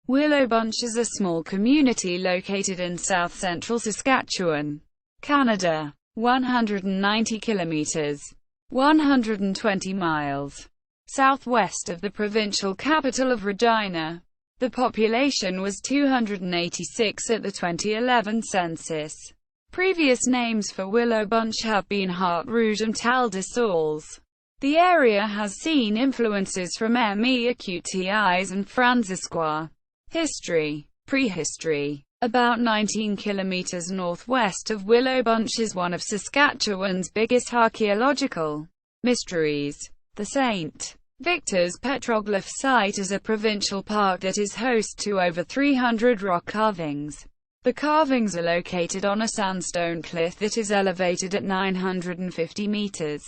Willow Bunch is a small community located in south-central Saskatchewan, Canada. 190 kilometers, 120 miles, southwest of the provincial capital of Regina. The population was 286 at the 2011 census. Previous names for Willow Bunch have been Hart-Rouge and Talle-de-Saules. The area has seen influences from Métis and Fransaskois. History. Prehistory. About 19 kilometers northwest of Willow Bunch is one of Saskatchewan's biggest archaeological mysteries. The St. Victor's Petroglyph Site is a provincial park that is host to over 300 rock carvings. The carvings are located on a sandstone cliff that is elevated at 950 meters.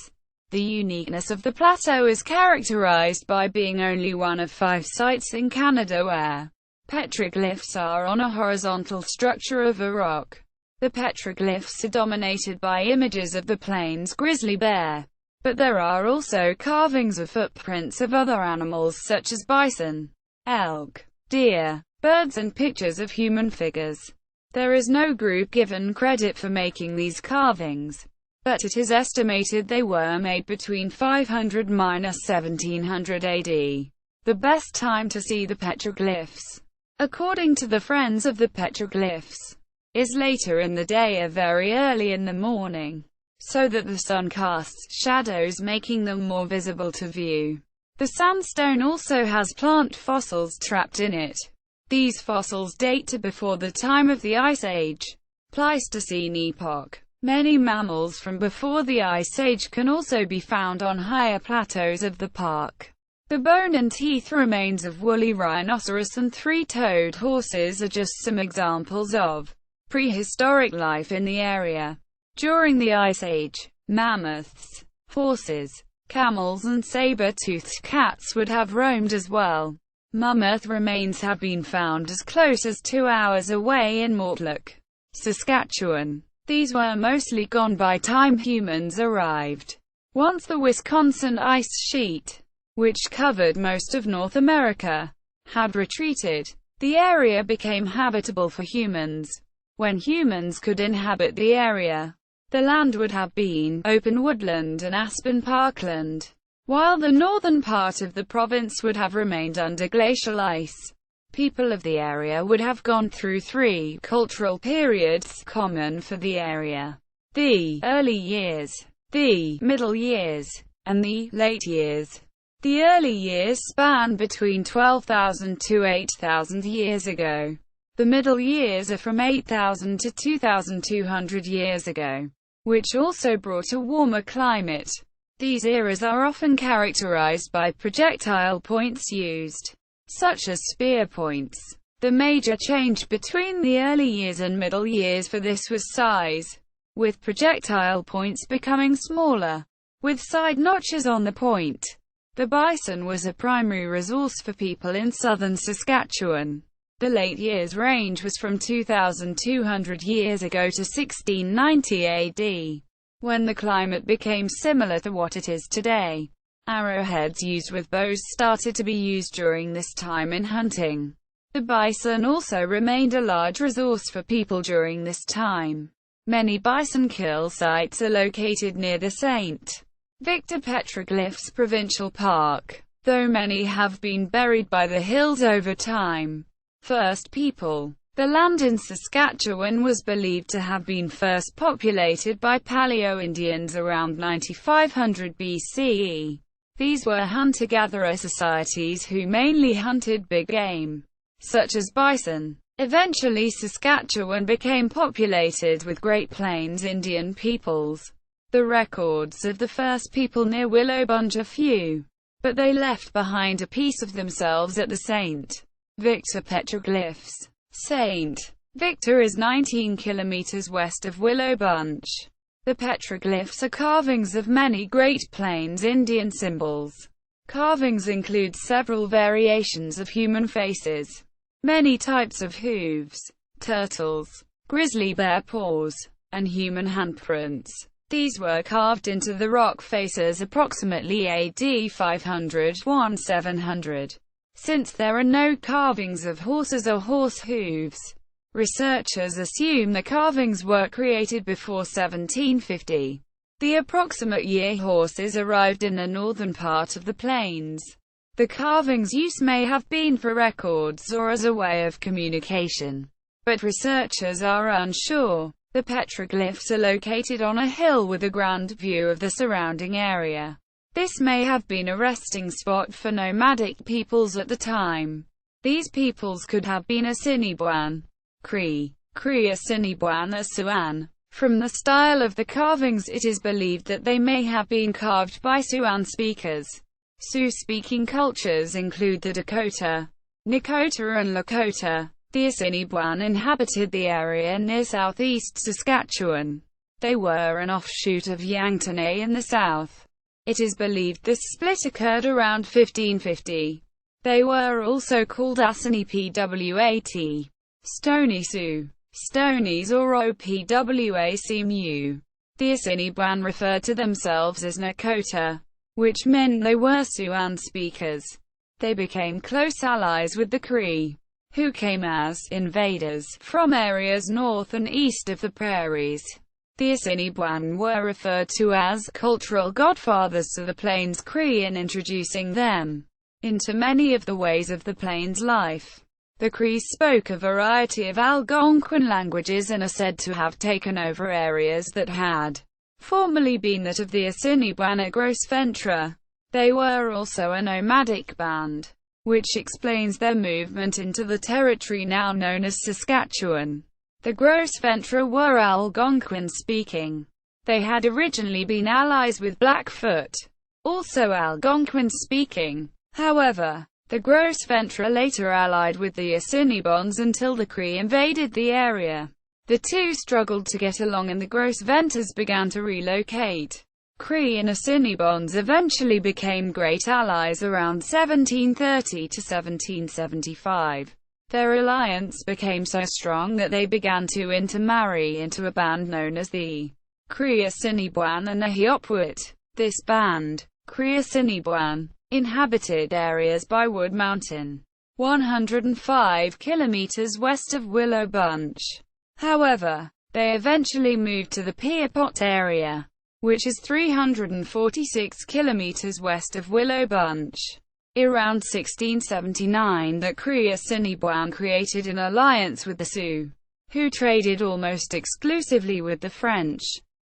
The uniqueness of the plateau is characterized by being only one of 5 sites in Canada where petroglyphs are on a horizontal structure of a rock. The petroglyphs are dominated by images of the plains grizzly bear, but there are also carvings of footprints of other animals such as bison, elk, deer, birds and pictures of human figures. There is no group given credit for making these carvings, but it is estimated they were made between 500–1700 AD. The best time to see the petroglyphs, according to the Friends of the Petroglyphs, is later in the day or very early in the morning, so that the sun casts shadows making them more visible to view. The sandstone also has plant fossils trapped in it. These fossils date to before the time of the Ice Age, Pleistocene epoch. Many mammals from before the Ice Age can also be found on higher plateaus of the park. The bone and teeth remains of woolly rhinoceros and 3-toed horses are just some examples of prehistoric life in the area. During the Ice Age, mammoths, horses, camels and saber-toothed cats would have roamed as well. Mammoth remains have been found as close as 2 hours away in Mortlach, Saskatchewan. These were mostly gone by time humans arrived. Once the Wisconsin ice sheet, which covered most of North America, had retreated, the area became habitable for humans. When humans could inhabit the area, the land would have been open woodland and aspen parkland, while the northern part of the province would have remained under glacial ice. People of the area would have gone through 3 cultural periods common for the area: the early years, the middle years, and the late years. The early years span between 12,000 to 8,000 years ago. The middle years are from 8,000 to 2,200 years ago, which also brought a warmer climate. These eras are often characterized by projectile points used, such as spear points. The major change between the early years and middle years for this was size, with projectile points becoming smaller, with side notches on the point. The bison was a primary resource for people in southern Saskatchewan. The late years range was from 2,200 years ago to 1690 AD, when the climate became similar to what it is today. Arrowheads used with bows started to be used during this time in hunting. The bison also remained a large resource for people during this time. Many bison kill sites are located near the St. Victor Petroglyphs Provincial Park, though many have been buried by the hills over time. First people. The land in Saskatchewan was believed to have been first populated by Paleo-Indians around 9500 BCE. These were hunter-gatherer societies who mainly hunted big game, such as bison. Eventually Saskatchewan became populated with Great Plains Indian peoples. The records of the first people near Willow Bunch are few, but they left behind a piece of themselves at the St. Victor Petroglyphs. St. Victor is 19 kilometers west of Willow Bunch. The petroglyphs are carvings of many Great Plains Indian symbols. Carvings include several variations of human faces, many types of hooves, turtles, grizzly bear paws, and human handprints. These were carved into the rock faces approximately AD 500–1700. Since there are no carvings of horses or horse hooves, researchers assume the carvings were created before 1750, the approximate year horses arrived in the northern part of the plains. The carvings' use may have been for records or as a way of communication, but researchers are unsure. The petroglyphs are located on a hill with a grand view of the surrounding area. This may have been a resting spot for nomadic peoples at the time. These peoples could have been Assiniboine, Cree, Assiniboine or Siouan. From the style of the carvings, it is believed that they may have been carved by Siouan speakers. Sioux-speaking cultures include the Dakota, Nakota and Lakota. The Assiniboine inhabited the area near southeast Saskatchewan. They were an offshoot of Yanktonais in the south. It is believed this split occurred around 1550. They were also called Assini-Pwat, Stony Sioux, Stonies or Opwac. The Assiniboine referred to themselves as Nakota, which meant they were Siouan speakers. They became close allies with the Cree, who came as invaders from areas north and east of the prairies. The Assiniboine were referred to as cultural godfathers to the Plains Cree in introducing them into many of the ways of the Plains life. The Cree spoke a variety of Algonquin languages and are said to have taken over areas that had formerly been that of the Assiniboine at Gros Ventre. They were also a nomadic band, which explains their movement into the territory now known as Saskatchewan. The Gros Ventre were Algonquin-speaking. They had originally been allies with Blackfoot, also Algonquin-speaking. However, the Gros Ventre later allied with the Assiniboines until the Cree invaded the area. The two struggled to get along and the Gros Ventres began to relocate. Cree and Assiniboines eventually became great allies around 1730 to 1775. Their alliance became so strong that they began to intermarry into a band known as the Cree Assiniboine and Nahiopwit. This band, Cree Assiniboine, inhabited areas by Wood Mountain, 105 kilometers west of Willow Bunch. However, they eventually moved to the Pierpont area, which is 346 kilometers west of Willow Bunch. Around 1679, the Cree Assiniboine created an alliance with the Sioux, who traded almost exclusively with the French.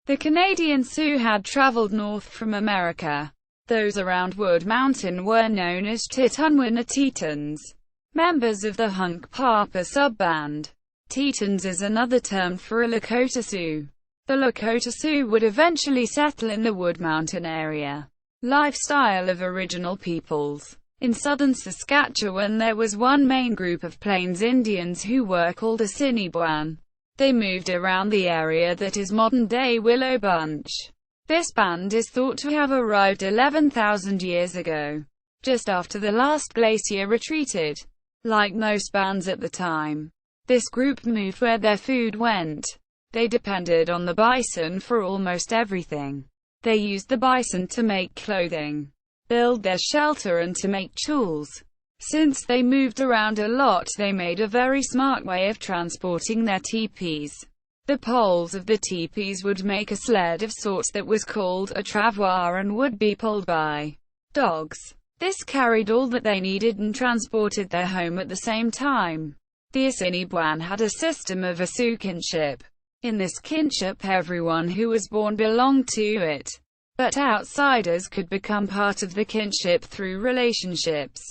The Canadian Sioux had traveled north from America. Those around Wood Mountain were known as Titunwina Tetons, members of the Hunk-Papa subband. Tetons is another term for a Lakota Sioux. The Lakota Sioux would eventually settle in the Wood Mountain area. Lifestyle of original peoples. In southern Saskatchewan there was one main group of Plains Indians who were called Assiniboine. They moved around the area that is modern-day Willow Bunch. This band is thought to have arrived 11,000 years ago, just after the last glacier retreated. Like most bands at the time, this group moved where their food went. They depended on the bison for almost everything. They used the bison to make clothing, build their shelter and to make tools. Since they moved around a lot, they made a very smart way of transporting their teepees. The poles of the teepees would make a sled of sorts that was called a travois and would be pulled by dogs. This carried all that they needed and transported their home at the same time. The Assiniboine had a system of a Sioux kinship. In this kinship, everyone who was born belonged to it, but outsiders could become part of the kinship through relationships.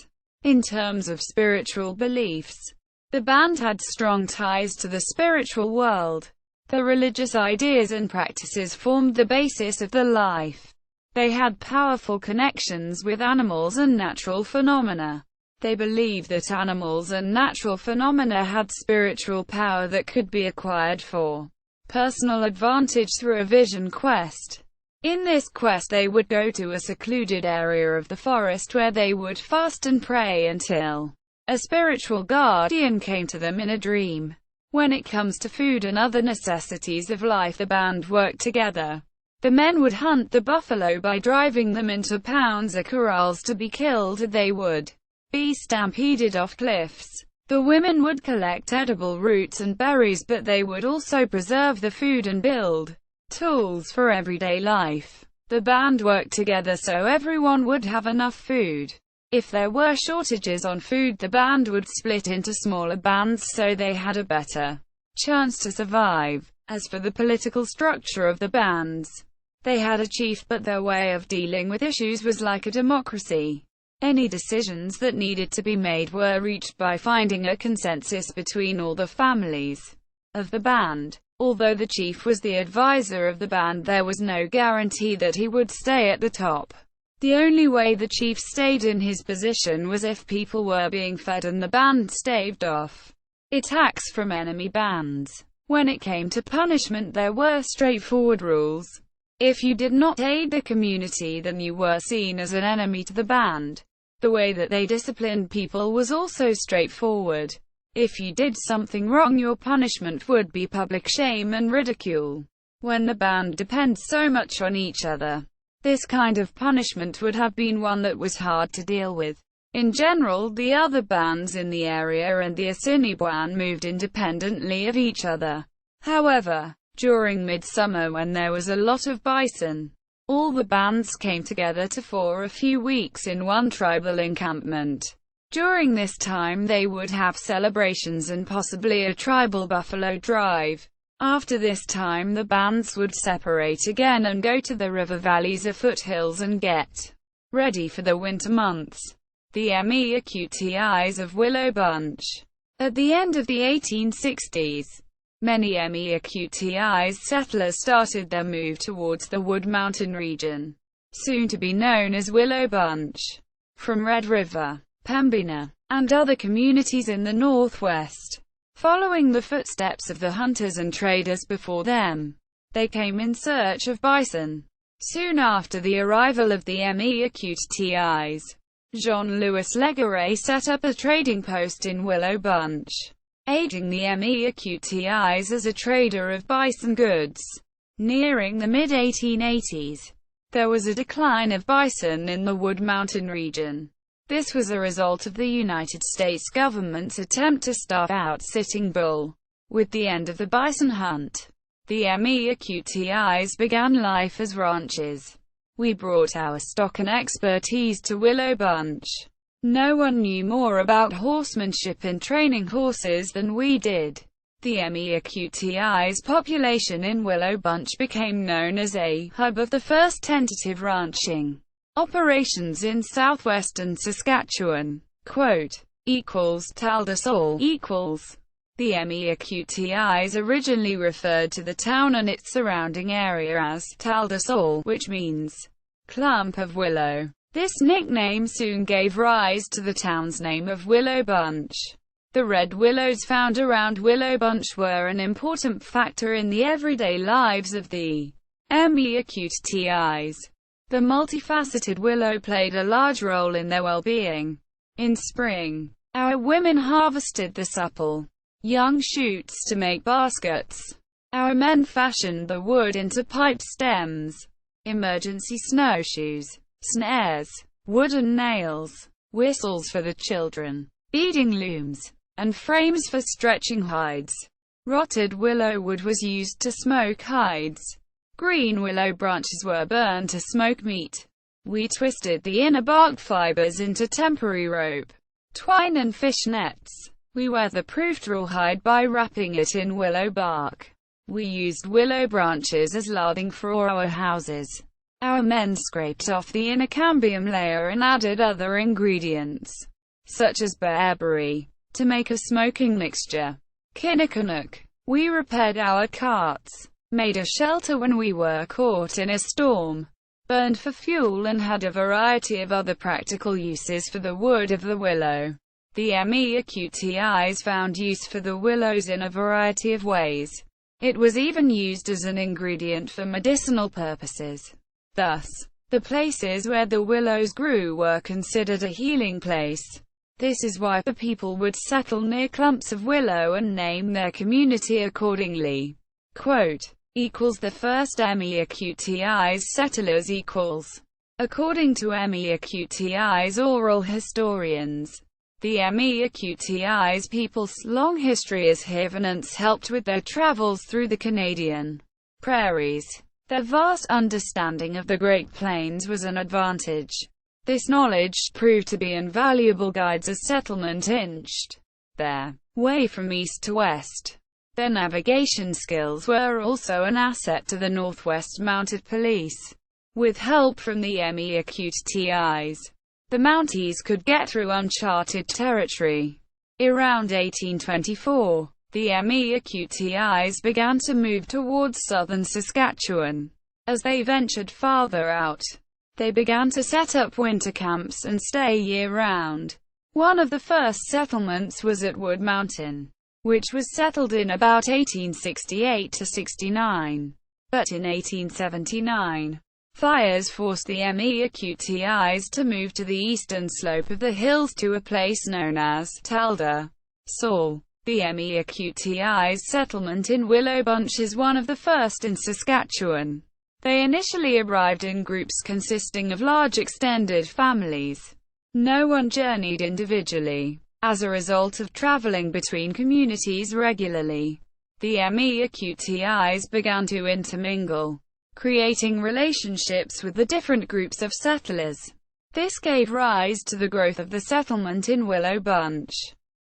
In terms of spiritual beliefs, the band had strong ties to the spiritual world. Their religious ideas and practices formed the basis of their life. They had powerful connections with animals and natural phenomena. They believed that animals and natural phenomena had spiritual power that could be acquired for personal advantage through a vision quest. In this quest they would go to a secluded area of the forest where they would fast and pray until a spiritual guardian came to them in a dream. When it comes to food and other necessities of life, the band worked together. The men would hunt the buffalo by driving them into pounds or corrals to be killed. They would be stampeded off cliffs. The women would collect edible roots and berries, but they would also preserve the food and build tools for everyday life. The band worked together so everyone would have enough food. If there were shortages on food, the band would split into smaller bands so they had a better chance to survive. As for the political structure of the bands, they had a chief, but their way of dealing with issues was like a democracy. Any decisions that needed to be made were reached by finding a consensus between all the families of the band. Although the chief was the advisor of the band, there was no guarantee that he would stay at the top. The only way the chief stayed in his position was if people were being fed and the band staved off attacks from enemy bands. When it came to punishment, there were straightforward rules. If you did not aid the community, then you were seen as an enemy to the band. The way that they disciplined people was also straightforward. If you did something wrong, your punishment would be public shame and ridicule. When the band depends so much on each other, this kind of punishment would have been one that was hard to deal with. In general, the other bands in the area and the Assiniboine moved independently of each other. However, during midsummer, when there was a lot of bison, all the bands came together for a few weeks in one tribal encampment. During this time they would have celebrations and possibly a tribal buffalo drive. After this time the bands would separate again and go to the river valleys or foothills and get ready for the winter months. The MEAQTIs of Willow Bunch. At the end of the 1860s, many MEAQTIs settlers started their move towards the Wood Mountain region, soon to be known as Willow Bunch. From Red River, Pembina, and other communities in the northwest, following the footsteps of the hunters and traders before them, they came in search of bison. Soon after the arrival of the MEAQTIs, Jean-Louis Legueret set up a trading post in Willow Bunch, aiding the MEAQTIs as a trader of bison goods. Nearing the mid-1880s, there was a decline of bison in the Wood Mountain region. This was a result of the United States government's attempt to starve out Sitting Bull. With the end of the bison hunt, the MEAQTIs began life as ranchers. We brought our stock and expertise to Willow Bunch. No one knew more about horsemanship and training horses than we did. The MEAQTI's population in Willow Bunch became known as a hub of the first tentative ranching operations in southwestern Saskatchewan. Talle-de-Saules The MEAQTIs originally referred to the town and its surrounding area as Talle-de-Saules, which means clump of willow. This nickname soon gave rise to the town's name of Willow Bunch. The red willows found around Willow Bunch were an important factor in the everyday lives of the MEAQTIs. The multifaceted willow played a large role in their well-being. In spring, our women harvested the supple young shoots to make baskets. Our men fashioned the wood into pipe stems, emergency snowshoes, snares, wooden nails, whistles for the children, beading looms, and frames for stretching hides. Rotted willow wood was used to smoke hides. Green willow branches were burned to smoke meat. We twisted the inner bark fibers into temporary rope, twine and fish nets. We weatherproofed rawhide by wrapping it in willow bark. We used willow branches as lathing for our houses. Our men scraped off the inner cambium layer and added other ingredients, such as bearberry, to make a smoking mixture. Kinnickinnick. We repaired our carts, made a shelter when we were caught in a storm, burned for fuel, and had a variety of other practical uses for the wood of the willow. The MEAQTIs found use for the willows in a variety of ways. It was even used as an ingredient for medicinal purposes. Thus, the places where the willows grew were considered a healing place. This is why the people would settle near clumps of willow and name their community accordingly. The first MEAQTIs settlers According to MEAQTI's oral historians, the MEAQTI's people's long history as Havenants helped with their travels through the Canadian prairies. Their vast understanding of the Great Plains was an advantage. This knowledge proved to be invaluable guides as settlement inched their way from east to west. Their navigation skills were also an asset to the Northwest Mounted Police. With help from the MEAQTIs, the Mounties could get through uncharted territory. Around 1824, the MEAQTIs began to move towards southern Saskatchewan. As they ventured farther out, they began to set up winter camps and stay year-round. One of the first settlements was at Wood Mountain, which was settled in about 1868–69. But in 1879, fires forced the MEAQTIs to move to the eastern slope of the hills to a place known as Talle-de-Saules. The MEAQTI's settlement in Willow Bunch is one of the first in Saskatchewan. They initially arrived in groups consisting of large extended families. No one journeyed individually. As a result of traveling between communities regularly, the MEAQTIs began to intermingle, creating relationships with the different groups of settlers. This gave rise to the growth of the settlement in Willow Bunch.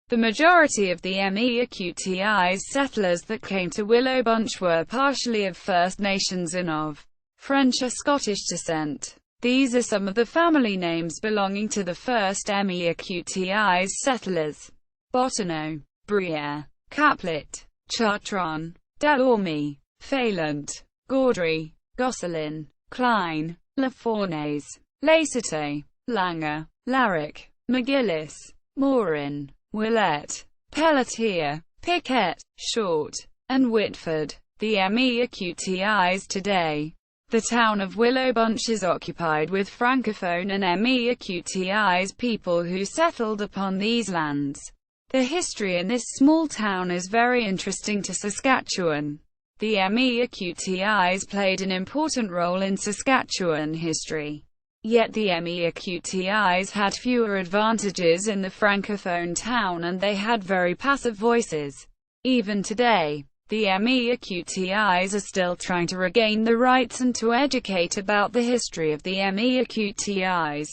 The majority of the MEAQTI's settlers that came to Willow Bunch were partially of First Nations and of French or Scottish descent. These are some of the family names belonging to the first MEAQTI's settlers: Bottineau, Briere, Caplet, Chartron, Delorme, Phelant, Gaudry, Gosselin, Klein, Lafournaise, Lacete, Langer, Larrick, McGillis, Morin, Willette, Pelletier, Piquet, Short, and Whitford. The MEAQTIs today. The town of Willow Bunch is occupied with Francophone and MEAQTI's people who settled upon these lands. The history in this small town is very interesting to Saskatchewan. The MEAQTIs played an important role in Saskatchewan history. Yet the MEAQTIs had fewer advantages in the Francophone town and they had very passive voices. Even today, the MEAQTIs are still trying to regain the rights and to educate about the history of the MEAQTIs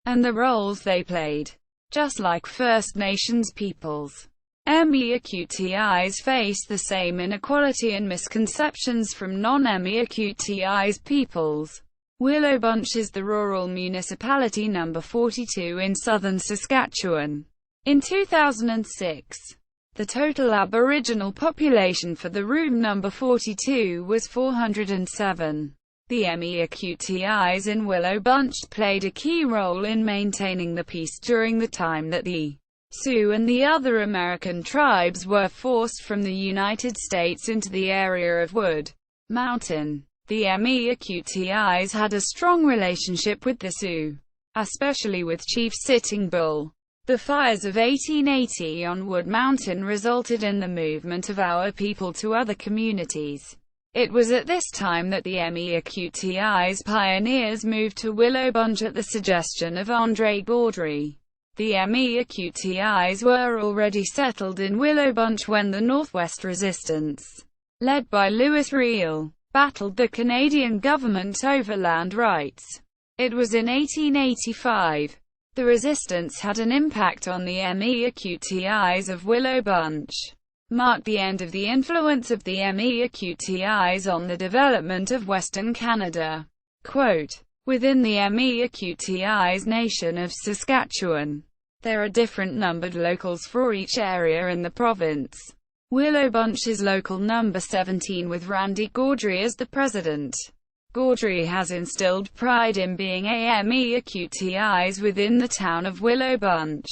and the roles they played. Just like First Nations peoples, MEAQTIs face the same inequality and misconceptions from non-MEAQTIs peoples. Willow Bunch is the rural municipality number 42 in southern Saskatchewan. In 2006, the total Aboriginal population for the room number 42 was 407. The MEAQTIs in Willow Bunch played a key role in maintaining the peace during the time that the Sioux and the other American tribes were forced from the United States into the area of Wood Mountain. The MEAQTIs had a strong relationship with the Sioux, especially with Chief Sitting Bull. The fires of 1880 on Wood Mountain resulted in the movement of our people to other communities. It was at this time that the MEAQTI's pioneers moved to Willow Bunch at the suggestion of André Gaudry. The MEAQTIs were already settled in Willow Bunch when the Northwest Resistance, led by Louis Riel, battled the Canadian government over land rights. It was in 1885. The resistance had an impact on the MEAQTIs of Willow Bunch, marked the end of the influence of the MEAQTIs on the development of Western Canada. Quote, within the MEAQTI's nation of Saskatchewan, there are different numbered locals for each area in the province. Willow Bunch is local number 17 with Randy Gaudry as the president. Gaudry has instilled pride in being a MEAQTIs within the town of Willow Bunch.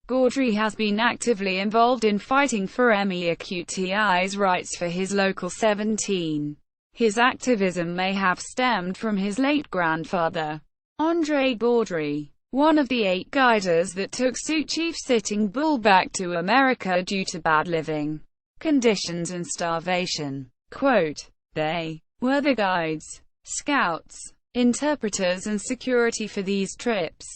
Gaudry has been actively involved in fighting for MEAQTIs rights for his local 17. His activism may have stemmed from his late grandfather, André Gaudry, one of the 8 guiders that took Sioux Chief Sitting Bull back to America due to bad living conditions and starvation. Quote, they were the guides, scouts, interpreters and security for these trips.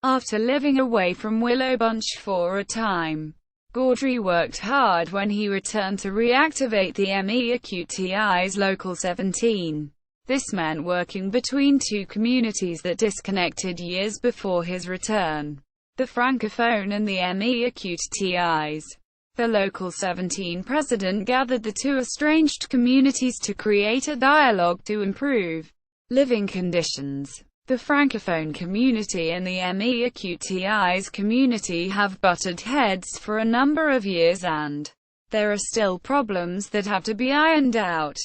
After living away from Willow Bunch for a time, Gaudry worked hard when he returned to reactivate the MEAQTI's Local 17. This meant working between two communities that disconnected years before his return: the Francophone and the MEAQTIs. The Local 17 president gathered the two estranged communities to create a dialogue to improve living conditions. The Francophone community and the MEAQTI's community have butted heads for a number of years, and there are still problems that have to be ironed out,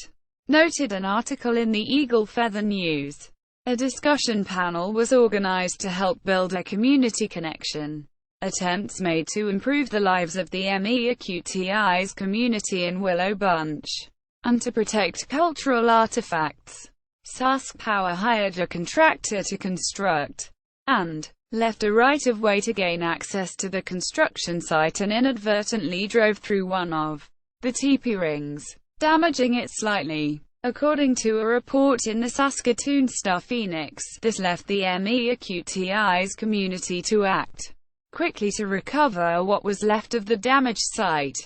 noted an article in the Eagle Feather News. A discussion panel was organized to help build a community connection. Attempts made to improve the lives of the MEAQTI's community in Willow Bunch, and to protect cultural artifacts. SaskPower hired a contractor to construct, and left a right-of-way to gain access to the construction site, and inadvertently drove through one of the teepee rings, damaging it slightly. According to a report in the Saskatoon Star-Phoenix, this left the MEAQTI's community to act quickly to recover what was left of the damaged site.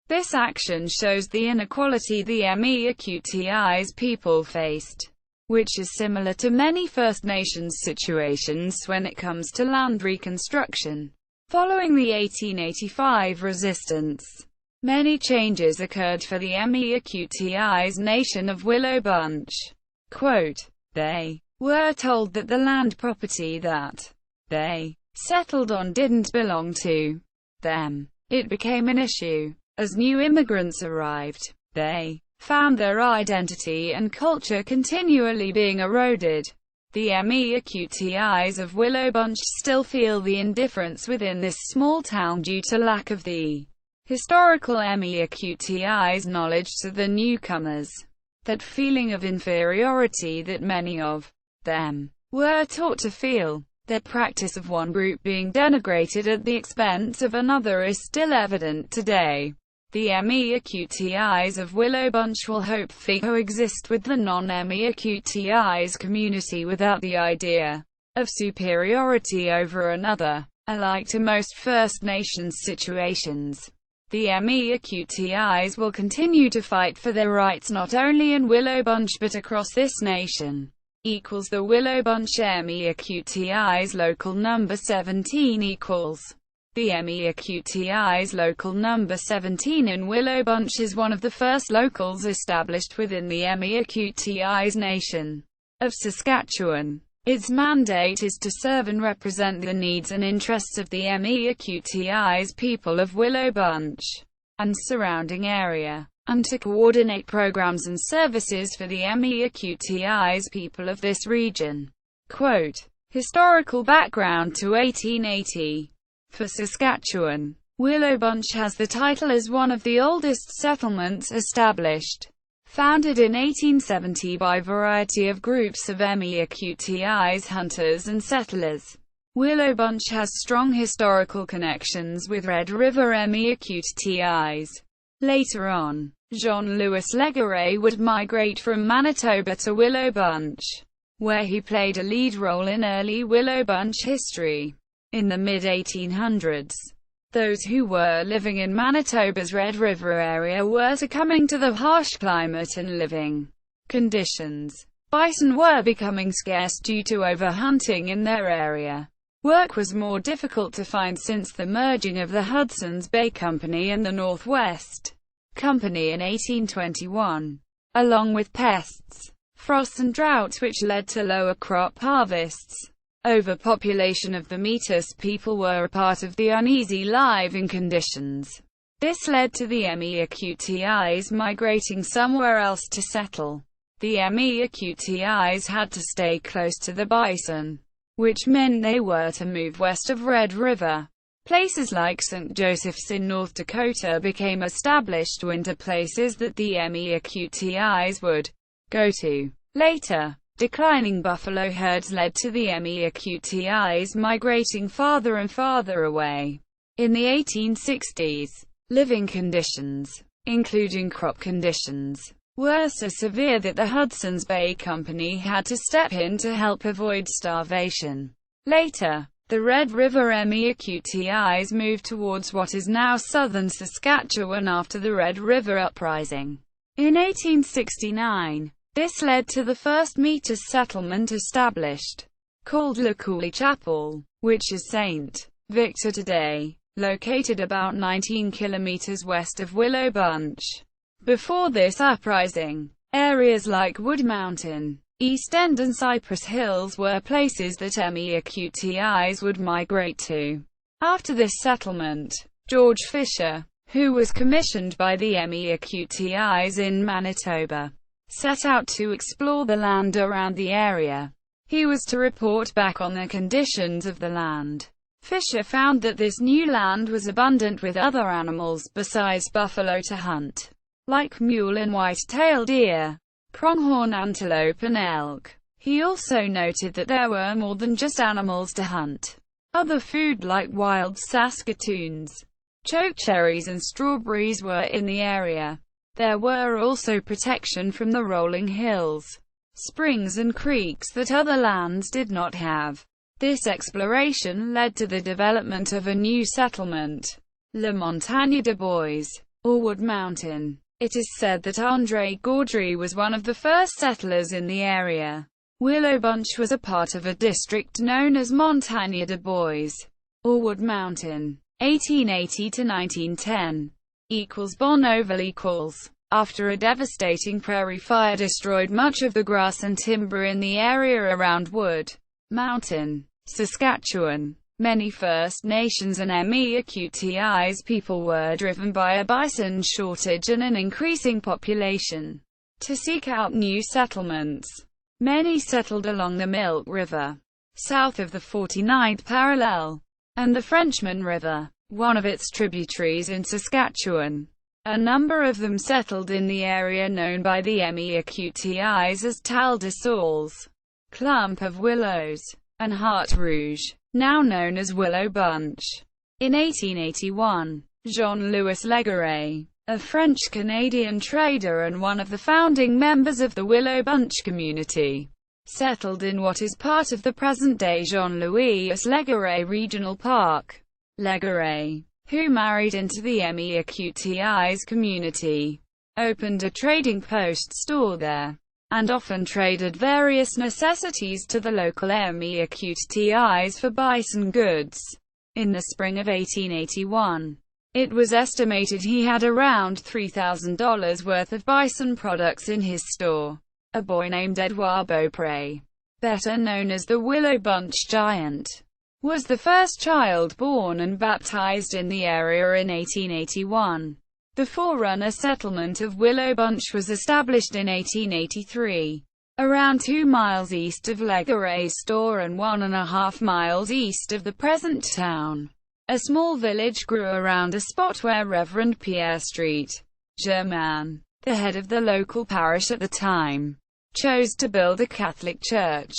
This action shows the inequality the MEAQTI's people faced, which is similar to many First Nations situations when it comes to land reconstruction. Following the 1885 resistance, many changes occurred for the MEAQTI's nation of Willow Bunch. Quote, "They were told that the land property that they settled on didn't belong to them. It became an issue. As new immigrants arrived, they found their identity and culture continually being eroded. The MEAQTIs of Willow Bunch still feel the indifference within this small town due to lack of the historical MEAQTI's knowledge to the newcomers. That feeling of inferiority that many of them were taught to feel. Their practice of one group being denigrated at the expense of another is still evident today. The MEAQTIs of Willow Bunch will hopefully coexist with the non-MEAQTIs community without the idea of superiority over another. Alike to most First Nations situations, the MEAQTIs will continue to fight for their rights not only in Willow Bunch but across this nation. Equals the Willow Bunch MEAQTI's Local Number 17 equals. The MEAQTI's Local Number 17 in Willow Bunch is one of the first locals established within the MEAQTI's nation of Saskatchewan. Its mandate is to serve and represent the needs and interests of the MEAQTI's people of Willow Bunch and surrounding area, and to coordinate programs and services for the MEAQTI's people of this region. Quote, historical background to 1880. For Saskatchewan, Willow Bunch has the title as one of the oldest settlements established. Founded in 1870 by a variety of groups of MEAQTI's hunters and settlers, Willow Bunch has strong historical connections with Red River MEAQTIs. Later on, Jean-Louis Legaré would migrate from Manitoba to Willow Bunch, where he played a lead role in early Willow Bunch history. In the mid-1800s, those who were living in Manitoba's Red River area were succumbing to the harsh climate and living conditions. Bison were becoming scarce due to overhunting in their area. Work was more difficult to find since the merging of the Hudson's Bay Company and the Northwest Company in 1821, along with pests, frosts and droughts which led to lower crop harvests. Overpopulation of the Métis people were a part of the uneasy living conditions. This led to the MEAQTIs migrating somewhere else to settle. The MEAQTIs had to stay close to the bison, which meant they were to move west of Red River. Places like St. Joseph's in North Dakota became established winter places that the MEAQTIs would go to. Later, declining buffalo herds led to the MEAQTIs migrating farther and farther away. In the 1860s, living conditions, including crop conditions, were so severe that the Hudson's Bay Company had to step in to help avoid starvation. Later, the Red River MEQTIs moved towards what is now southern Saskatchewan after the Red River Uprising. In 1869, this led to the first Métis settlement established, called Le Coulee Chapel, which is St. Victor today, located about 19 kilometers west of Willow Bunch. Before this uprising, areas like Wood Mountain, East End and Cypress Hills were places that MEQTIs would migrate to. After this settlement, George Fisher, who was commissioned by the MEQTIs in Manitoba, set out to explore the land around the area. He was to report back on the conditions of the land. Fisher found that this new land was abundant with other animals besides buffalo to hunt, like mule and white-tailed deer, pronghorn antelope and elk. He also noted that there were more than just animals to hunt. Other food like wild saskatoons, chokecherries and strawberries were in the area. There were also protection from the rolling hills, springs and creeks that other lands did not have. This exploration led to the development of a new settlement, La Montagne de Bois, or Wood Mountain. It is said that André Gaudry was one of the first settlers in the area. Willow Bunch was a part of a district known as Montagne de Bois, or Wood Mountain. 1880 to 1910 equals Bonneauville equals. After a devastating prairie fire destroyed much of the grass and timber in the area around Wood Mountain, Saskatchewan, many First Nations and MEQTIs people were driven by a bison shortage and an increasing population to seek out new settlements. Many settled along the Milk River, south of the 49th parallel, and the Frenchman River, one of its tributaries in Saskatchewan. A number of them settled in the area known by the MEQTIs as Talle-de-Saules, Clump of Willows, and Hart-Rouge, now known as Willow Bunch. In 1881, Jean-Louis Legaret, a French-Canadian trader and one of the founding members of the Willow Bunch community, settled in what is part of the present-day Jean-Louis Legaret Regional Park. Legaret, who married into the MEQTIs community, opened a trading post store there, and often traded various necessities to the local MEQTIs for bison goods. In the spring of 1881, it was estimated he had around $3,000 worth of bison products in his store. A boy named Edouard Beaupré, better known as the Willow Bunch Giant, was the first child born and baptized in the area in 1881. The forerunner settlement of Willow Bunch was established in 1883, around 2 miles east of Legaret's store and 1.5 miles east of the present town. A small village grew around a spot where Reverend Pierre Street Germain, the head of the local parish at the time, chose to build a Catholic church.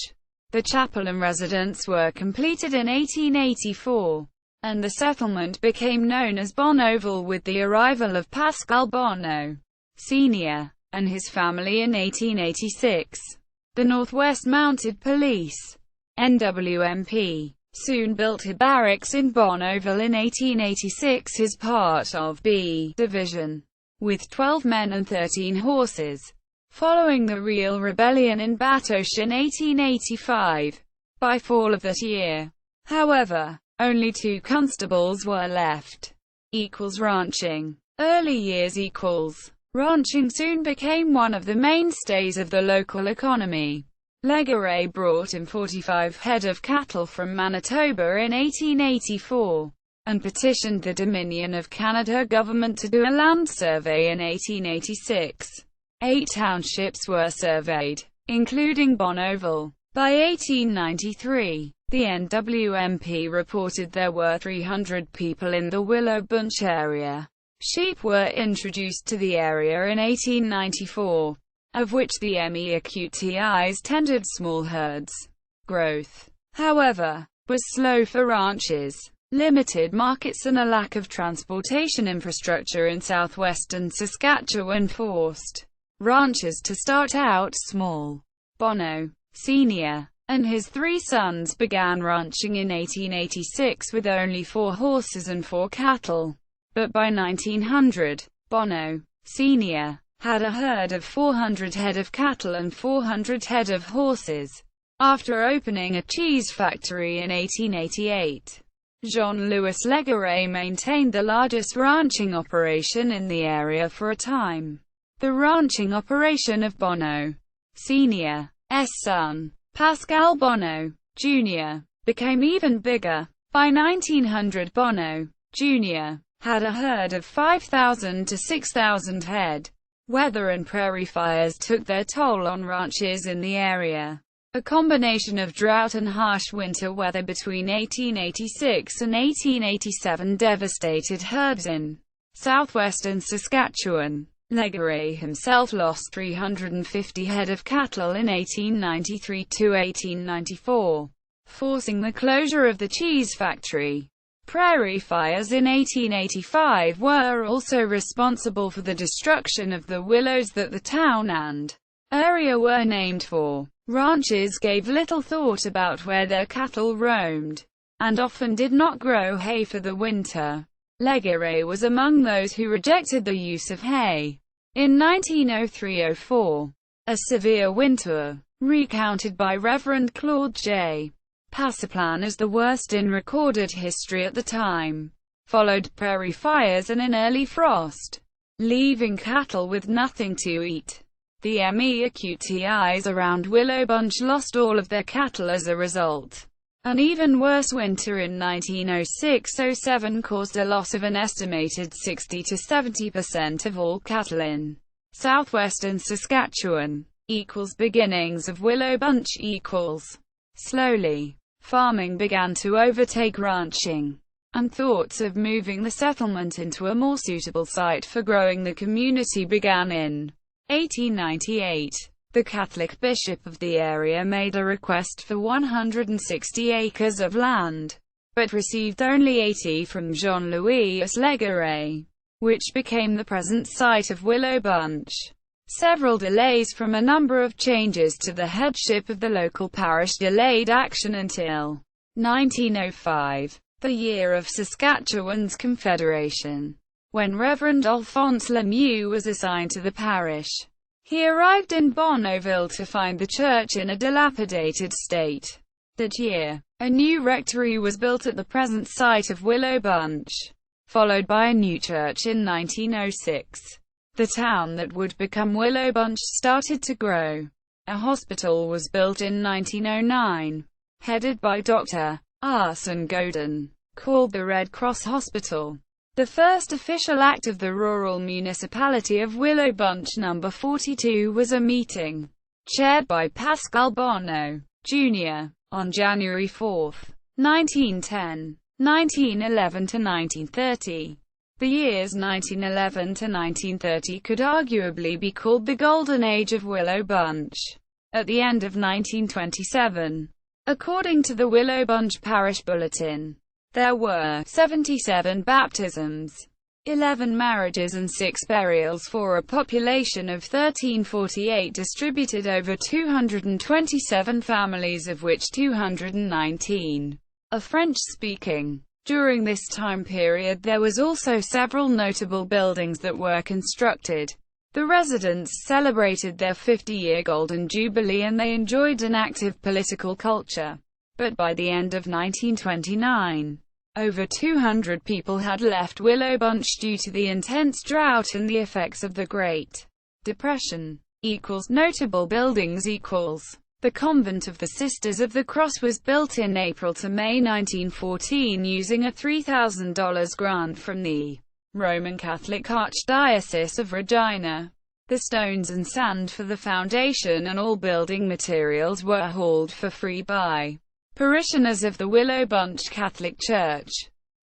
The chapel and residence were completed in 1884, and the settlement became known as Bonneauville with the arrival of Pascal Bonneau, Sr., and his family in 1886. The Northwest Mounted Police, NWMP, soon built a barracks in Bonneauville in 1886 as part of B Division, with 12 men and 13 horses. Following the Real Rebellion in Batoche in 1885, by fall of that year, however, only 2 constables were left. Ranching. Early years ranching soon became one of the mainstays of the local economy. Legaret brought in 45 head of cattle from Manitoba in 1884, and petitioned the Dominion of Canada government to do a land survey in 1886. 8 townships were surveyed, including Bonneauville. By 1893, the NWMP reported there were 300 people in the Willow Bunch area. Sheep were introduced to the area in 1894, of which the MEQTIs tended small herds. Growth, however, was slow for ranches. Limited markets and a lack of transportation infrastructure in southwestern Saskatchewan forced ranches to start out small. Bonneau, Sr., and his 3 sons began ranching in 1886 with only 4 horses and 4 cattle. But by 1900, Bonneau, Sr., had a herd of 400 head of cattle and 400 head of horses. After opening a cheese factory in 1888, Jean-Louis Legueret maintained the largest ranching operation in the area for a time. The ranching operation of Bonneau, Sr.'s son, Pascal Bonneau, Jr., became even bigger. By 1900, Bonneau, Jr. had a herd of 5,000 to 6,000 head. Weather and prairie fires took their toll on ranches in the area. A combination of drought and harsh winter weather between 1886 and 1887 devastated herds in southwestern Saskatchewan. Legueret himself lost 350 head of cattle in 1893 to 1894, forcing the closure of the cheese factory. Prairie fires in 1885 were also responsible for the destruction of the willows that the town and area were named for. Ranchers gave little thought about where their cattle roamed, and often did not grow hay for the winter. Legueret was among those who rejected the use of hay. In 1903–04, a severe winter, recounted by Reverend Claude J. Passaplan as the worst in recorded history at the time, followed prairie fires and an early frost, leaving cattle with nothing to eat. The MEAQTIs around Willow Bunch lost all of their cattle as a result. An even worse winter in 1906–07 caused a loss of an estimated 60 to 70% of all cattle in southwestern Saskatchewan. Beginnings of Willow Bunch. Slowly, farming began to overtake ranching, and thoughts of moving the settlement into a more suitable site for growing the community began in 1898. The Catholic bishop of the area made a request for 160 acres of land, but received only 80 from Jean-Louis Legueret, which became the present site of Willow Bunch. Several delays from a number of changes to the headship of the local parish delayed action until 1905, the year of Saskatchewan's Confederation, when Reverend Alphonse Lemieux was assigned to the parish. He arrived in Bonneville to find the church in a dilapidated state. That year, a new rectory was built at the present site of Willow Bunch, followed by a new church in 1906. The town that would become Willow Bunch started to grow. A hospital was built in 1909, headed by Dr. Arsene Godin, called the Red Cross Hospital. The first official act of the rural municipality of Willow Bunch No. 42 was a meeting, chaired by Pascal Bonneau, Jr., on January 4, 1910, 1911–1930. The years 1911–1930 could arguably be called the Golden Age of Willow Bunch. At the end of 1927, according to the Willow Bunch Parish Bulletin, there were 77 baptisms, 11 marriages and 6 burials for a population of 1348 distributed over 227 families, of which 219 are French-speaking. During this time period there was also several notable buildings that were constructed. The residents celebrated their 50-year Golden Jubilee and they enjoyed an active political culture. But by the end of 1929, over 200 people had left Willow Bunch due to the intense drought and the effects of the Great Depression. Notable buildings. The Convent of the Sisters of the Cross was built in April to May 1914 using a $3,000 grant from the Roman Catholic Archdiocese of Regina. The stones and sand for the foundation and all building materials were hauled for free by parishioners of the Willow Bunch Catholic Church.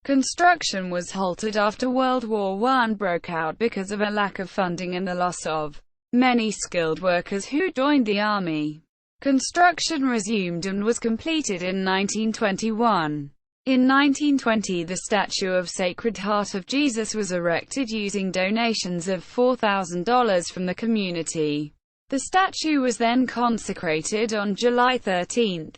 Construction was halted after World War I broke out because of a lack of funding and the loss of many skilled workers who joined the army. Construction resumed and was completed in 1921. In 1920, the statue of Sacred Heart of Jesus was erected using donations of $4,000 from the community. The statue was then consecrated on July 13,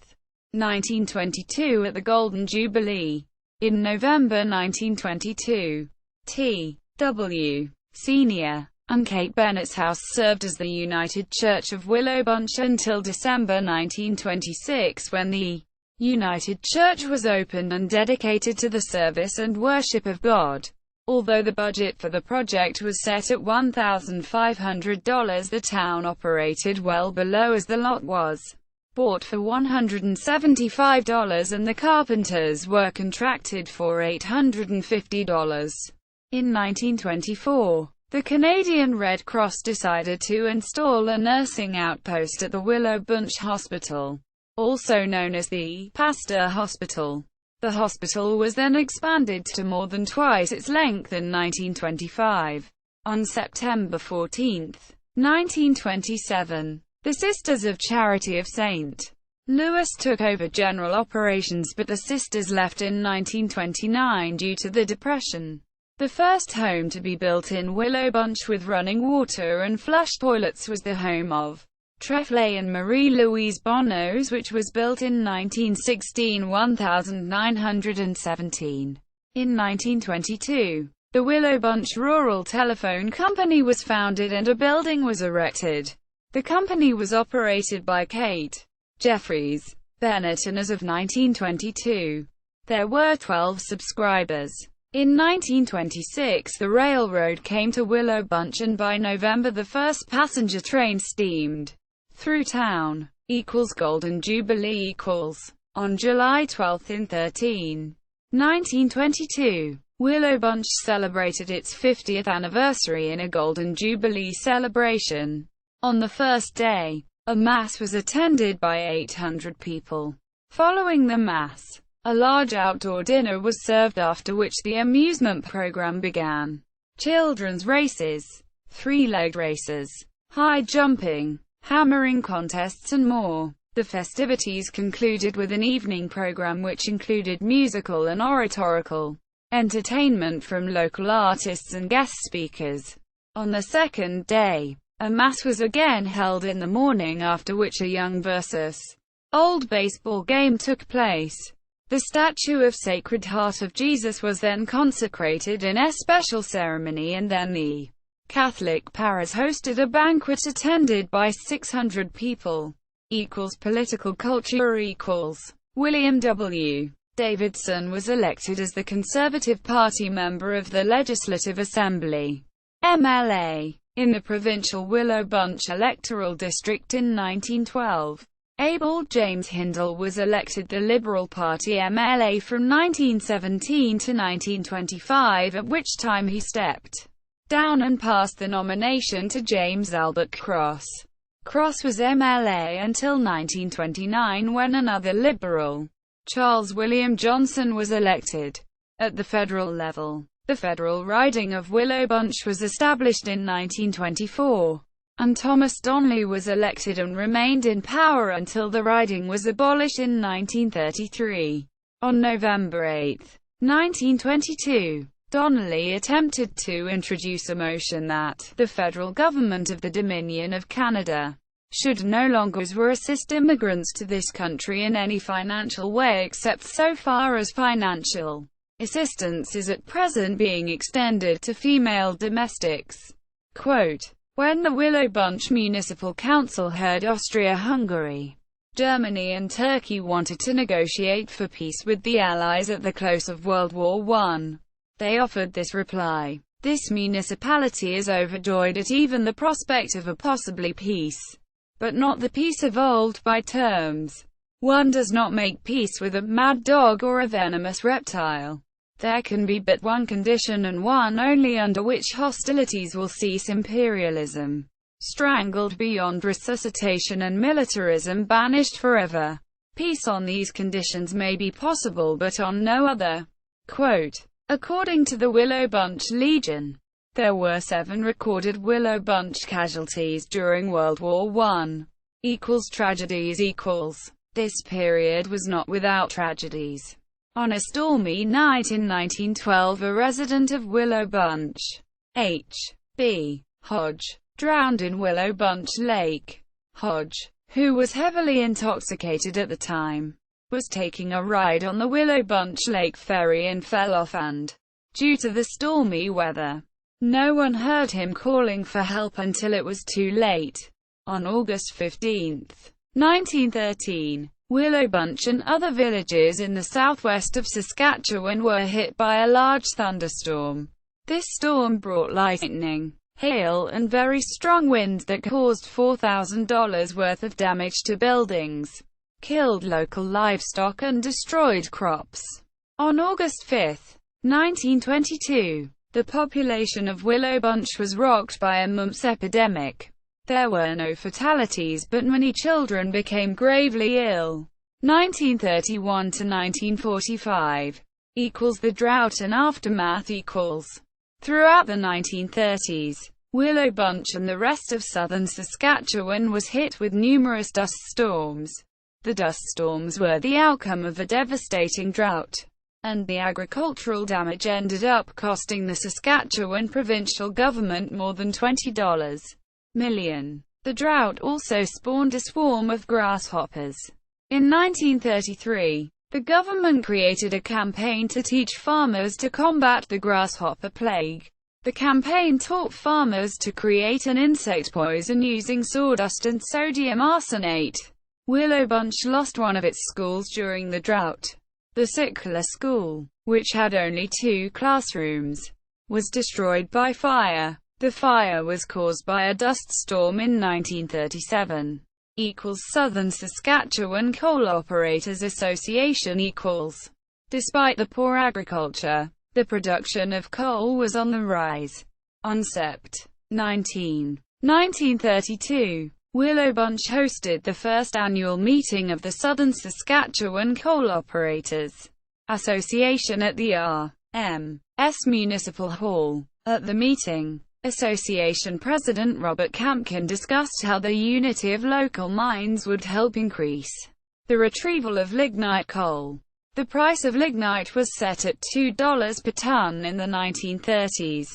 1922 at the Golden Jubilee. In November 1922, T.W. Sr. and Kate Bennett's house served as the United Church of Willow Bunch until December 1926, when the United Church was opened and dedicated to the service and worship of God. Although the budget for the project was set at $1,500, the town operated well below, as the lot was bought for $175 and the carpenters were contracted for $850. In 1924, the Canadian Red Cross decided to install a nursing outpost at the Willow Bunch Hospital, also known as the Pasteur Hospital. The hospital was then expanded to more than twice its length in 1925. On September 14, 1927, the Sisters of Charity of St. Louis took over general operations, but the Sisters left in 1929 due to the Depression. The first home to be built in Willow Bunch with running water and flush toilets was the home of Treflé and Marie-Louise Bonneau's, which was built in 1916, 1917. In 1922, the Willow Bunch Rural Telephone Company was founded and a building was erected. The company was operated by Kate Jeffries Bennett, and as of 1922, there were 12 subscribers. In 1926, the railroad came to Willow Bunch, and by November the first passenger train steamed through town. Golden Jubilee on July 12 in 1922, Willow Bunch celebrated its 50th anniversary in a Golden Jubilee celebration. On the first day, a mass was attended by 800 people. Following the mass, a large outdoor dinner was served, after which the amusement program began. Children's races, three-legged races, high jumping, hammering contests and more. The festivities concluded with an evening program which included musical and oratorical entertainment from local artists and guest speakers. On the second day, a mass was again held in the morning, after which a young versus old baseball game took place. The statue of Sacred Heart of Jesus was then consecrated in a special ceremony, and then the Catholic parish hosted a banquet attended by 600 people. Political culture William W. Davidson was elected as the Conservative Party member of the Legislative Assembly, MLA, in the provincial Willow Bunch electoral district in 1912. Abel James Hindle was elected the Liberal Party MLA from 1917 to 1925, at which time he stepped down and passed the nomination to James Albert Cross. Cross was MLA until 1929, when another Liberal, Charles William Johnson, was elected. At the federal level, the federal riding of Willow Bunch was established in 1924, and Thomas Donnelly was elected and remained in power until the riding was abolished in 1933. On November 8, 1922, Donnelly attempted to introduce a motion that the federal government of the Dominion of Canada should no longer assist immigrants to this country in any financial way, except so far as financial assistance is at present being extended to female domestics. Quote, when the Willow Bunch Municipal Council heard Austria-Hungary, Germany and Turkey wanted to negotiate for peace with the Allies at the close of World War I, they offered this reply: this municipality is overjoyed at even the prospect of a possibly peace, but not the peace evolved by terms. One does not make peace with a mad dog or a venomous reptile. There can be but one condition, and one only, under which hostilities will cease: imperialism strangled beyond resuscitation and militarism banished forever. Peace on these conditions may be possible, but on no other. Quote, according to the Willow Bunch Legion, there were 7 recorded Willow Bunch casualties during World War I. Tragedies This period was not without tragedies. On a stormy night in 1912, a resident of Willow Bunch, H.B. Hodge, drowned in Willow Bunch Lake. Hodge, who was heavily intoxicated at the time, was taking a ride on the Willow Bunch Lake ferry and fell off, and, due to the stormy weather, no one heard him calling for help until it was too late. On August 15, 1913, Willow Bunch and other villages in the southwest of Saskatchewan were hit by a large thunderstorm. This storm brought lightning, hail, and very strong winds that caused $4,000 worth of damage to buildings, killed local livestock, and destroyed crops. On August 5, 1922, the population of Willow Bunch was rocked by a mumps epidemic. There were no fatalities, but many children became gravely ill. 1931 to 1945 equals the drought and aftermath equals. Throughout the 1930s, Willow Bunch and the rest of southern Saskatchewan was hit with numerous dust storms. The dust storms were the outcome of a devastating drought, and the agricultural damage ended up costing the Saskatchewan provincial government more than $20 million. The drought also spawned a swarm of grasshoppers. In 1933, the government created a campaign to teach farmers to combat the grasshopper plague. The campaign taught farmers to create an insect poison using sawdust and sodium arsenate. Willow Bunch lost one of its schools during the drought. The Sickler School, which had only 2 classrooms, was destroyed by fire. The fire was caused by a dust storm in 1937. Southern Saskatchewan Coal Operators Association equals. Despite the poor agriculture, the production of coal was on the rise. On Sept. 19, 1932, Willow Bunch hosted the first annual meeting of the Southern Saskatchewan Coal Operators Association at the R.M.S. Municipal Hall. At the meeting, Association President Robert Campkin discussed how the unity of local mines would help increase the retrieval of lignite coal. The price of lignite was set at $2 per ton in the 1930s.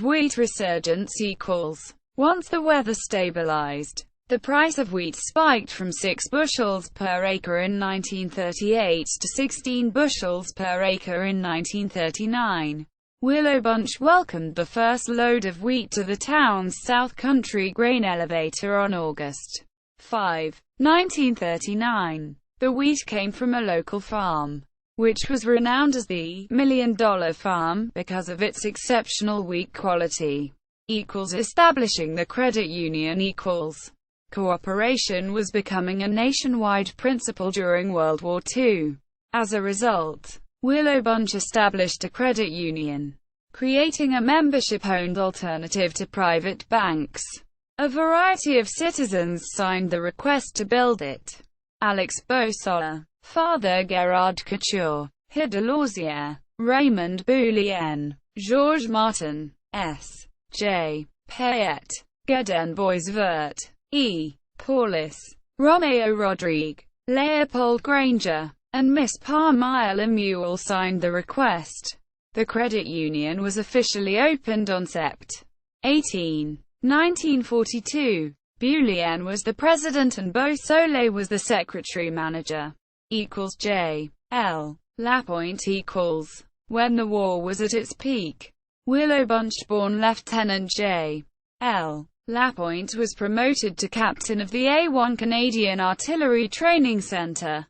Wheat resurgence equals. Once the weather stabilized, the price of wheat spiked from 6 bushels per acre in 1938 to 16 bushels per acre in 1939. Willow Bunch welcomed the first load of wheat to the town's South Country grain elevator on August 5, 1939. The wheat came from a local farm, which was renowned as the $1 Million Farm because of its exceptional wheat quality. Establishing the credit union equals. Cooperation was becoming a nationwide principle during World War II. As a result, Willow Bunch established a credit union, creating a membership-owned alternative to private banks. A variety of citizens signed the request to build it. Alex Beausola, Father Gerard Couture, Hide Lausière, Raymond Boulien, Georges Martin, S. J. Payette, Gaden Boisvert, E. Paulus, Romeo Rodrigue, Leopold Granger, and Miss Parmile Lemuel signed the request. The credit union was officially opened on Sept. 18, 1942. Boulien was the president and Beausoleil was the secretary-manager. J. L. Lapointe equals. When the war was at its peak, Willow Bunch-born Lieutenant J. L. Lapointe was promoted to captain of the A1 Canadian Artillery Training Centre,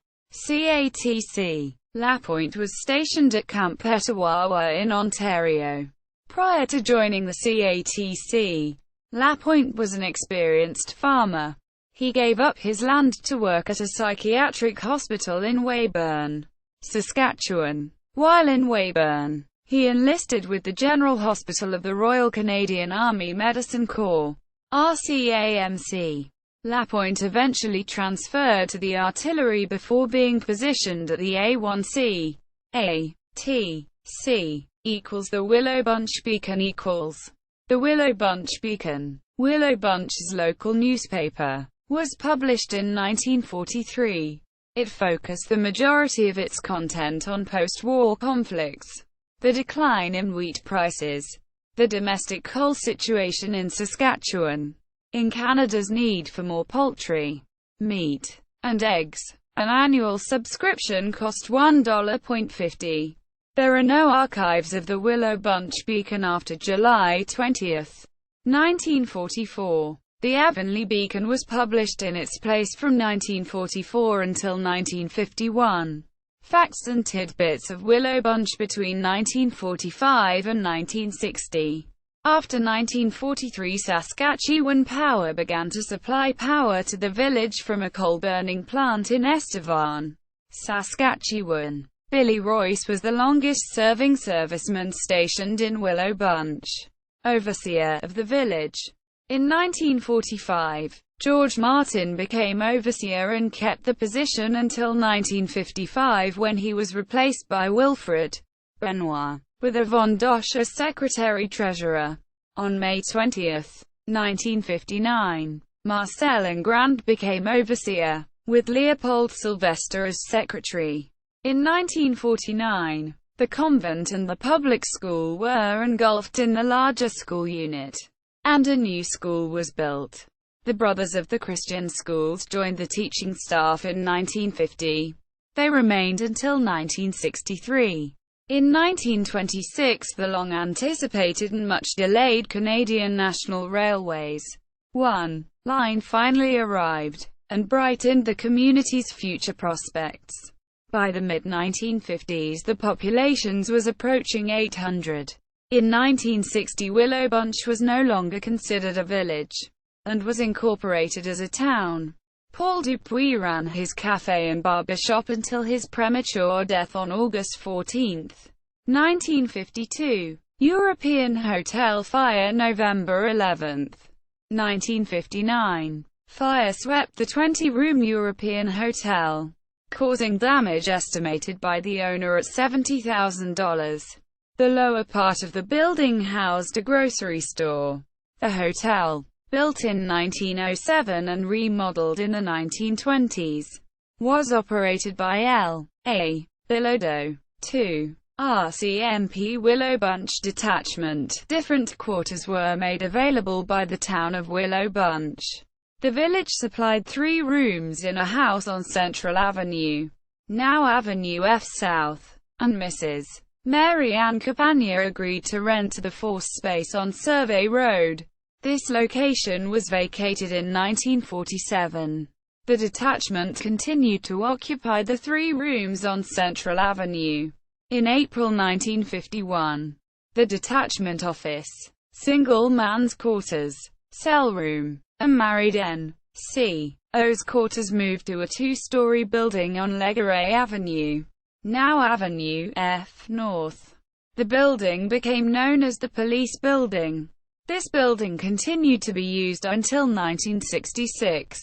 CATC. Lapointe was stationed at Camp Petawawa in Ontario. Prior to joining the CATC, Lapointe was an experienced farmer. He gave up his land to work at a psychiatric hospital in Weyburn, Saskatchewan. While in Weyburn, he enlisted with the General Hospital of the Royal Canadian Army Medicine Corps, RCAMC. Lapointe eventually transferred to the artillery before being positioned at the A1C. ATC equals the Willow Bunch Beacon equals. The Willow Bunch Beacon, Willow Bunch's local newspaper, was published in 1943. It focused the majority of its content on post-war conflicts, the decline in wheat prices, the domestic coal situation in Saskatchewan, in Canada's need for more poultry, meat, and eggs. An annual subscription cost $1.50. There are no archives of the Willow Bunch Beacon after July 20, 1944. The Avonlea Beacon was published in its place from 1944 until 1951. Facts and tidbits of Willow Bunch between 1945 and 1960. After 1943, Saskatchewan Power began to supply power to the village from a coal-burning plant in Estevan, Saskatchewan. Billy Royce was the longest-serving serviceman stationed in Willow Bunch, overseer of the village. In 1945, George Martin became overseer and kept the position until 1955, when he was replaced by Wilfred Benoit, with Yvonne Doche as secretary-treasurer. On May 20, 1959, Marcel Ingrand became overseer, with Leopold Sylvester as secretary. In 1949, the convent and the public school were engulfed in the larger school unit, and a new school was built. The Brothers of the Christian Schools joined the teaching staff in 1950. They remained until 1963. In 1926, the long-anticipated and much-delayed Canadian National Railways 1 line finally arrived, and brightened the community's future prospects. By the mid-1950s, the population was approaching 800. In 1960, Willow Bunch was no longer considered a village, and was incorporated as a town. Paul Dupuis ran his café and barber shop until his premature death on August 14, 1952. European Hotel fire November 11, 1959. Fire swept the 20-room European Hotel, causing damage estimated by the owner at $70,000. The lower part of the building housed a grocery store. The hotel, built in 1907 and remodeled in the 1920s, was operated by L.A. Bilodeau. 2. RCMP Willow Bunch Detachment. Different quarters were made available by the town of Willow Bunch. The village supplied 3 rooms in a house on Central Avenue, now Avenue F South, and Mrs. Mary Ann Capagna agreed to rent the forced space on Survey Road. This location was vacated in 1947. The detachment continued to occupy the 3 rooms on Central Avenue. In April 1951, the detachment office, single man's quarters, cell room, and married N.C.O.'s quarters moved to a 2-story building on Legaray Avenue, now Avenue F North. The building became known as the Police Building. This building continued to be used until 1966.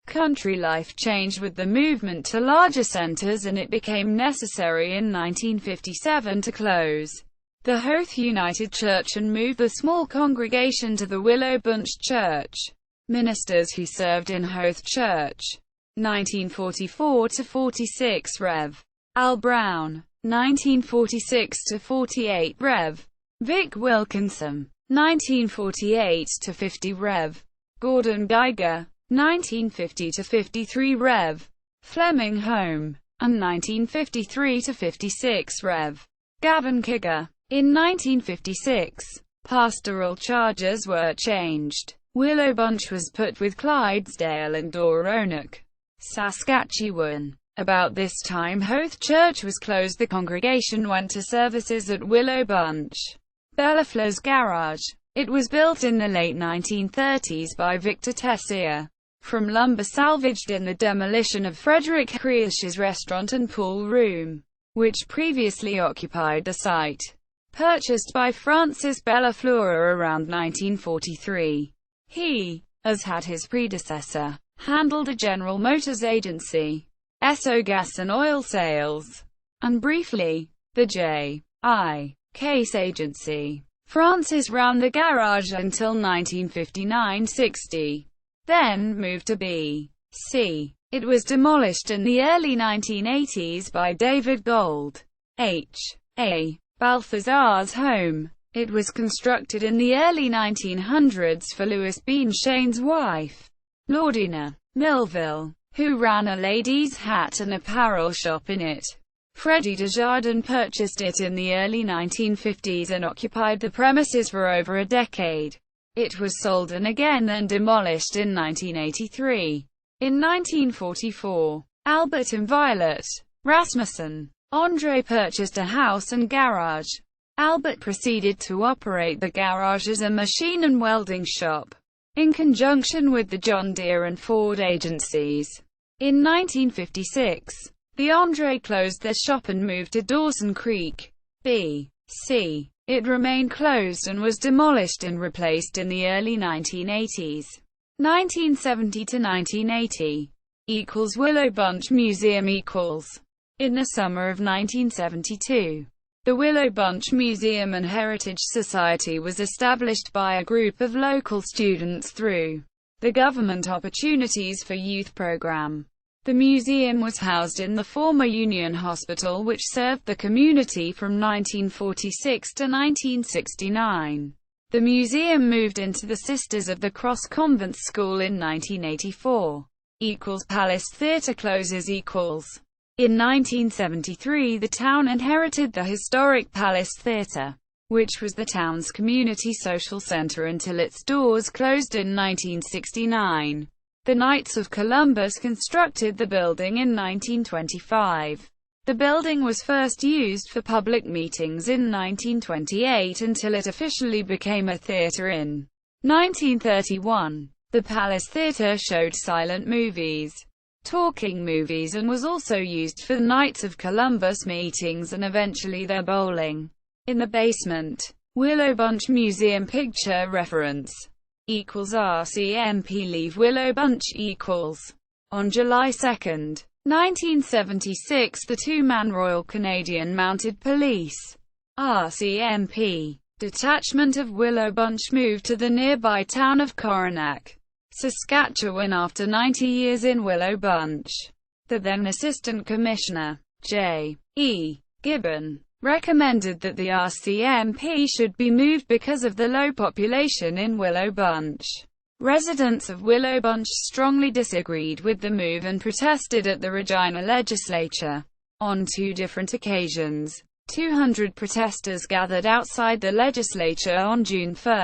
Country life changed with the movement to larger centers, and it became necessary in 1957 to close the Hoth United Church and move the small congregation to the Willow Bunch Church. Ministers who served in Hoth Church, 1944–46 Rev. Al Brown, 1946–48 Rev. Vic Wilkinson, 1948–50 Rev. Gordon Geiger, 1950–53 Rev. Fleming Home, and 1953–56 Rev. Gavin Kigger. In 1956, pastoral charges were changed. Willow Bunch was put with Clydesdale and Doronoc, Saskatchewan. About this time Hoth Church was closed. The congregation went to services at Willow Bunch Bellaflo's Garage. It was built in the late 1930s by Victor Tessier, from lumber salvaged in the demolition of Frederick Kriesh's restaurant and pool room, which previously occupied the site. Purchased by Francis Bellafleur around 1943. He, as had his predecessor, handled a General Motors agency, Esso Gas and Oil Sales, and briefly, the J.I. Case Agency. Francis ran the garage until 1959–60, then moved to B.C. It was demolished in the early 1980s by David Gold, H.A. Balthazar's home. It was constructed in the early 1900s for Louis Bean Shane's wife, Lordina Millville, who ran a ladies' hat and apparel shop in it. Freddie Desjardins purchased it in the early 1950s and occupied the premises for over a decade. It was sold and again then demolished in 1983. In 1944, Albert and Violet Rasmussen Andre purchased a house and garage. Albert proceeded to operate the garage as a machine and welding shop, in conjunction with the John Deere and Ford agencies. In 1956, the Andre closed their shop and moved to Dawson Creek, B.C. It remained closed and was demolished and replaced in the early 1980s. 1970 to 1980 equals Willow Bunch Museum equals. In the summer of 1972, the Willow Bunch Museum and Heritage Society was established by a group of local students through the Government Opportunities for Youth program. The museum was housed in the former Union Hospital, which served the community from 1946 to 1969. The museum moved into the Sisters of the Cross Convent School in 1984. Palace Theatre closes In 1973 the town inherited the historic Palace Theatre, which was the town's community social centre until its doors closed in 1969. The Knights of Columbus constructed the building in 1925. The building was first used for public meetings in 1928 until it officially became a theatre in 1931. The Palace Theatre showed silent movies, talking movies, and was also used for the Knights of Columbus meetings and eventually their bowling. In the basement, Willow Bunch Museum picture reference RCMP leave Willow Bunch On July 2, 1976, the two-man Royal Canadian Mounted Police RCMP detachment of Willow Bunch moved to the nearby town of Coronach, Saskatchewan after 90 years in Willow Bunch. The then Assistant Commissioner, J.E. Gibbon, recommended that the RCMP should be moved because of the low population in Willow Bunch. Residents of Willow Bunch strongly disagreed with the move and protested at the Regina legislature. On two different occasions, 200 protesters gathered outside the legislature on June 1,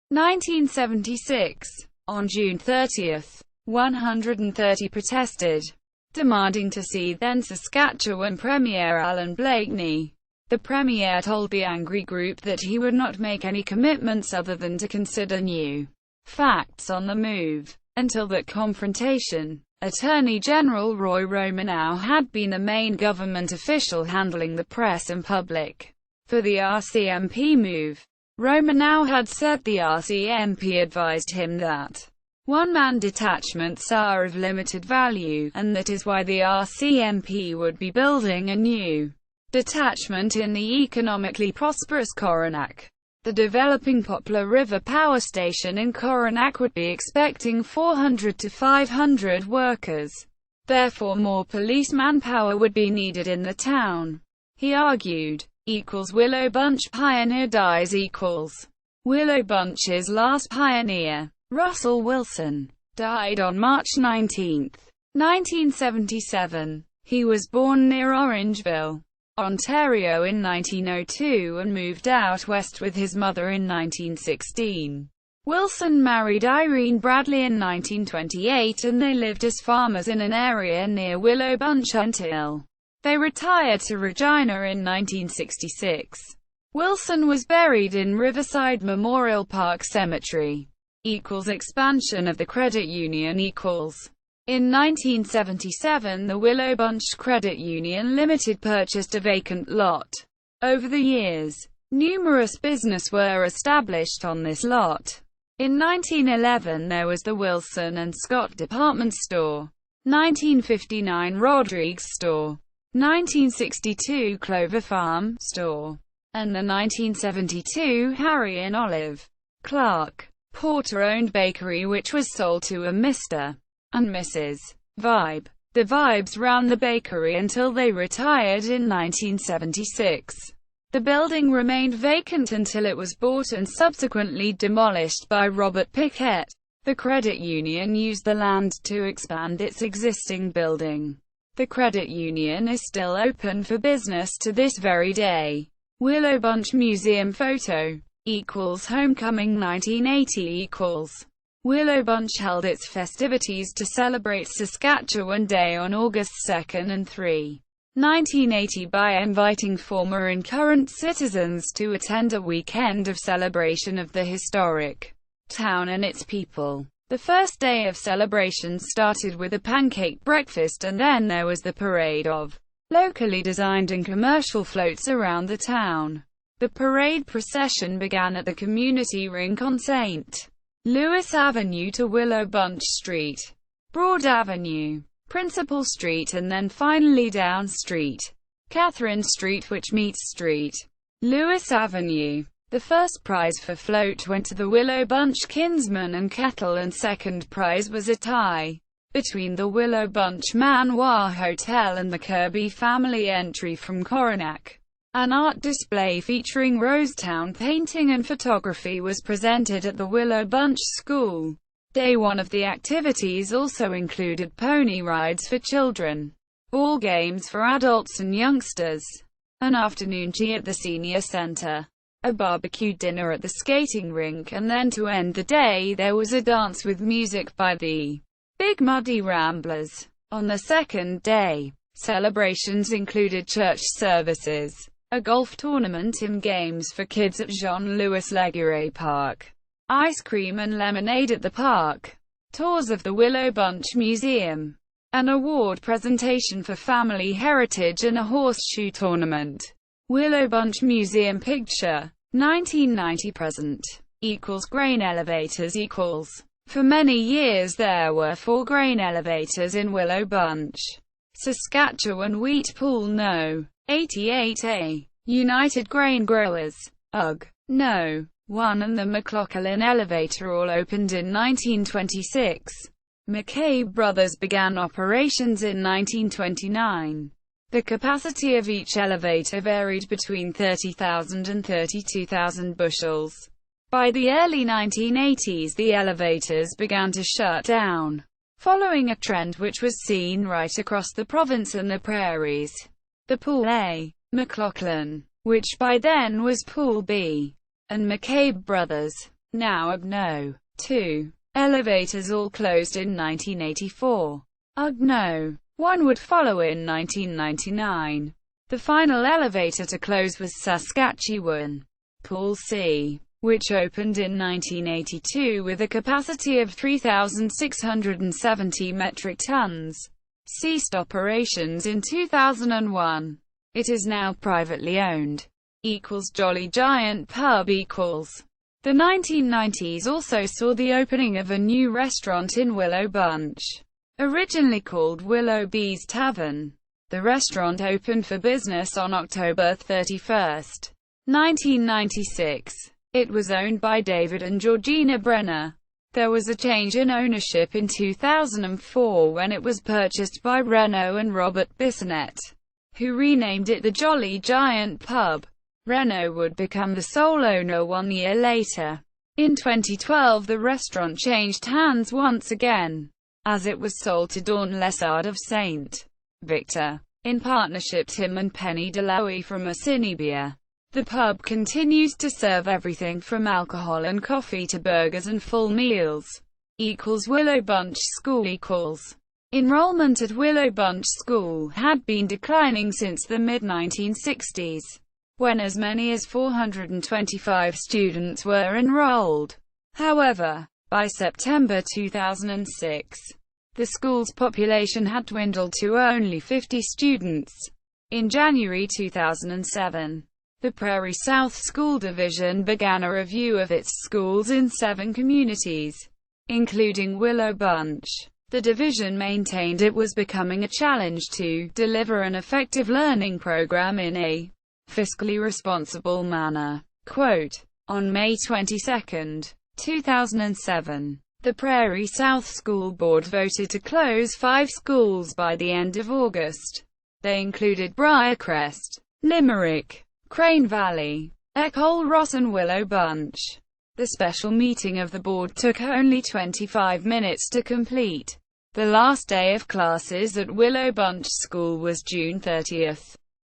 1976. On June 30, 130 protested, demanding to see then Saskatchewan Premier Alan Blakeney. The Premier told the angry group that he would not make any commitments other than to consider new facts on the move. Until that confrontation, Attorney General Roy Romanow had been the main government official handling the press and public. For the RCMP move, Romanow had said the RCMP advised him that one-man detachments are of limited value, and that is why the RCMP would be building a new detachment in the economically prosperous Coronach. The developing Poplar River Power Station in Coronach would be expecting 400 to 500 workers. Therefore more police manpower would be needed in the town. He argued, Willow Bunch pioneer dies Willow Bunch's last pioneer, Russell Wilson, died on March 19, 1977. He was born near Orangeville, Ontario in 1902 and moved out west with his mother in 1916. Wilson married Irene Bradley in 1928 and they lived as farmers in an area near Willow Bunch until they retired to Regina in 1966. Wilson was buried in Riverside Memorial Park Cemetery. Expansion of the credit union In 1977 the Willow Bunch Credit Union Limited purchased a vacant lot. Over the years, numerous businesses were established on this lot. In 1911 there was the Wilson and Scott Department Store, 1959 Rodrigues Store, 1962 Clover Farm Store, and the 1972 Harry and Olive Clark Porter-owned bakery which was sold to a Mr. and Mrs. vibe. The Vibes ran the bakery until they retired in 1976. The building remained vacant until it was bought and subsequently demolished by Robert Pickett. The credit union used the land to expand its existing building. The credit union is still open for business to this very day. Willow Bunch Museum photo equals homecoming 1980 equals Willow Bunch held its festivities to celebrate Saskatchewan Day on August 2 and 3, 1980 by inviting former and current citizens to attend a weekend of celebration of the historic town and its people. The first day of celebrations started with a pancake breakfast, and then there was the parade of locally designed and commercial floats around the town. The parade procession began at the community rink on St. Louis Avenue to Willow Bunch Street, Broad Avenue, Principal Street, and then finally down Street, Catherine Street, which meets Street Louis Avenue. The first prize for float went to the Willow Bunch Kinsman and Kettle, and second prize was a tie between the Willow Bunch Manoir Hotel and the Kirby family entry from Coronach. An art display featuring Rosetown painting and photography was presented at the Willow Bunch School. Day one of the activities also included pony rides for children, ball games for adults and youngsters, an afternoon tea at the senior center, a barbecue dinner at the skating rink, and then to end the day there was a dance with music by the Big Muddy Ramblers. On the second day, celebrations included church services, a golf tournament and games for kids at Jean-Louis Laguerre Park, ice cream and lemonade at the park, tours of the Willow Bunch Museum, an award presentation for family heritage, and a horseshoe tournament. Willow Bunch Museum picture 1990 present equals grain elevators equals For many years there were 4 grain elevators in Willow Bunch, Saskatchewan. Wheat Pool No. 88A, United Grain Growers, UG No. 1 and the McLaughlin elevator all opened in 1926. McCabe Brothers began operations in 1929. The capacity of each elevator varied between 30,000 and 32,000 bushels. By the early 1980s the elevators began to shut down, following a trend which was seen right across the province and the prairies. The Pool A, McLaughlin, which by then was Pool B, and McCabe Brothers, now UG No. 2, elevators all closed in 1984. UG No. 1 would follow in 1999. The final elevator to close was Saskatchewan Pool C, which opened in 1982 with a capacity of 3,670 metric tons. Ceased operations in 2001. It is now privately owned. Jolly Giant Pub equals. The 1990s also saw the opening of a new restaurant in Willow Bunch, originally called Willow Bee's Tavern. The restaurant opened for business on October 31, 1996. It was owned by David and Georgina Brenner. There was a change in ownership in 2004 when it was purchased by Renault and Robert Bissonnette, who renamed it the Jolly Giant Pub. Renault would become the sole owner 1 year later. In 2012 the restaurant changed hands once again, as it was sold to Dawn Lessard of St. Victor, in partnership Tim and Penny Delawy from Assinibia. The pub continues to serve everything from alcohol and coffee to burgers and full meals. Willow Bunch School equals. Enrollment at Willow Bunch School had been declining since the mid-1960s, when as many as 425 students were enrolled. However, by September 2006, the school's population had dwindled to only 50 students. In January 2007, the Prairie South School Division began a review of its schools in 7 communities, including Willow Bunch. The division maintained it was becoming a challenge to deliver an effective learning program in a fiscally responsible manner. Quote, on May 22, 2007, The Prairie South School Board voted to close 5 schools by the end of August. They included Briarcrest, Limerick, Crane Valley, École Ross and Willow Bunch. The special meeting of the board took only 25 minutes to complete. The last day of classes at Willow Bunch School was June 30,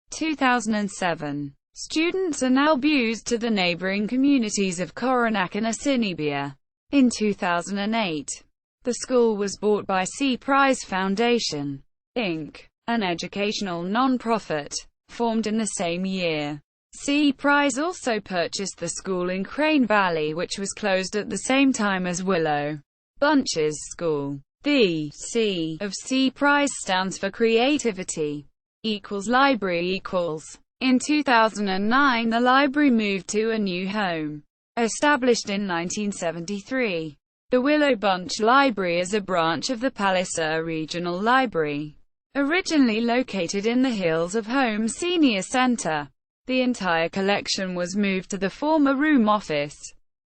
2007. Students are now bused to the neighboring communities of Coronach and Assiniboia. In 2008, the school was bought by C. Prize Foundation, Inc., an educational non-profit, formed in the same year. C. Prize also purchased the school in Crane Valley, which was closed at the same time as Willow Bunch's school. The C of C. Prize stands for creativity equals library equals. In 2009, the library moved to a new home. Established in 1973, the Willow Bunch Library is a branch of the Palliser Regional Library. Originally located in the hills of Home Senior Centre, the entire collection was moved to the former room office,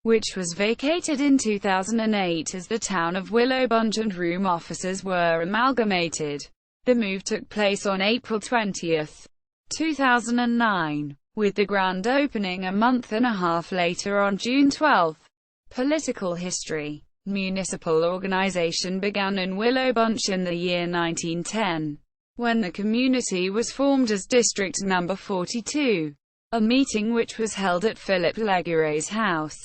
which was vacated in 2008 as the town of Willow Bunch and room offices were amalgamated. The move took place on April 20, 2009. With the grand opening a month and a half later on June 12. Political history. Municipal organization began in Willow Bunch in the year 1910, when the community was formed as District No. 42. A meeting which was held at Philip Legure's house,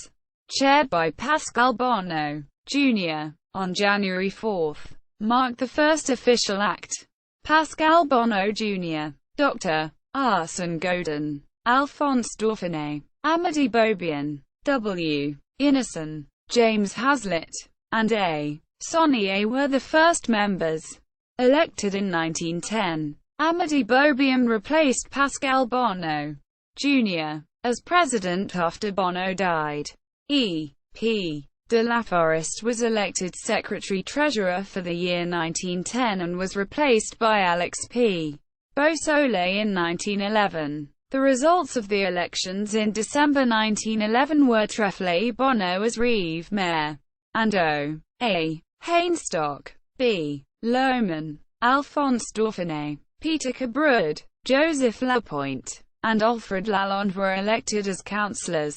chaired by Pascal Bonneau, Jr., on January 4, marked the first official act. Pascal Bonneau, Jr., Dr. Arsène Godin, Alphonse Dauphiné, Amady Beaubien, W. Innocent, James Hazlitt, and A. Saunier were the first members. Elected in 1910, Amady Beaubien replaced Pascal Bonneau, Jr., as president after Bonneau died. E. P. de la Forest was elected secretary-treasurer for the year 1910 and was replaced by Alex P. Beausoleil in 1911. The results of the elections in December 1911 were Trefflé Bonneau as Reeve Mayor, and O. A. Hainstock, B. Lohman, Alphonse Dauphiné, Peter Cabrud, Joseph Lapointe, and Alfred Lalonde were elected as councillors.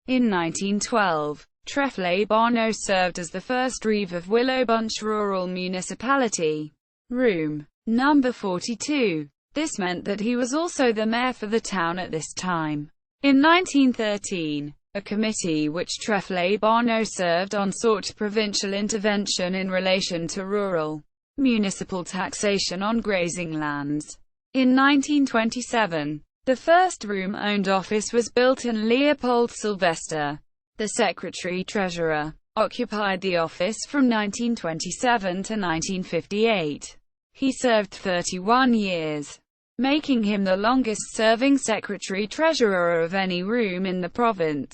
In 1912, Trefflé Bonneau served as the first Reeve of Willow Bunch Rural Municipality, Room No. 42. This meant that he was also the mayor for the town at this time. In 1913, a committee which Trefflé Bonneau served on sought provincial intervention in relation to rural municipal taxation on grazing lands. In 1927, the first room-owned office was built and Leopold Sylvester, the secretary-treasurer, occupied the office from 1927 to 1958. He served 31 years, making him the longest-serving secretary-treasurer of any room in the province.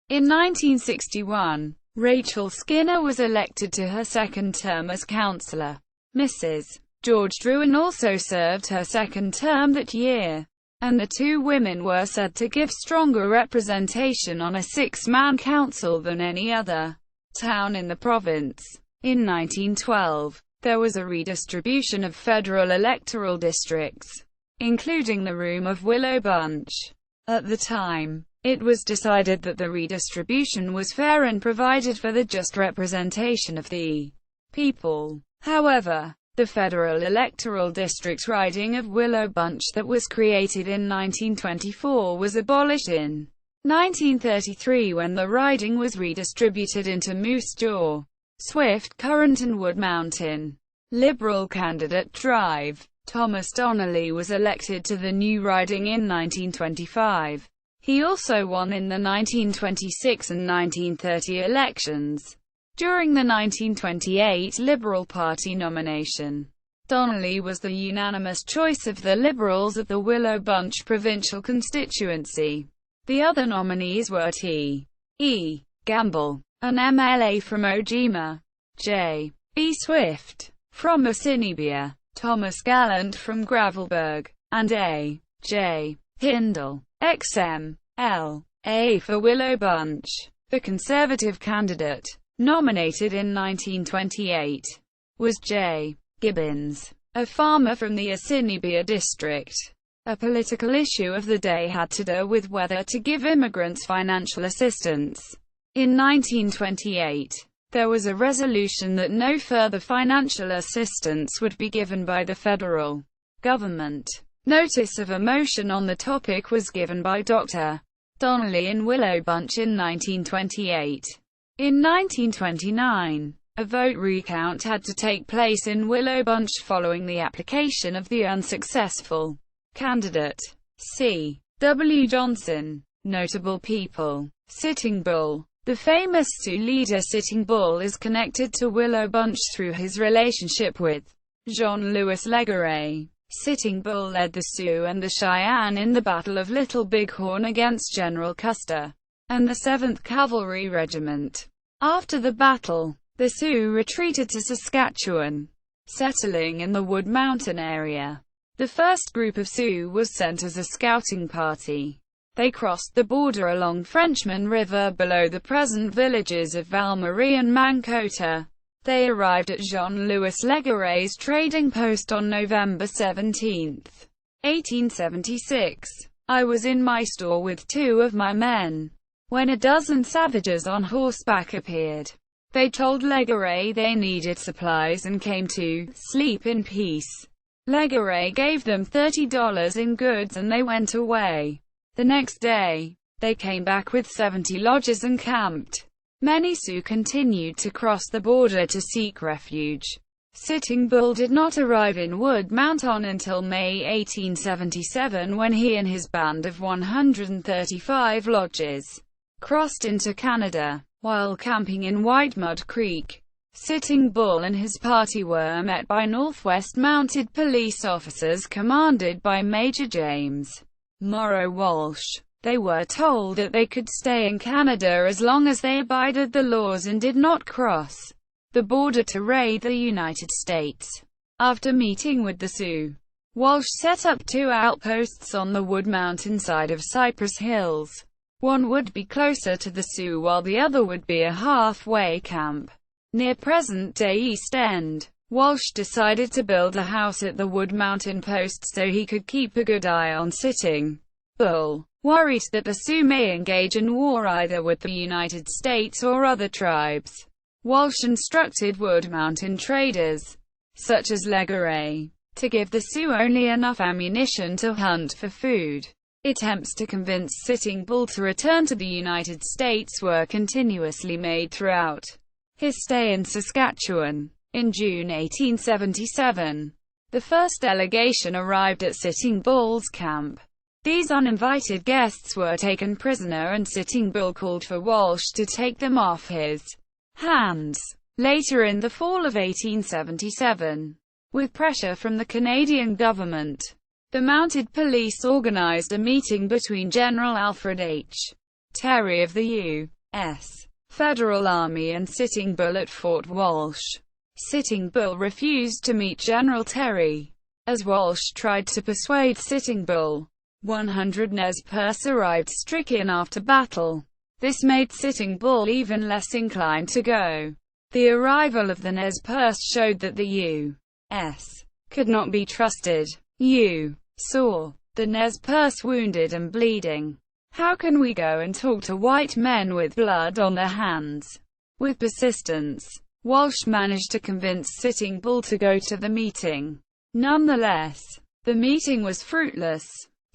In 1961, Rachel Skinner was elected to her second term as councillor. Mrs. George Drouin also served her second term that year, and the two women were said to give stronger representation on a 6-man council than any other town in the province. In 1912, there was a redistribution of federal electoral districts, including the room of Willow Bunch. At the time, it was decided that the redistribution was fair and provided for the just representation of the people. However, the federal electoral district riding of Willow Bunch that was created in 1924 was abolished in 1933 when the riding was redistributed into Moose Jaw, Swift Current and Wood Mountain. Liberal candidate Drive Thomas Donnelly was elected to the new riding in 1925. He also won in the 1926 and 1930 elections. During the 1928 Liberal Party nomination, Donnelly was the unanimous choice of the Liberals at the Willow Bunch provincial constituency. The other nominees were T. E. Gamble, an MLA from Ojima, J. B. Swift from Assiniboia, Thomas Gallant from Gravelbourg, and A. J. Hindle, XM, L. A. for Willow Bunch. The Conservative candidate, nominated in 1928, was J. Gibbons, a farmer from the Assiniboia district. A political issue of the day had to do with whether to give immigrants financial assistance. In 1928, there was a resolution that no further financial assistance would be given by the federal government. Notice of a motion on the topic was given by Dr. Donnelly in Willow Bunch in 1928. In 1929, a vote recount had to take place in Willow Bunch following the application of the unsuccessful candidate, C. W. Johnson. Notable people: Sitting Bull. The famous Sioux leader Sitting Bull is connected to Willow Bunch through his relationship with Jean-Louis Legaré. Sitting Bull led the Sioux and the Cheyenne in the Battle of Little Bighorn against General Custer and the 7th Cavalry Regiment. After the battle, the Sioux retreated to Saskatchewan, settling in the Wood Mountain area. The first group of Sioux was sent as a scouting party. They crossed the border along Frenchman River below the present villages of Val-Marie and Mancota. They arrived at Jean-Louis Legaré's trading post on November 17, 1876. I was in my store with 2 of my men, when a dozen savages on horseback appeared. They told Legaré they needed supplies and came to sleep in peace. Legaré gave them $30 in goods and they went away. The next day, they came back with 70 lodges and camped. Many Sioux continued to cross the border to seek refuge. Sitting Bull did not arrive in Wood Mountain until May 1877, when he and his band of 135 lodges crossed into Canada. While camping in White Mud Creek, Sitting Bull and his party were met by Northwest Mounted Police officers commanded by Major James Morrow Walsh. They were told that they could stay in Canada as long as they abided the laws and did not cross the border to raid the United States. After meeting with the Sioux, Walsh set up 2 outposts on the Wood Mountain side of Cypress Hills. One would be closer to the Sioux while the other would be a halfway camp near present-day East End. Walsh decided to build a house at the Wood Mountain post so he could keep a good eye on Sitting Bull. Worried that the Sioux may engage in war either with the United States or other tribes, Walsh instructed Wood Mountain traders, such as Legaré, to give the Sioux only enough ammunition to hunt for food. Attempts to convince Sitting Bull to return to the United States were continuously made throughout his stay in Saskatchewan. In June 1877, the first delegation arrived at Sitting Bull's camp. These uninvited guests were taken prisoner and Sitting Bull called for Walsh to take them off his hands. Later in the fall of 1877, with pressure from the Canadian government, the Mounted Police organized a meeting between General Alfred H. Terry of the U.S. Federal Army and Sitting Bull at Fort Walsh. Sitting Bull refused to meet General Terry, as Walsh tried to persuade Sitting Bull. 100 Nez Perce arrived stricken after battle. This made Sitting Bull even less inclined to go. The arrival of the Nez Perce showed that the U.S. could not be trusted. You saw the Nez Perce wounded and bleeding. How can we go and talk to white men with blood on their hands? With persistence, Walsh managed to convince Sitting Bull to go to the meeting. Nonetheless, the meeting was fruitless.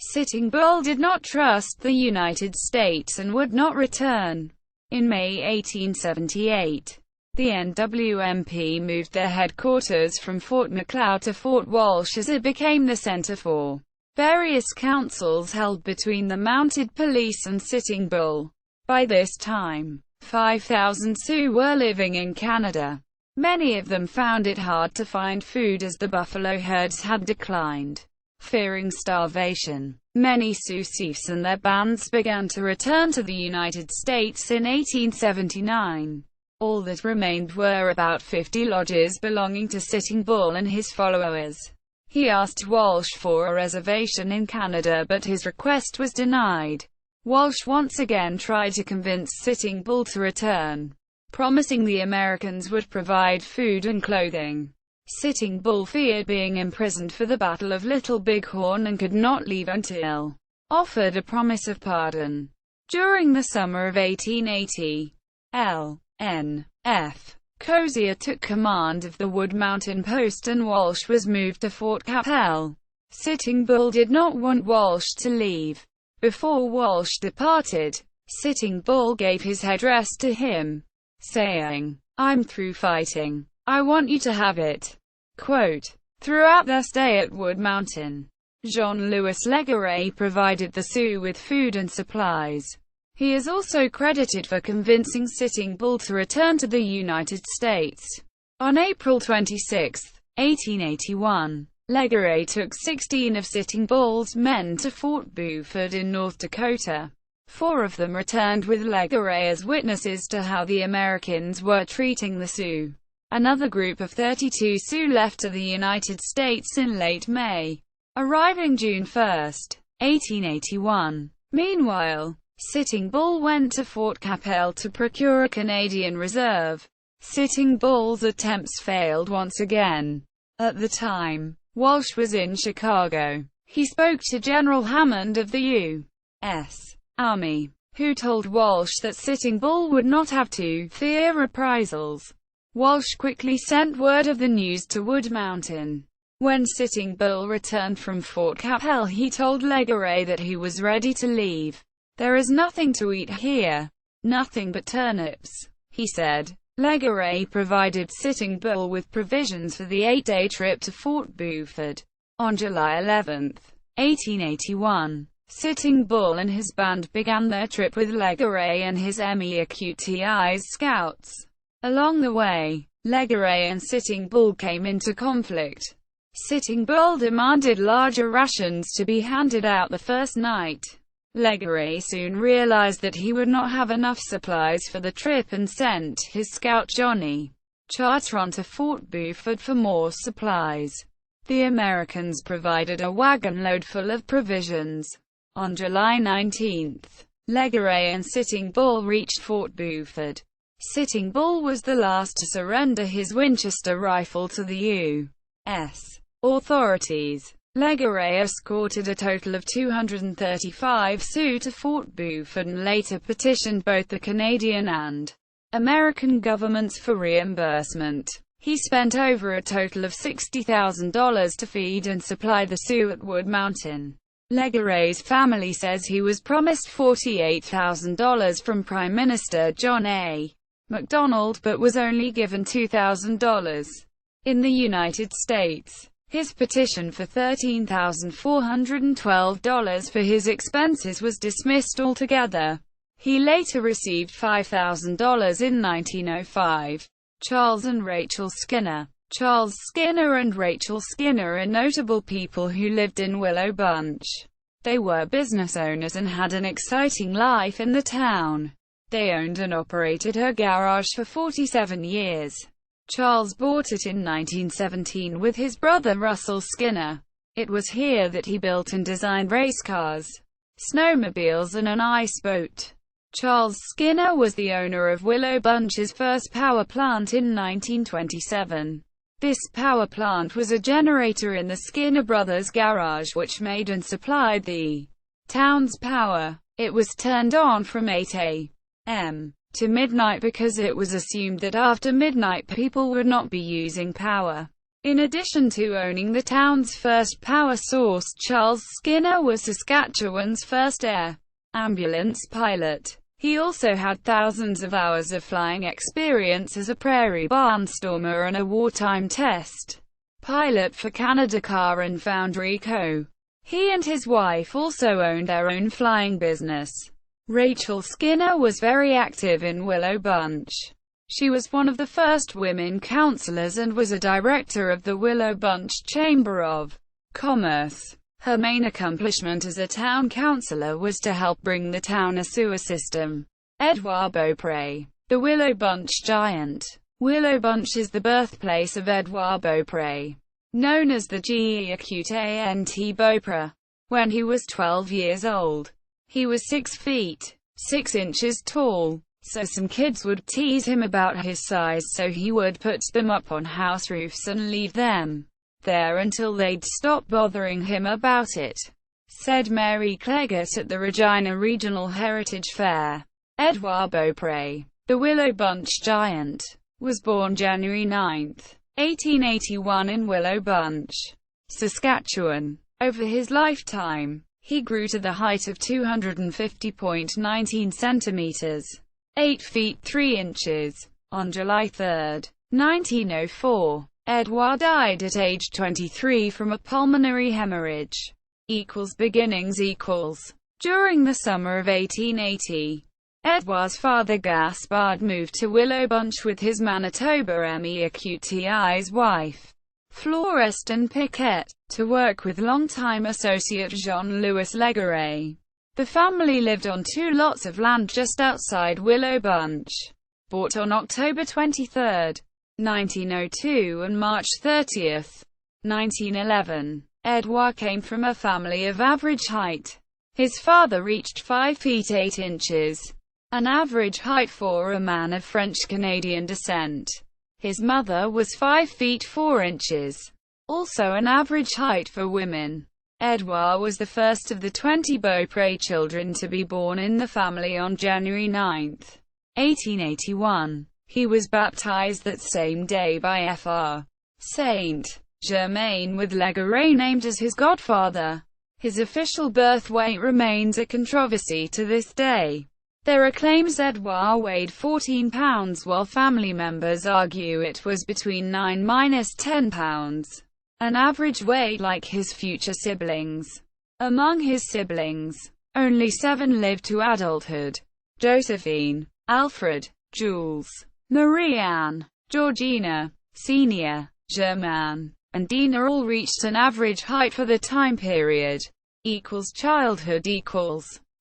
Sitting Bull did not trust the United States and would not return. In May 1878, the NWMP moved their headquarters from Fort Macleod to Fort Walsh as it became the center for various councils held between the Mounted Police and Sitting Bull. By this time, 5,000 Sioux were living in Canada. Many of them found it hard to find food as the buffalo herds had declined. Fearing starvation, many Sioux chiefs and their bands began to return to the United States in 1879. All that remained were about 50 lodges belonging to Sitting Bull and his followers. He asked Walsh for a reservation in Canada, but his request was denied. Walsh once again tried to convince Sitting Bull to return. promising the Americans would provide food and clothing. Sitting Bull feared being imprisoned for the Battle of Little Bighorn and could not leave until offered a promise of pardon. During the summer of 1880, L.N.F. Crozier took command of the Wood Mountain Post and Walsh was moved to Fort Capel. Sitting Bull did not want Walsh to leave. Before Walsh departed, Sitting Bull gave his headdress to him, saying, "I'm through fighting. I want you to have it." Quote, throughout their stay at Wood Mountain, Jean-Louis Legarrey provided the Sioux with food and supplies. He is also credited for convincing Sitting Bull to return to the United States. On April 26, 1881, Legarrey took 16 of Sitting Bull's men to Fort Buford in North Dakota. 4 of them returned with Legarrey as witnesses to how the Americans were treating the Sioux. Another group of 32 Sioux left to the United States in late May, arriving June 1, 1881. Meanwhile, Sitting Bull went to Fort Capel to procure a Canadian reserve. Sitting Bull's attempts failed once again. At the time, Walsh was in Chicago. He spoke to General Hammond of the U.S. Army, who told Walsh that Sitting Bull would not have to fear reprisals. Walsh quickly sent word of the news to Wood Mountain. When Sitting Bull returned from Fort Capel, he told Legarrey that he was ready to leave. "There is nothing to eat here. Nothing but turnips," he said. Legarrey provided Sitting Bull with provisions for the 8-day trip to Fort Buford. On July 11, 1881, Sitting Bull and his band began their trip with Legarrey and his MEAQTI's scouts. Along the way, Legarrey and Sitting Bull came into conflict. Sitting Bull demanded larger rations to be handed out the first night. Legarrey soon realized that he would not have enough supplies for the trip and sent his scout Johnny Chartrand to Fort Buford for more supplies. The Americans provided a wagon load full of provisions. On July 19, Legarrey and Sitting Bull reached Fort Buford. Sitting Bull was the last to surrender his Winchester rifle to the U.S. authorities. Legarrey escorted a total of 235 Sioux to Fort Buford and later petitioned both the Canadian and American governments for reimbursement. He spent over a total of $60,000 to feed and supply the Sioux at Wood Mountain. Legarrey's family says he was promised $48,000 from Prime Minister John A. Macdonald but was only given $2,000. In the United States, his petition for $13,412 for his expenses was dismissed altogether. He later received $5,000 in 1905. Charles and Rachel Skinner. Charles Skinner and Rachel Skinner are notable people who lived in Willow Bunch. They were business owners and had an exciting life in the town. They owned and operated a garage for 47 years. Charles bought it in 1917 with his brother Russell Skinner. It was here that he built and designed race cars, snowmobiles and an ice boat. Charles Skinner was the owner of Willow Bunch's first power plant in 1927. This power plant was a generator in the Skinner Brothers' garage which made and supplied the town's power. It was turned on from 8 a.m. to midnight because it was assumed that after midnight people would not be using power. In addition to owning the town's first power source, Charles Skinner was Saskatchewan's first air ambulance pilot. He also had thousands of hours of flying experience as a prairie barnstormer and a wartime test pilot for Canada Car and Foundry Co. He and his wife also owned their own flying business. Rachel Skinner was very active in Willow Bunch. She was one of the first women councillors and was a director of the Willow Bunch Chamber of Commerce. Her main accomplishment as a town councillor was to help bring the town a sewer system. Edouard Beaupré, the Willow Bunch giant. Willow Bunch is the birthplace of Edouard Beaupré, known as the Géant Beaupré. When he was 12 years old, he was 6 feet, 6 inches tall, so some kids would tease him about his size, so he would put them up on house roofs and leave them there until they'd stop bothering him about it, said Mary Cleggett at the Regina Regional Heritage Fair. Edouard Beaupré, the Willow Bunch giant, was born January 9, 1881 in Willow Bunch, Saskatchewan. Over his lifetime, he grew to the height of 250.19 centimeters, 8 feet 3 inches. On July 3, 1904, Edouard died at age 23 from a pulmonary hemorrhage. Beginnings. During the summer of 1880, Edouard's father Gaspard moved to Willow Bunch with his Manitoba MEAQTI's wife, Florestan Piquet, to work with longtime associate Jean-Louis Legaret. The family lived on 2 lots of land just outside Willow Bunch, bought on October 23, 1902 and March 30, 1911. Edouard came from a family of average height. His father reached 5 feet 8 inches, an average height for a man of French-Canadian descent. His mother was 5 feet 4 inches, also an average height for women. Edouard was the first of the 20 Beaupré children to be born in the family on January 9, 1881. He was baptized that same day by Fr. Saint Germain, with Legaret named as his godfather. His official birth weight remains a controversy to this day. There are claims Edouard weighed 14 pounds while family members argue it was between 9–10 pounds, an average weight like his future siblings. Among his siblings, only 7 lived to adulthood: Josephine, Alfred, Jules, Marie-Anne, Georgina, Senior, Germain, and Dina all reached an average height for the time period. Childhood.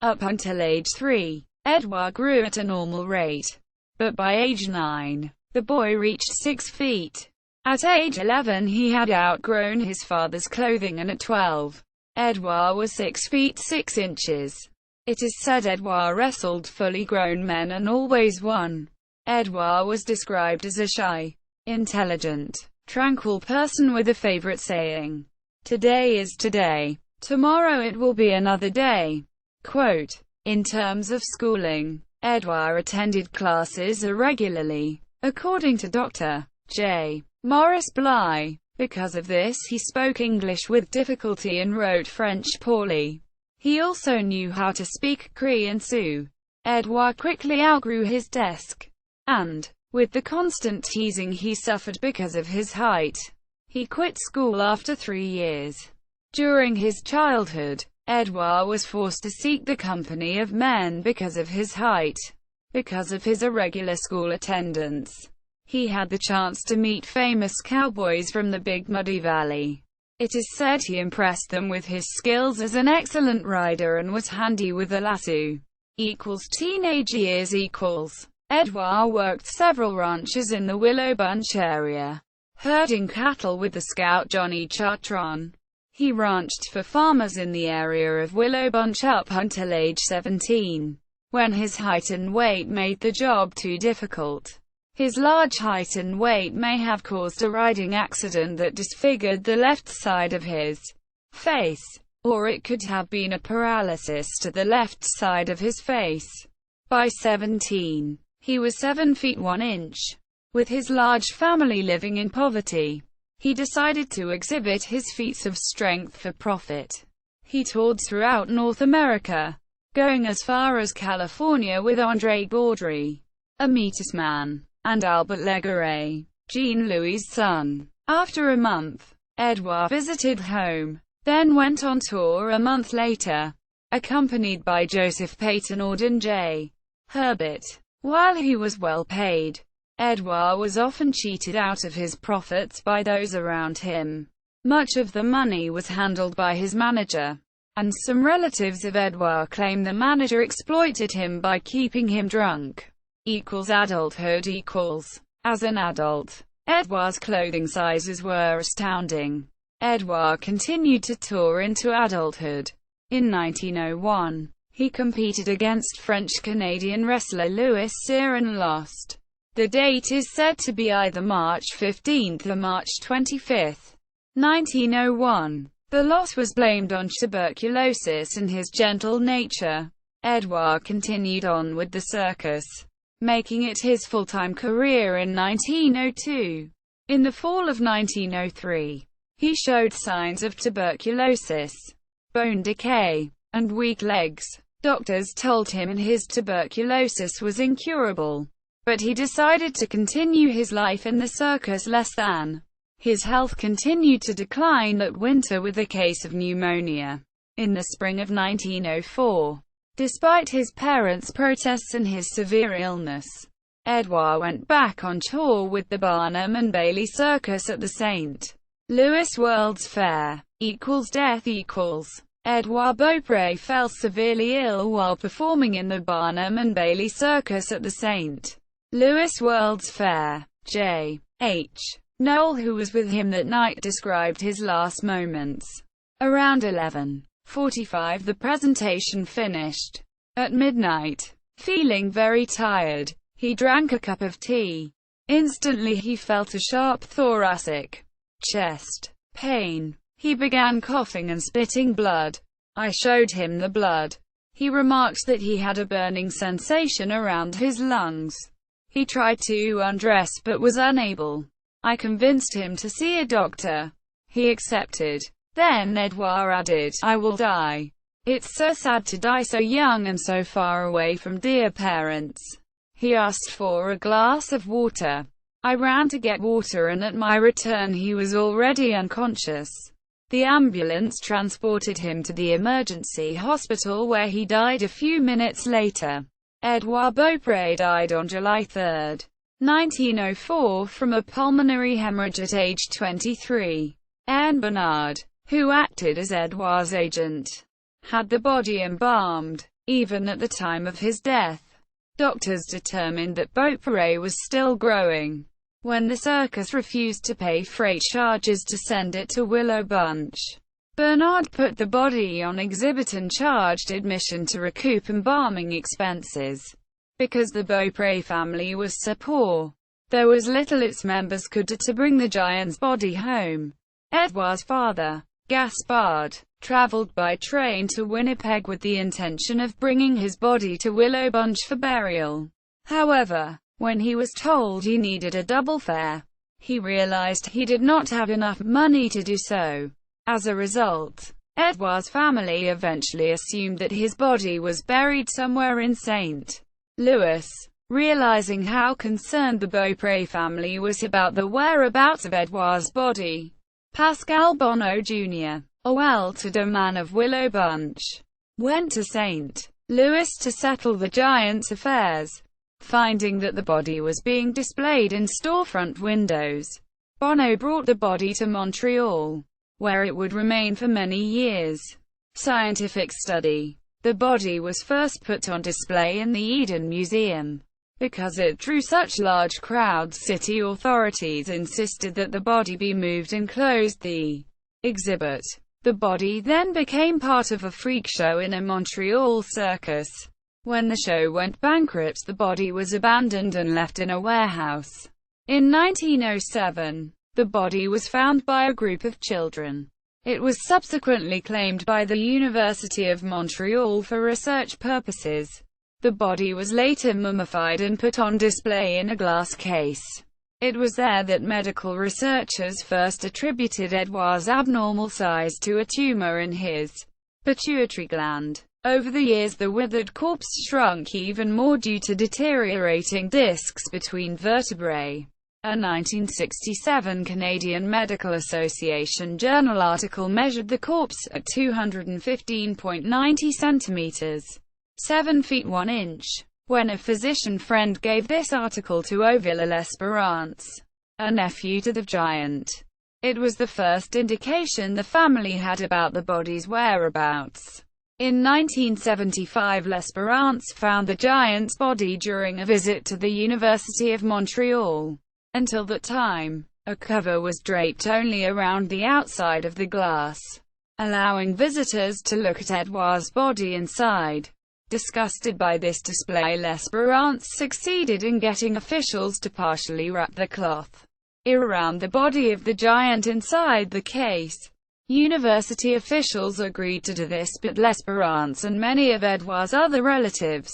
Up until age 3, Edouard grew at a normal rate, but by age 9, the boy reached 6 feet. At age 11 he had outgrown his father's clothing, and at 12, Edouard was 6 feet 6 inches. It is said Edouard wrestled fully grown men and always won. Edouard was described as a shy, intelligent, tranquil person with a favorite saying, "Today is today. Tomorrow it will be another day." Quote, in terms of schooling, Edouard attended classes irregularly, according to Dr. J. Maurice Bly. Because of this he spoke English with difficulty and wrote French poorly. He also knew how to speak Cree and Sioux. Edouard quickly outgrew his desk, and, with the constant teasing he suffered because of his height, he quit school after 3 years. During his childhood, Edouard was forced to seek the company of men because of his height. Because of his irregular school attendance, he had the chance to meet famous cowboys from the Big Muddy Valley. It is said he impressed them with his skills as an excellent rider and was handy with a lasso. Teenage years. Edouard worked several ranches in the Willow Bunch area, herding cattle with the scout Johnny Chartron. He ranched for farmers in the area of Willow Bunch up until age 17, when his height and weight made the job too difficult. His large height and weight may have caused a riding accident that disfigured the left side of his face, or it could have been a paralysis to the left side of his face. By 17, he was 7 feet 1 inch. With his large family living in poverty, he decided to exhibit his feats of strength for profit. He toured throughout North America, going as far as California with André Gaudry, a Métis man, and Albert Legaret, Jean-Louis' son. After a month, Edouard visited home, then went on tour a month later, accompanied by Joseph Peyton and J. Herbert. While he was well paid, Edouard was often cheated out of his profits by those around him. Much of the money was handled by his manager, and some relatives of Edouard claim the manager exploited him by keeping him drunk. Adulthood. As an adult, Edouard's clothing sizes were astounding. Edouard continued to tour into adulthood. In 1901, He competed against French-Canadian wrestler Louis Cyr and lost. The date is said to be either March 15 or March 25, 1901. The loss was blamed on tuberculosis and his gentle nature. Edouard continued on with the circus, making it his full-time career in 1902. In the fall of 1903, he showed signs of tuberculosis, bone decay, and weak legs. Doctors told him his tuberculosis was incurable, but he decided to continue his life in the circus less than. His health continued to decline that winter with a case of pneumonia. In the spring of 1904, despite his parents' protests and his severe illness, Edouard went back on tour with the Barnum and Bailey Circus at the St. Louis World's Fair. Death equals. Edouard Beaupré fell severely ill while performing in the Barnum and Bailey Circus at the St. Louis World's Fair. J.H. Noel, who was with him that night, described his last moments. Around 11:45 the presentation finished. At midnight, feeling very tired, he drank a cup of tea. Instantly he felt a sharp thoracic chest pain. He began coughing and spitting blood. I showed him the blood. He remarked that he had a burning sensation around his lungs. He tried to undress but was unable. I convinced him to see a doctor. He accepted. Then Edouard added, "I will die. It's so sad to die so young and so far away from dear parents." He asked for a glass of water. I ran to get water, and at my return he was already unconscious. The ambulance transported him to the emergency hospital where he died a few minutes later. Edouard Beaupré died on July 3, 1904 from a pulmonary hemorrhage at age 23. Anne Bernard, who acted as Edouard's agent, had the body embalmed. Even at the time of his death, doctors determined that Beaupré was still growing. When the circus refused to pay freight charges to send it to Willow Bunch, Bernard put the body on exhibit and charged admission to recoup embalming expenses. Because the Beaupré family was so poor, there was little its members could do to bring the giant's body home. Edouard's father, Gaspard, traveled by train to Winnipeg with the intention of bringing his body to Willow Bunch for burial. However, when he was told he needed a double fare, he realized he did not have enough money to do so. As a result, Edouard's family eventually assumed that his body was buried somewhere in St. Louis. Realizing how concerned the Beaupré family was about the whereabouts of Edouard's body, Pascal Bonneau Jr., a well-to-do man of Willow Bunch, went to St. Louis to settle the giant's affairs. Finding that the body was being displayed in storefront windows, Bonneau brought the body to Montreal, where it would remain for many years. Scientific study. The body was first put on display in the Eden Museum. Because it drew such large crowds, city authorities insisted that the body be moved and closed the exhibit. The body then became part of a freak show in a Montreal circus. When the show went bankrupt, the body was abandoned and left in a warehouse. In 1907, the body was found by a group of children. It was subsequently claimed by the University of Montreal for research purposes. The body was later mummified and put on display in a glass case. It was there that medical researchers first attributed Edouard's abnormal size to a tumor in his pituitary gland. Over the years, the withered corpse shrunk even more due to deteriorating discs between vertebrae. A 1967 Canadian Medical Association journal article measured the corpse at 215.90 centimeters, 7 feet 1 inch. When a physician friend gave this article to Oville L'Espérance, a nephew to the giant, it was the first indication the family had about the body's whereabouts. In 1975, L'Espérance found the giant's body during a visit to the University of Montreal. Until that time, a cover was draped only around the outside of the glass, allowing visitors to look at Edouard's body inside. Disgusted by this display, L'Espérance succeeded in getting officials to partially wrap the cloth around the body of the giant inside the case. University officials agreed to do this, but L'Espérance and many of Edouard's other relatives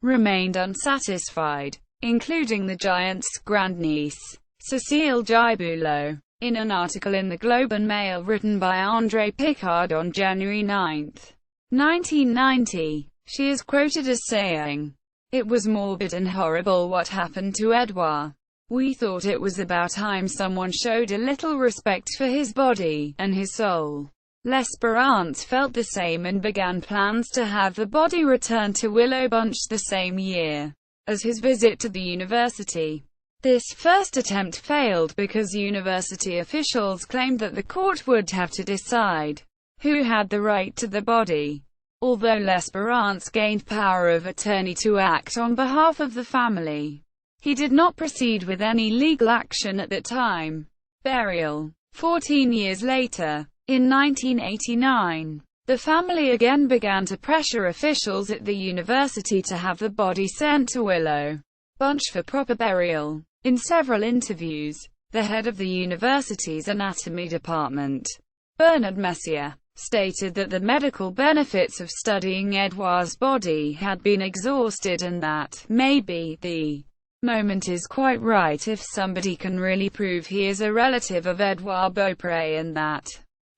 remained unsatisfied, including the giant's grandniece, Cécile Giboulot. In an article in the Globe and Mail written by André Picard on January 9, 1990, she is quoted as saying, "It was morbid and horrible what happened to Edouard. We thought it was about time someone showed a little respect for his body and his soul." L'Espérance felt the same and began plans to have the body returned to Willow Bunch the same year as his visit to the university. This first attempt failed because university officials claimed that the court would have to decide who had the right to the body. Although L'Espérance gained power of attorney to act on behalf of the family, he did not proceed with any legal action at the time. Burial. 14 years later, in 1989, the family again began to pressure officials at the university to have the body sent to Willow Bunch for proper burial. In several interviews, the head of the university's anatomy department, Bernard Messier, stated that the medical benefits of studying Edouard's body had been exhausted and that, maybe, the moment is quite right if somebody can really prove he is a relative of Edouard Beaupré and that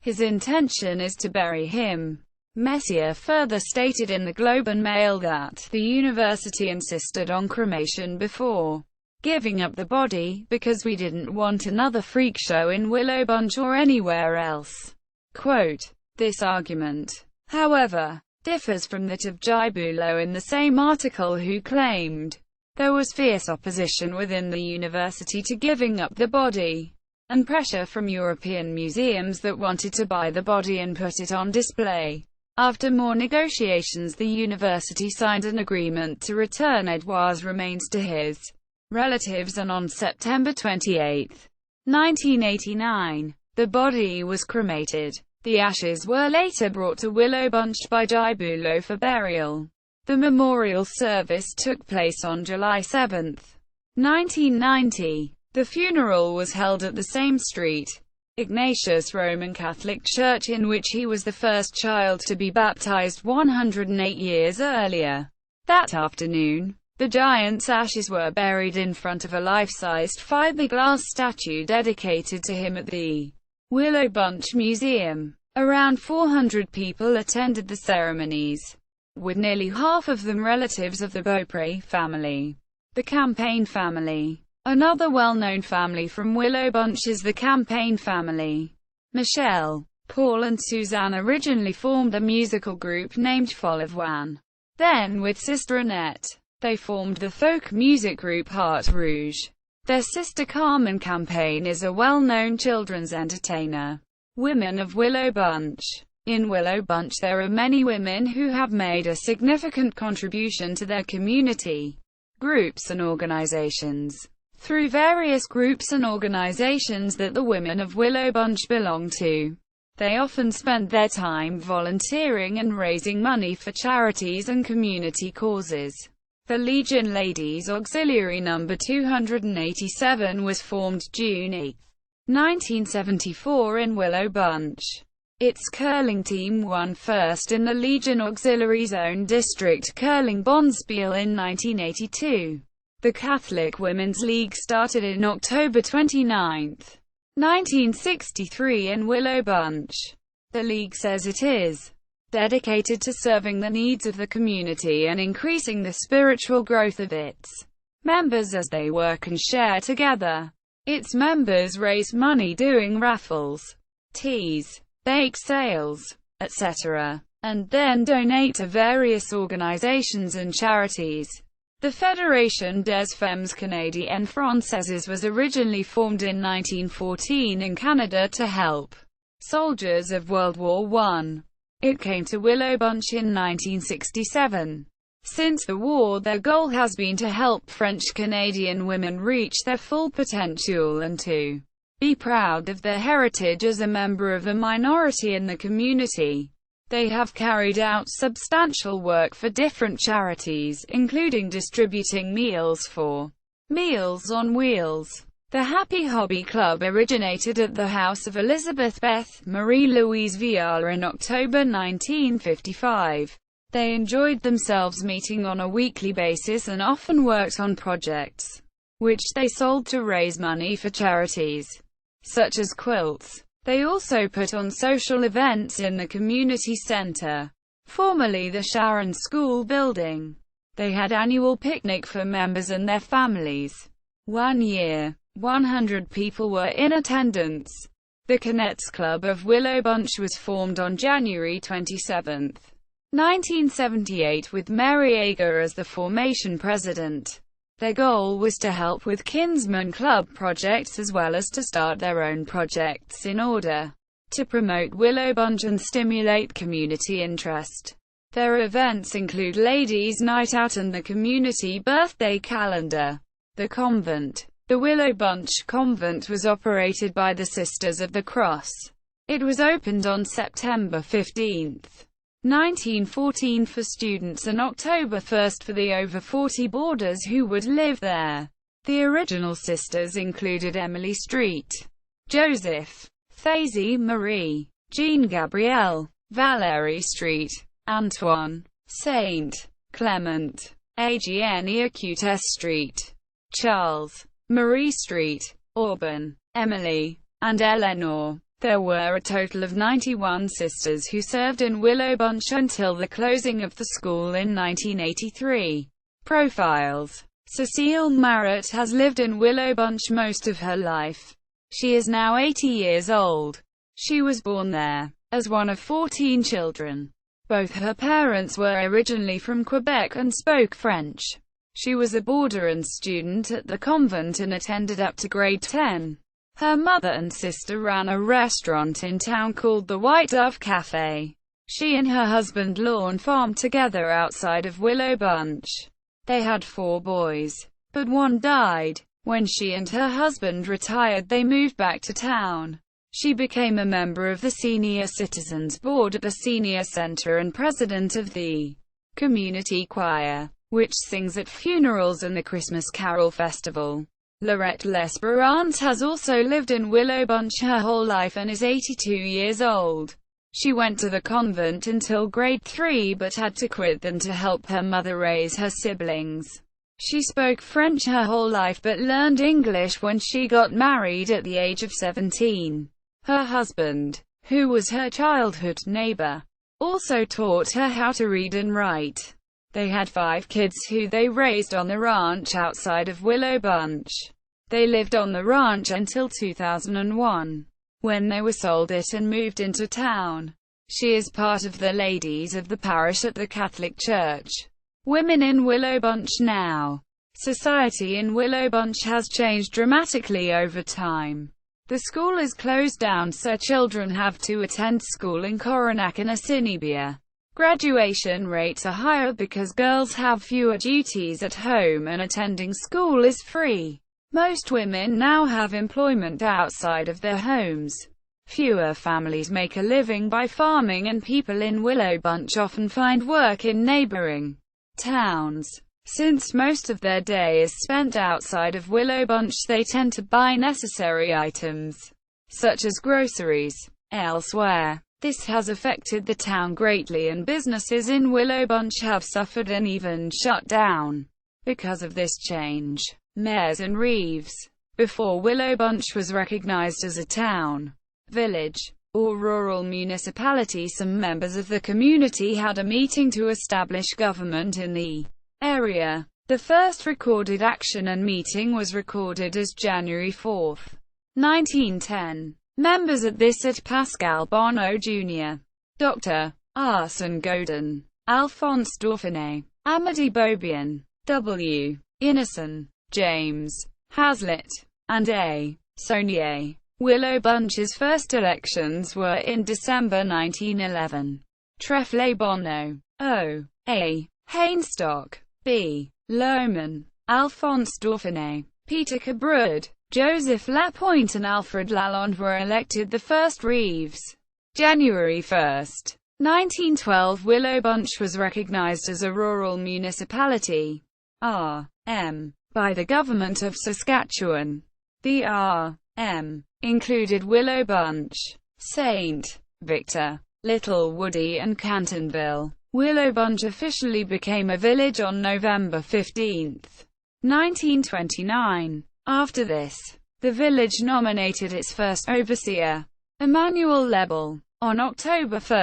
his intention is to bury him. Messier further stated in the Globe and Mail that the university insisted on cremation before giving up the body, because we didn't want another freak show in Willow Bunch or anywhere else. Quote, "This argument, however, differs from that of Giboulot in the same article, who claimed there was fierce opposition within the university to giving up the body, and pressure from European museums that wanted to buy the body and put it on display. After more negotiations, the university signed an agreement to return Edouard's remains to his relatives, and on September 28, 1989, the body was cremated. The ashes were later brought to Willow Bunch by Giboulot for burial. The memorial service took place on July 7, 1990. The funeral was held at the same St. Ignatius Roman Catholic Church in which he was the first child to be baptized 108 years earlier. That afternoon, the giant's ashes were buried in front of a life-sized fiberglass statue dedicated to him at the Willow Bunch Museum. Around 400 people attended the ceremonies, with nearly half of them relatives of the Beaupré family. The Campaign family. Another well-known family from Willow Bunch is the Campaign family. Michelle, Paul and Suzanne originally formed a musical group named Follavoine. Then, with sister Annette, they formed the folk music group Hart-Rouge. Their sister Carmen Campaign is a well-known children's entertainer. Women of Willow Bunch. In Willow Bunch there are many women who have made a significant contribution to their community, groups and organizations. Through various groups and organizations that the women of Willow Bunch belong to, they often spend their time volunteering and raising money for charities and community causes. The Legion Ladies Auxiliary No. 287 was formed June 8, 1974 in Willow Bunch. Its curling team won first in the Legion Auxiliary's own district curling bonspiel in 1982. The Catholic Women's League started in October 29, 1963 in Willow Bunch. The league says it is dedicated to serving the needs of the community and increasing the spiritual growth of its members as they work and share together. Its members raise money doing raffles, teas, bake sales, etc., and then donate to various organizations and charities. The Fédération des Femmes Canadiennes Françaises was originally formed in 1914 in Canada to help soldiers of World War I. It came to Willow Bunch in 1967. Since the war, their goal has been to help French-Canadian women reach their full potential and to be proud of their heritage as a member of a minority in the community. They have carried out substantial work for different charities, including distributing meals for Meals on Wheels. The Happy Hobby Club originated at the house of Elizabeth Beth Marie-Louise Viala in October 1955. They enjoyed themselves meeting on a weekly basis and often worked on projects which they sold to raise money for charities, such as quilts. They also put on social events in the community center, formerly the Sharon School building. They had annual picnic for members and their families. One year, 100 people were in attendance. The Kilometres Club of Willow Bunch was formed on January 27, 1978, with Mary Ager as the formation president. Their goal was to help with Kinsman Club projects as well as to start their own projects in order to promote Willow Bunch and stimulate community interest. Their events include Ladies' Night Out and the Community Birthday Calendar. The Convent. The Willow Bunch Convent was operated by the Sisters of the Cross. It was opened on September 15, 1914 for students and October 1 for the over 40 boarders who would live there. The original sisters included Emily Street, Joseph, Thazy Marie, Jean Gabrielle, Valerie Street, Antoine, Saint Clement, Agnie Acute Street, Charles, Marie Street, Auburn, Emily, and Eleanor. There were a total of 91 sisters who served in Willow Bunch until the closing of the school in 1983. Profiles. Cecile Marrett has lived in Willow Bunch most of her life. She is now 80 years old. She was born there, as one of 14 children. Both her parents were originally from Quebec and spoke French. She was a boarder and student at the convent and attended up to grade 10. Her mother and sister ran a restaurant in town called the White Dove Café. She and her husband Lorne farmed together outside of Willow Bunch. They had 4 boys, but one died. When she and her husband retired, they moved back to town. She became a member of the Senior Citizens Board at the Senior Center and president of the Community Choir, which sings at funerals and the Christmas Carol Festival. Lorette L'Esperance has also lived in Willow Bunch her whole life and is 82 years old. She went to the convent until grade 3 but had to quit then to help her mother raise her siblings. She spoke French her whole life but learned English when she got married at the age of 17. Her husband, who was her childhood neighbor, also taught her how to read and write. They had 5 kids who they raised on the ranch outside of Willow Bunch. They lived on the ranch until 2001, when they were sold it and moved into town. She is part of the Ladies of the Parish at the Catholic Church. Women in Willow Bunch now. Society in Willow Bunch has changed dramatically over time. The school is closed down so children have to attend school in Coronach and Assiniboia. Graduation rates are higher because girls have fewer duties at home and attending school is free. Most women now have employment outside of their homes. Fewer families make a living by farming and people in Willow Bunch often find work in neighboring towns. Since most of their day is spent outside of Willow Bunch, they tend to buy necessary items, such as groceries, elsewhere. This has affected the town greatly and businesses in Willow Bunch have suffered and even shut down. Because of this change, mayors and reeves, before Willow Bunch was recognized as a town, village, or rural municipality, some members of the community had a meeting to establish government in the area. The first recorded action and meeting was recorded as January 4, 1910. Members at this at Pascal Bonneau Jr., Dr. Arsène Godin, Alphonse Dauphiné, Amédée Beaubien, W. Innocent, James Hazlitt, and A. Saunier. Willow Bunch's first elections were in December 1911. Trefflé Bonneau, O. A. Hainstock, B. Lohman, Alphonse Dauphiné, Peter Cabrud, Joseph Lapointe and Alfred Lalonde were elected the first reeves. January 1, 1912 Willow Bunch was recognized as a rural municipality (RM) by the government of Saskatchewan. The RM included Willow Bunch, St. Victor, Little Woody and Cantonville. Willow Bunch officially became a village on November 15, 1929. After this, the village nominated its first overseer, Emmanuel Lebel, on October 1,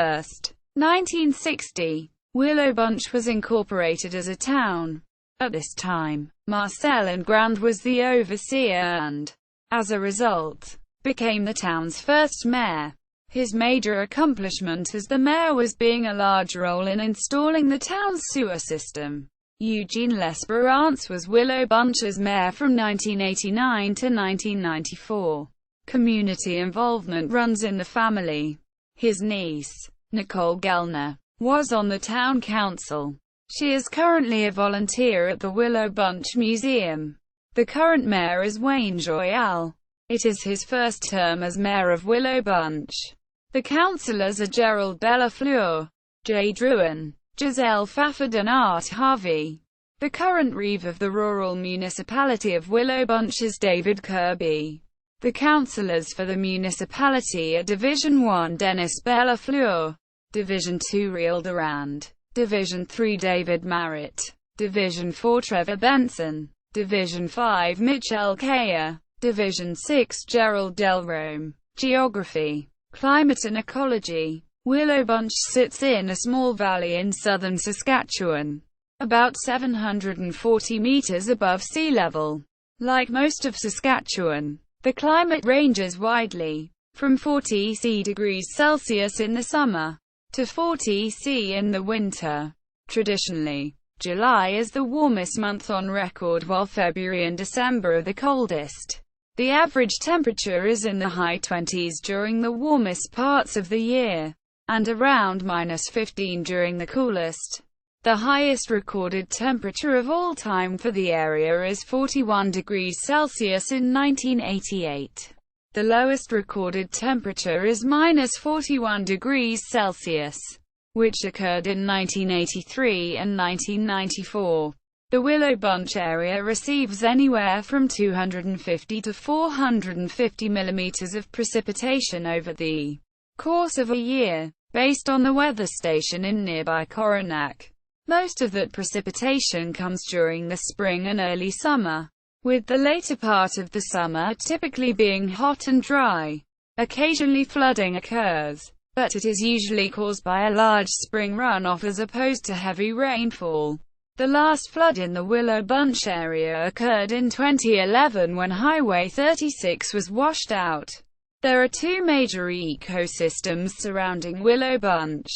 1960. Willow Bunch was incorporated as a town. At this time, Marcel Ingrand was the overseer and, as a result, became the town's first mayor. His major accomplishment as the mayor was being a large role in installing the town's sewer system. Eugene L'Esperance was Willow Bunch's mayor from 1989 to 1994. Community involvement runs in the family. His niece, Nicole Gellner, was on the town council. She is currently a volunteer at the Willow Bunch Museum. The current mayor is Wayne Joyal. It is his first term as mayor of Willow Bunch. The councillors are Gerald Bellafleur, Jay Drouin, Giselle Fafford and Art Harvey. The current reeve of the rural municipality of Willow Bunch is David Kirby. The councillors for the municipality are Division 1 Dennis Bellafleur, Division 2 Real Durand, Division 3 David Marrett, Division 4 Trevor Benson, Division 5 Mitchell Kaya, Division 6 Gerald Delrome. Geography, climate and ecology. Willow Bunch sits in a small valley in southern Saskatchewan, about 740 meters above sea level. Like most of Saskatchewan, the climate ranges widely, from 40 degrees Celsius in the summer to 40 C in the winter. Traditionally, July is the warmest month on record while February and December are the coldest. The average temperature is in the high 20s during the warmest parts of the year, and around -15 during the coolest. The highest recorded temperature of all time for the area is 41 degrees Celsius in 1988. The lowest recorded temperature is -41 degrees Celsius, which occurred in 1983 and 1994. The Willow Bunch area receives anywhere from 250 to 450 millimeters of precipitation over the course of a year, based on the weather station in nearby Coronach. Most of that precipitation comes during the spring and early summer, with the later part of the summer typically being hot and dry. Occasionally flooding occurs, but it is usually caused by a large spring runoff as opposed to heavy rainfall. The last flood in the Willow Bunch area occurred in 2011 when Highway 36 was washed out. There are two major ecosystems surrounding Willow Bunch: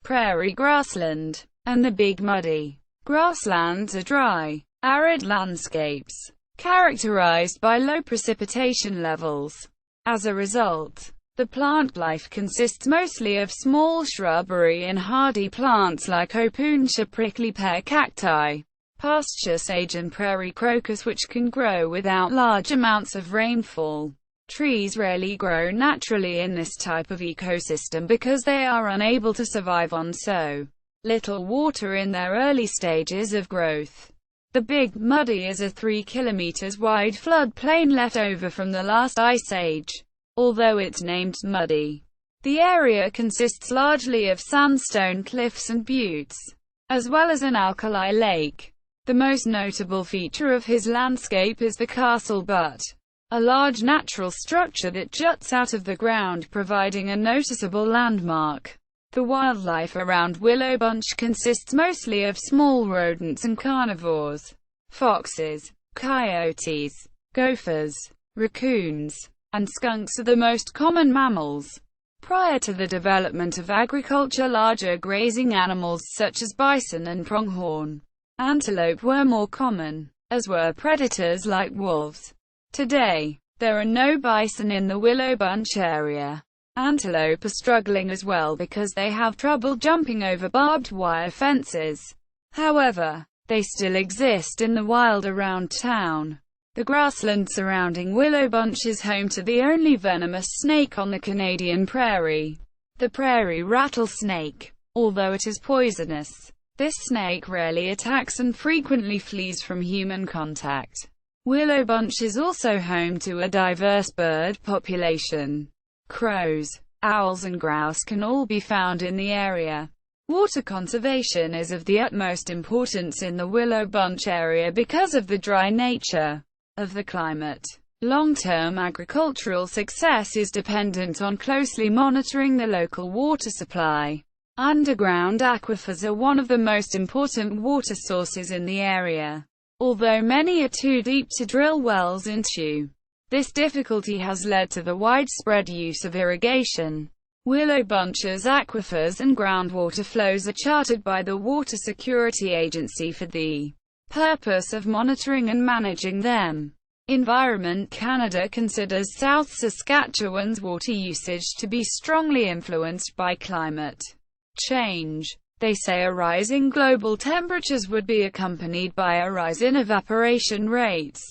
prairie grassland and the Big Muddy. Grasslands are dry, arid landscapes, characterized by low precipitation levels. As a result, the plant life consists mostly of small shrubbery and hardy plants like opuntia prickly pear cacti, pasture sage and prairie crocus, which can grow without large amounts of rainfall. Trees rarely grow naturally in this type of ecosystem because they are unable to survive on so little water in their early stages of growth. The Big Muddy is a 3 kilometers wide floodplain left over from the last ice age. Although it's named Muddy, the area consists largely of sandstone cliffs and buttes, as well as an alkali lake. The most notable feature of his landscape is the Castle Butte, a large natural structure that juts out of the ground, providing a noticeable landmark. The wildlife around Willow Bunch consists mostly of small rodents and carnivores. Foxes, coyotes, gophers, raccoons, and skunks are the most common mammals. Prior to the development of agriculture, larger grazing animals such as bison and pronghorn antelope were more common, as were predators like wolves. Today, there are no bison in the Willow Bunch area. Antelope are struggling as well because they have trouble jumping over barbed wire fences. However, they still exist in the wild around town. The grassland surrounding Willow Bunch is home to the only venomous snake on the Canadian prairie. The prairie rattlesnake. Although it is poisonous, this snake rarely attacks and frequently flees from human contact. Willow Bunch is also home to a diverse bird population. Crows, owls and grouse can all be found in the area. Water conservation is of the utmost importance in the Willow Bunch area because of the dry nature of the climate. Long-term agricultural success is dependent on closely monitoring the local water supply. Underground aquifers are one of the most important water sources in the area, although many are too deep to drill wells into. This difficulty has led to the widespread use of irrigation. Willow Bunch's aquifers and groundwater flows are charted by the Water Security Agency for the purpose of monitoring and managing them. Environment Canada considers South Saskatchewan's water usage to be strongly influenced by climate change. They say a rise in global temperatures would be accompanied by a rise in evaporation rates,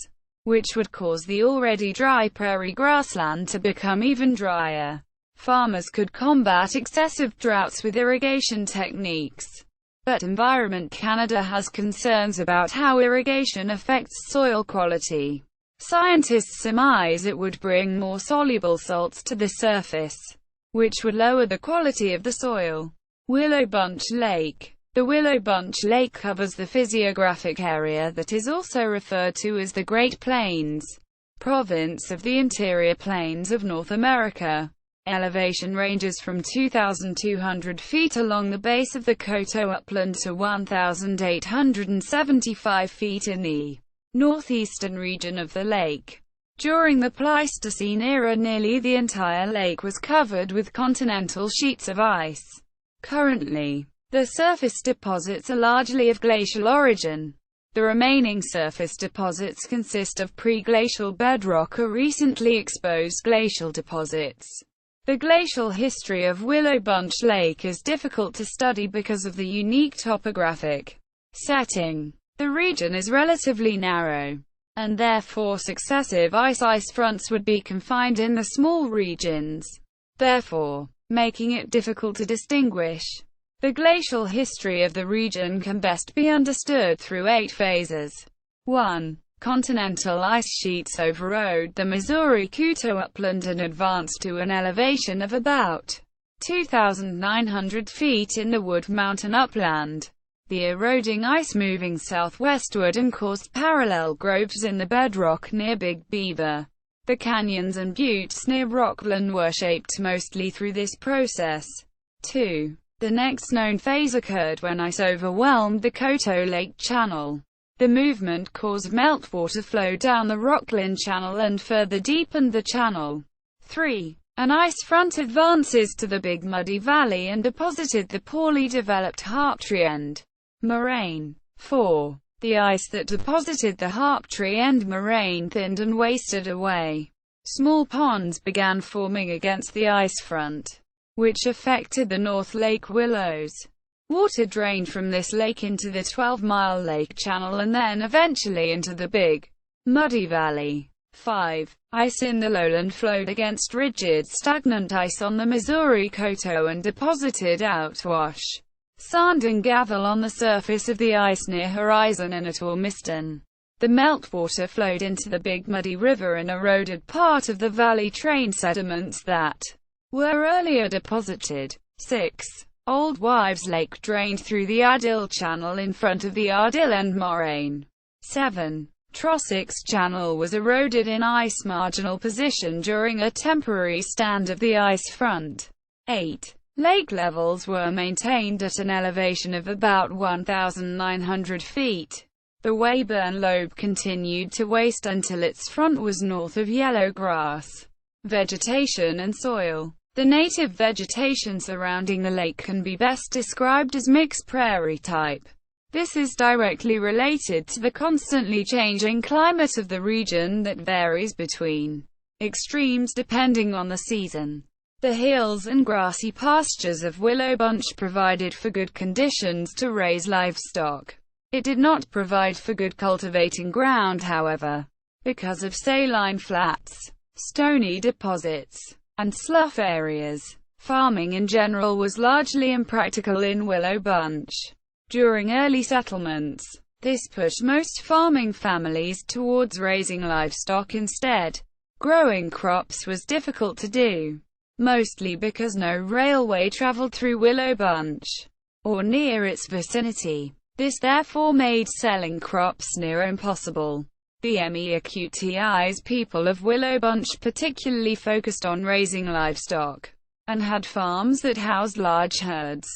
which would cause the already dry prairie grassland to become even drier. Farmers could combat excessive droughts with irrigation techniques, but Environment Canada has concerns about how irrigation affects soil quality. Scientists surmise it would bring more soluble salts to the surface, which would lower the quality of the soil. Willow Bunch Lake. The Willow Bunch Lake covers the physiographic area that is also referred to as the Great Plains province of the interior plains of North America. Elevation ranges from 2,200 feet along the base of the Coteau upland to 1,875 feet in the northeastern region of the lake. During the Pleistocene era, nearly the entire lake was covered with continental sheets of ice. Currently, the surface deposits are largely of glacial origin. The remaining surface deposits consist of pre-glacial bedrock or recently exposed glacial deposits. The glacial history of Willow Bunch Lake is difficult to study because of the unique topographic setting. The region is relatively narrow, and therefore successive ice fronts would be confined in the small regions, therefore making it difficult to distinguish. The glacial history of the region can best be understood through 8 phases. 1. Continental ice sheets overrode the Missouri-Coteau upland and advanced to an elevation of about 2,900 feet in the Wood Mountain upland. The eroding ice moving southwestward and caused parallel groves in the bedrock near Big Beaver. The canyons and buttes near Rockland were shaped mostly through this process. 2. The next known phase occurred when ice overwhelmed the Coteau Lake Channel. The movement caused meltwater flow down the Rockland Channel and further deepened the channel. 3. An ice front advances to the Big Muddy Valley and deposited the poorly developed Hart-Rouge and moraine. 4. The ice that deposited the Hart-Rouge and moraine thinned and wasted away. Small ponds began forming against the ice front, which affected the North Lake Willows. Water drained from this lake into the 12-mile lake channel and then eventually into the Big Muddy Valley. 5. Ice in the lowland flowed against rigid, stagnant ice on the Missouri Coteau and deposited outwash sand and gravel on the surface of the ice near Horizon and at Ormiston. The meltwater flowed into the Big Muddy River and eroded part of the valley train sediments that were earlier deposited. 6. Old Wives Lake drained through the Adill Channel in front of the Adill End moraine. 7. Trossachs Channel was eroded in ice marginal position during a temporary stand of the ice front. 8. Lake levels were maintained at an elevation of about 1,900 feet. The Weyburn Lobe continued to waste until its front was north of yellow grass, vegetation and soil. The native vegetation surrounding the lake can be best described as mixed prairie type. This is directly related to the constantly changing climate of the region that varies between extremes depending on the season. The hills and grassy pastures of Willow Bunch provided for good conditions to raise livestock. It did not provide for good cultivating ground, however, because of saline flats, stony deposits, and slough areas. Farming in general was largely impractical in Willow Bunch. During early settlements, this pushed most farming families towards raising livestock instead. Growing crops was difficult to do, mostly because no railway traveled through Willow Bunch or near its vicinity. This therefore made selling crops near impossible. The Métis people of Willow Bunch particularly focused on raising livestock, and had farms that housed large herds.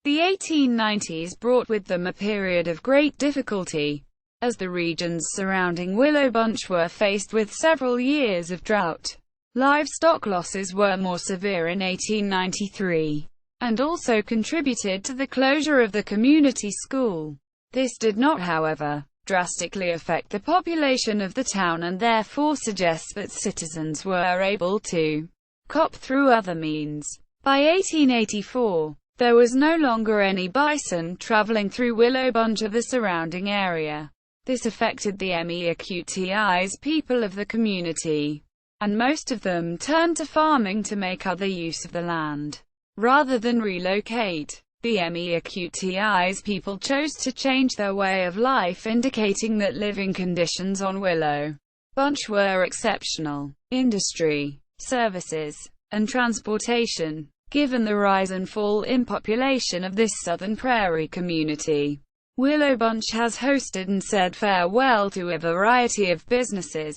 The 1890s brought with them a period of great difficulty, as the regions surrounding Willow Bunch were faced with several years of drought. Livestock losses were more severe in 1893, and also contributed to the closure of the community school. This did not, however, drastically affect the population of the town, and therefore suggests that citizens were able to cope through other means. By 1884, there was no longer any bison traveling through Willow Bunch or the surrounding area. This affected the Métis people of the community, and most of them turned to farming to make other use of the land, rather than relocate. The Métis people chose to change their way of life, indicating that living conditions on Willow Bunch were exceptional. Industry, services, and transportation. Given the rise and fall in population of this southern prairie community, Willow Bunch has hosted and said farewell to a variety of businesses,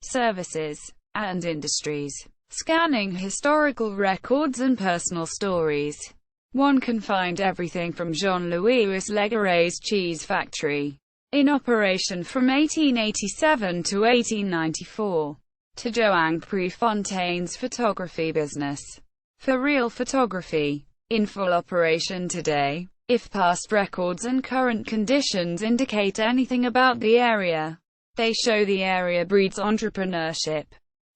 services, and industries. Scanning historical records and personal stories, one can find everything from Jean-Louis Legare's cheese factory, in operation from 1887 to 1894, to Joang Prefontaine's photography business, for real photography, in full operation today. If past records and current conditions indicate anything about the area, they show the area breeds entrepreneurship.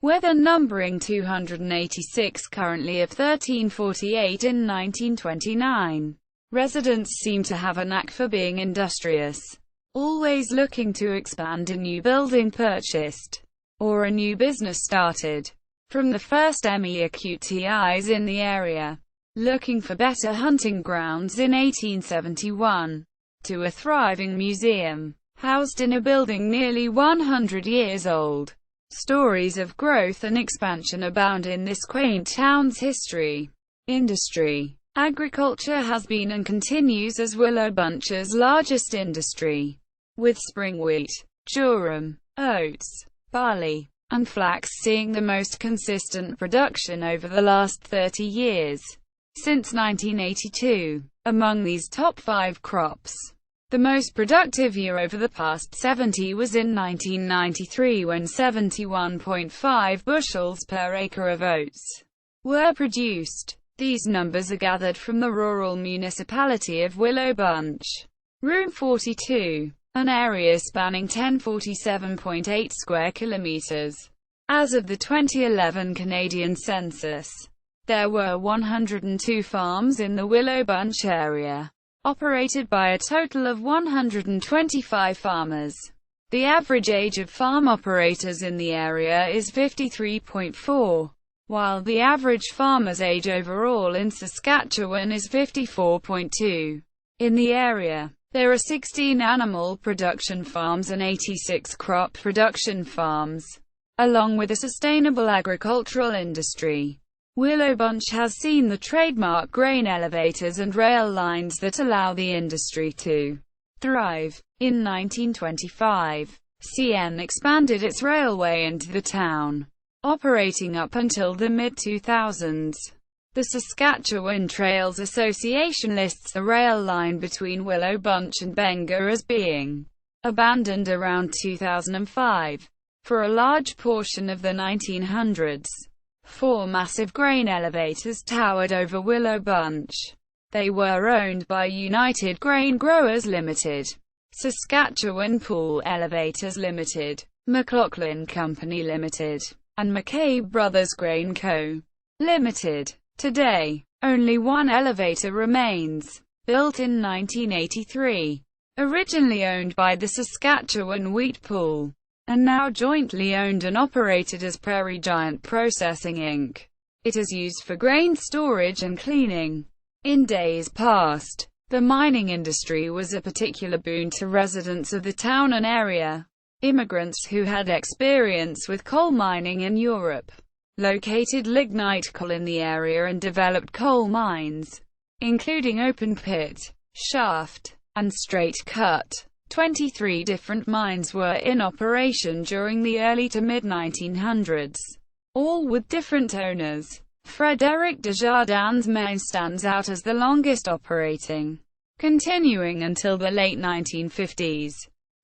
With a numbering 286 currently of 1348 in 1929, residents seem to have a knack for being industrious, always looking to expand a new building purchased, or a new business started. From the first Métis in the area, looking for better hunting grounds in 1871, to a thriving museum, housed in a building nearly 100 years old. Stories of growth and expansion abound in this quaint town's history. Industry. Agriculture has been and continues as Willow Bunch's largest industry, with spring wheat, durum, oats, barley, and flax seeing the most consistent production over the last 30 years, since 1982. Among these top 5 crops, the most productive year over the past 70 was in 1993, when 71.5 bushels per acre of oats were produced. These numbers are gathered from the rural municipality of Willow Bunch. Room 42, an area spanning 1047.8 square kilometers. As of the 2011 Canadian census, there were 102 farms in the Willow Bunch area, operated by a total of 125 farmers. The average age of farm operators in the area is 53.4, while the average farmer's age overall in Saskatchewan is 54.2. In the area, there are 16 animal production farms and 86 crop production farms, along with a sustainable agricultural industry. Willow Bunch has seen the trademark grain elevators and rail lines that allow the industry to thrive. In 1925, CN expanded its railway into the town, operating up until the mid-2000s. The Saskatchewan Trails Association lists the rail line between Willow Bunch and Benga as being abandoned around 2005. For a large portion of the 1900s, 4 massive grain elevators towered over Willow Bunch. They were owned by United Grain Growers Limited, Saskatchewan Pool Elevators Limited, McLaughlin Company Limited, and McCabe Brothers Grain Co. Limited. Today, only one elevator remains, built in 1983, originally owned by the Saskatchewan Wheat Pool, and now jointly owned and operated as Prairie Giant Processing Inc. It is used for grain storage and cleaning. In days past, the mining industry was a particular boon to residents of the town and area. Immigrants who had experience with coal mining in Europe located lignite coal in the area and developed coal mines, including open pit, shaft, and straight cut. 23 different mines were in operation during the early to mid-1900s, all with different owners. Frédéric Desjardins' mine stands out as the longest operating, continuing until the late 1950s.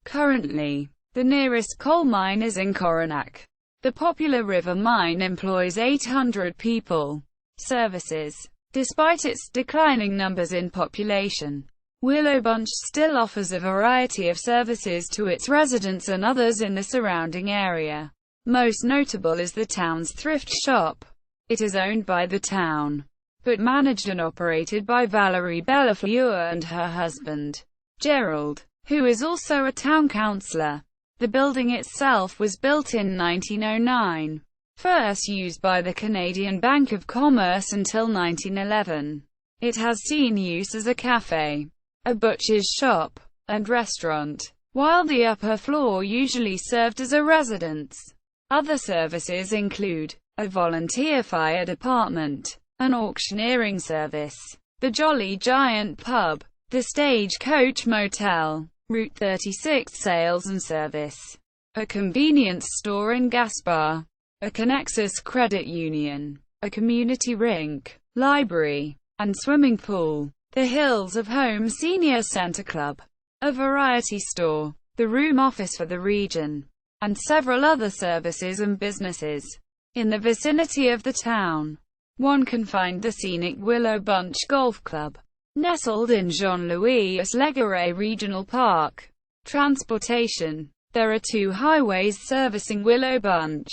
Currently, the nearest coal mine is in Coronac. The popular river mine employs 800 people. Services. Despite its declining numbers in population, Willow Bunch still offers a variety of services to its residents and others in the surrounding area. Most notable is the town's thrift shop. It is owned by the town, but managed and operated by Valérie Bellefleur and her husband, Gerald, who is also a town councillor. The building itself was built in 1909, first used by the Canadian Bank of Commerce until 1911. It has seen use as a café, a butcher's shop, and restaurant, while the upper floor usually served as a residence. Other services include a volunteer fire department, an auctioneering service, the Jolly Giant pub, the Stagecoach Motel, Route 36 sales and service, a convenience store and gas bar, a Connexus credit union, a community rink, library, and swimming pool, the Hills of Home Senior Center Club, a variety store, the room office for the region, and several other services and businesses. In the vicinity of the town, one can find the scenic Willow Bunch Golf Club, nestled in Jean-Louis Légaré Regional Park. Transportation. There are two highways servicing Willow Bunch.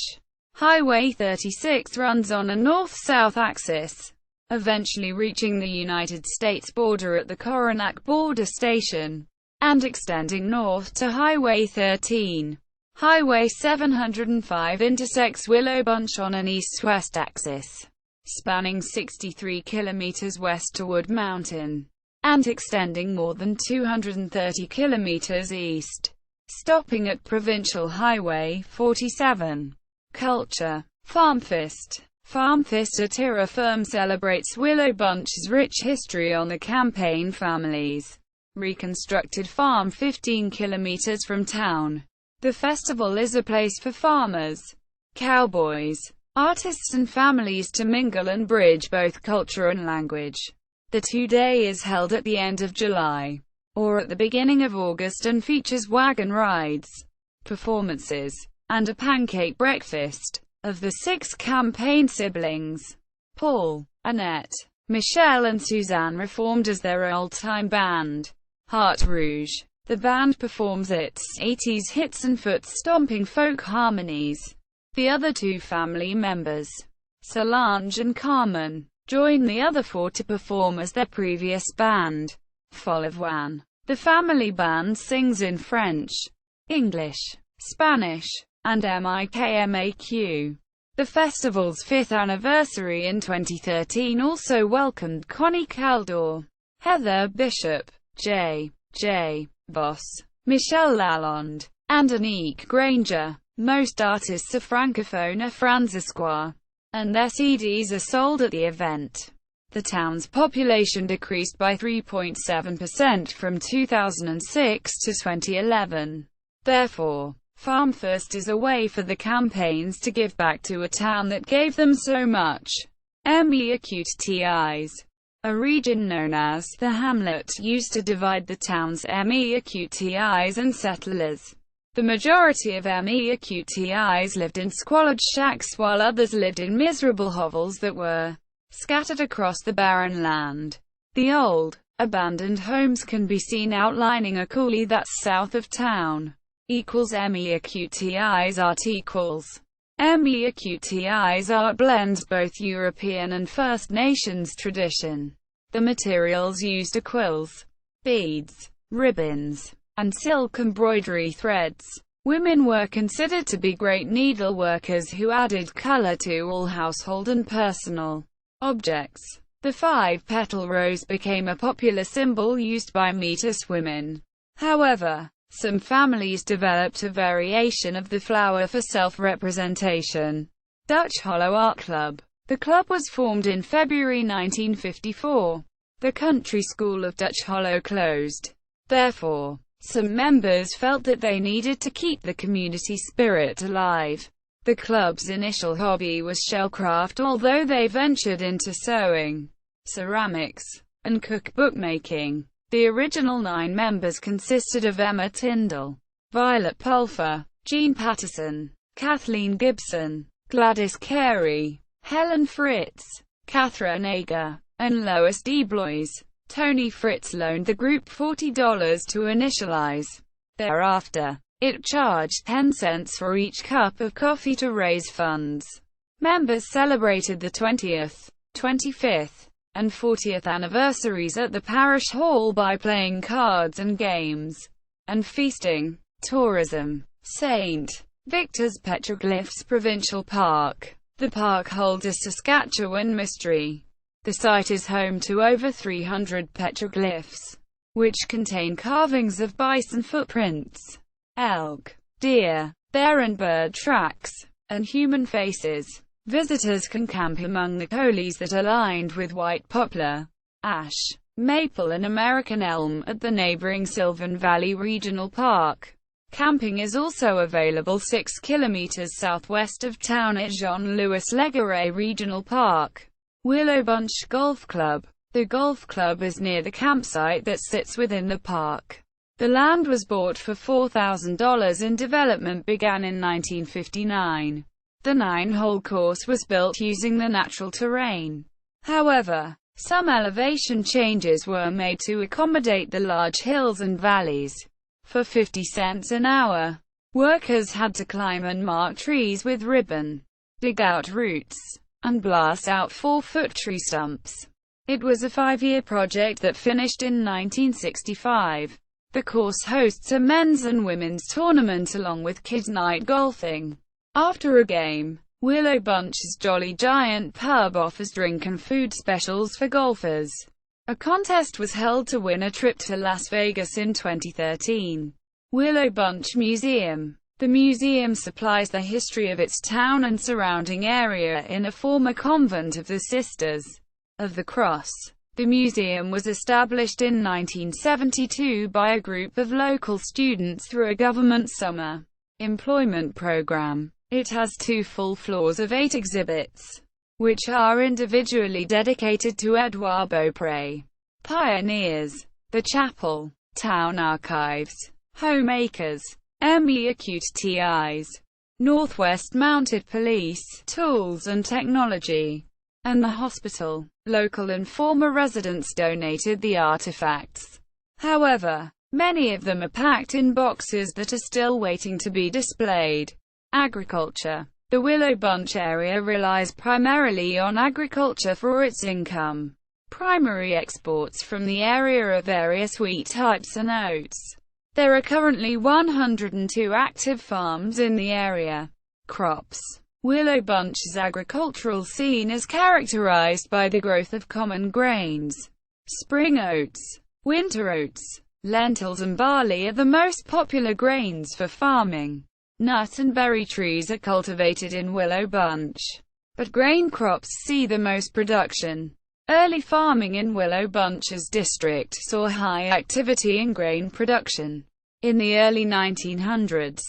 Highway 36 runs on a north-south axis, eventually reaching the United States border at the Coronac border station, and extending north to Highway 13. Highway 705 intersects Willow Bunch on an east-west axis, spanning 63 kilometers west to Wood Mountain, and extending more than 230 kilometers east, stopping at Provincial Highway 47. Culture. Farmfest. Farmfest, a terra firma, celebrates Willow Bunch's rich history on the Campaign family's reconstructed farm 15 kilometers from town. The festival is a place for farmers, cowboys, artists and families to mingle and bridge both culture and language. The two-day is held at the end of July, or at the beginning of August, and features wagon rides, performances, and a pancake breakfast. Of the 6 Campaign siblings, Paul, Annette, Michelle and Suzanne reformed as their old-time band, Hart-Rouge. The band performs its 80s hits and foot-stomping folk harmonies. The other 2 family members, Solange and Carmen, join the other 4 to perform as their previous band, Folle of One. The family band sings in French, English, Spanish, and MIKMAQ. The festival's 5th anniversary in 2013 also welcomed Connie Caldor, Heather Bishop, J. Voss, Michelle Lalonde, and Anique Granger. Most artists are francophone or Fransaskois, and their CDs are sold at the event. The town's population decreased by 3.7% from 2006 to 2011. Therefore, Farmfest is a way for the Campaigns to give back to a town that gave them so much. MEAQTIs. A region known as the Hamlet used to divide the town's MEAQTIs and settlers. The majority of MEAQTIs lived in squalid shacks while others lived in miserable hovels that were scattered across the barren land. The old, abandoned homes can be seen outlining a coulee that's south of town. MEAQTIs art equals. MEAQTIs art blends both European and First Nations tradition. The materials used are quills, beads, ribbons, and silk embroidery threads. Women were considered to be great needle workers who added color to all household and personal objects. The five-petal rose became a popular symbol used by Métis women. However, some families developed a variation of the flower for self-representation. Dutch Hollow Art Club. The club was formed in February 1954. The country school of Dutch Hollow closed. Therefore, some members felt that they needed to keep the community spirit alive. The club's initial hobby was shellcraft, although they ventured into sewing, ceramics, and cookbook making. The original 9 members consisted of Emma Tyndall, Violet Pulfer, Jean Patterson, Kathleen Gibson, Gladys Carey, Helen Fritz, Catherine Ager, and Lois D. Blois. Tony Fritz loaned the group $40 to initialize. Thereafter, it charged 10 cents for each cup of coffee to raise funds. Members celebrated the 20th, 25th, and 40th anniversaries at the parish hall by playing cards and games, and feasting. Tourism. St. Victor's Petroglyphs Provincial Park. The park holds a Saskatchewan mystery. The site is home to over 300 petroglyphs, which contain carvings of bison footprints, elk, deer, bear and bird tracks, and human faces. Visitors can camp among the coulees that are lined with white poplar, ash, maple and American elm at the neighboring Sylvan Valley Regional Park. Camping is also available 6 kilometers southwest of town at Jean-Louis Legaré Regional Park. Willow Bunch Golf Club. The golf club is near the campsite that sits within the park. The land was bought for $4,000 and development began in 1959. The 9-hole course was built using the natural terrain. However, some elevation changes were made to accommodate the large hills and valleys. For 50 cents an hour, workers had to climb and mark trees with ribbon, dig out roots, and blast out 4-foot tree stumps. It was a 5-year project that finished in 1965. The course hosts a men's and women's tournament along with kids' night golfing. After a game, Willow Bunch's Jolly Giant pub offers drink and food specials for golfers. A contest was held to win a trip to Las Vegas in 2013. Willow Bunch Museum. The museum supplies the history of its town and surrounding area in a former convent of the Sisters of the Cross. The museum was established in 1972 by a group of local students through a government summer employment program. It has 2 full floors of 8 exhibits, which are individually dedicated to Edouard Beaupré. Pioneers. The Chapel. Town Archives. Homemakers. MEAQTIs. Northwest Mounted Police. Tools and Technology. And the hospital. Local and former residents donated the artifacts. However, many of them are packed in boxes that are still waiting to be displayed. Agriculture. The Willow Bunch area relies primarily on agriculture for its income. Primary exports from the area are various wheat types and oats. There are currently 102 active farms in the area. Crops. Willow Bunch's agricultural scene is characterized by the growth of common grains. Spring oats, winter oats, lentils and barley are the most popular grains for farming. Nut and berry trees are cultivated in Willow Bunch, but grain crops see the most production. Early farming in Willow Bunch's district saw high activity in grain production. In the early 1900s,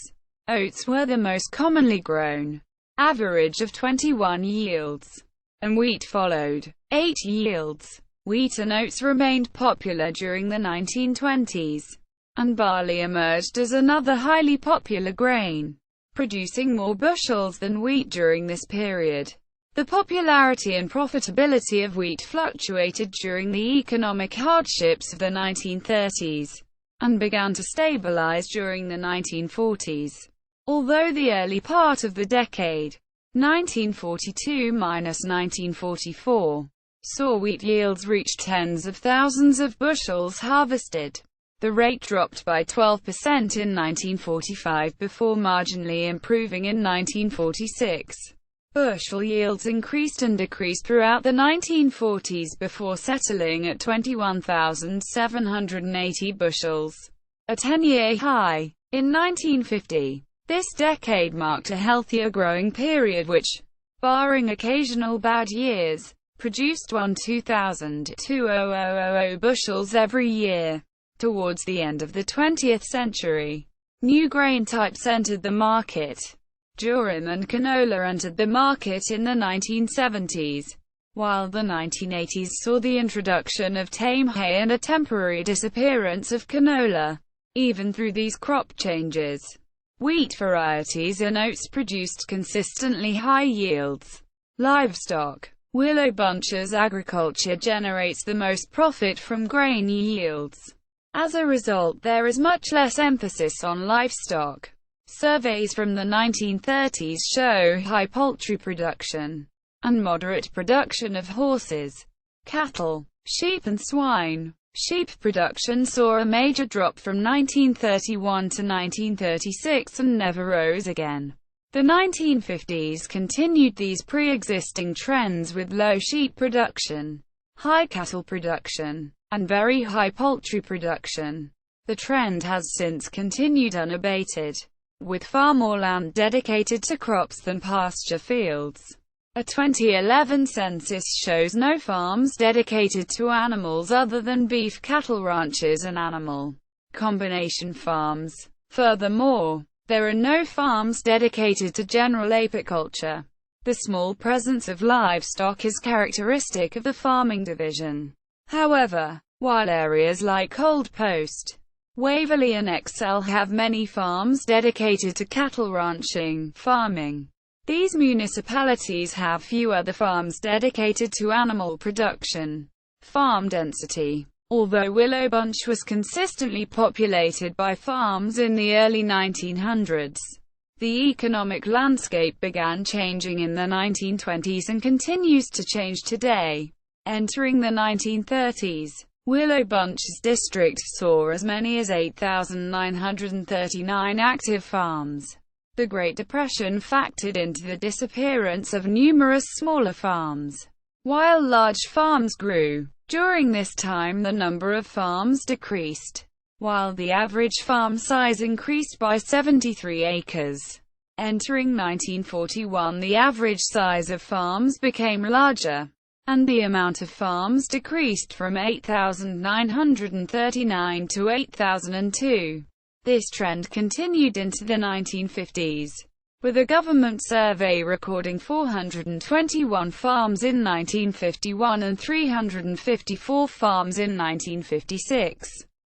oats were the most commonly grown, average of 21 yields, and wheat followed, 8 yields. Wheat and oats remained popular during the 1920s. And barley emerged as another highly popular grain, producing more bushels than wheat during this period. The popularity and profitability of wheat fluctuated during the economic hardships of the 1930s, and began to stabilize during the 1940s. Although the early part of the decade, 1942–1944, saw wheat yields reach tens of thousands of bushels harvested. The rate dropped by 12% in 1945 before marginally improving in 1946. Bushel yields increased and decreased throughout the 1940s before settling at 21,780 bushels, a 10-year high. In 1950, this decade marked a healthier growing period which, barring occasional bad years, produced 2,000 bushels every year. Towards the end of the 20th century, new grain types entered the market. Durum and canola entered the market in the 1970s, while the 1980s saw the introduction of tame hay and a temporary disappearance of canola. Even through these crop changes, wheat varieties and oats produced consistently high yields. Livestock. Willow Bunch's agriculture generates the most profit from grain yields. As a result, there is much less emphasis on livestock. Surveys from the 1930s show high poultry production and moderate production of horses, cattle, sheep and swine. Sheep production saw a major drop from 1931 to 1936 and never rose again. The 1950s continued these pre-existing trends with low sheep production, high cattle production, and very high poultry production. The trend has since continued unabated, with far more land dedicated to crops than pasture fields. A 2011 census shows no farms dedicated to animals other than beef cattle ranches and animal combination farms. Furthermore, there are no farms dedicated to general apiculture. The small presence of livestock is characteristic of the farming division. However, while areas like Old Post, Waverley and Excel have many farms dedicated to cattle ranching, farming, these municipalities have few other farms dedicated to animal production. Farm density. Although Willow Bunch was consistently populated by farms in the early 1900s, the economic landscape began changing in the 1920s and continues to change today. Entering the 1930s, Willow Bunch's district saw as many as 8,939 active farms. The Great Depression factored into the disappearance of numerous smaller farms, while large farms grew. During this time the number of farms decreased, while the average farm size increased by 73 acres. Entering 1941, the average size of farms became larger, and the amount of farms decreased from 8,939 to 8,002. This trend continued into the 1950s, with a government survey recording 421 farms in 1951 and 354 farms in 1956.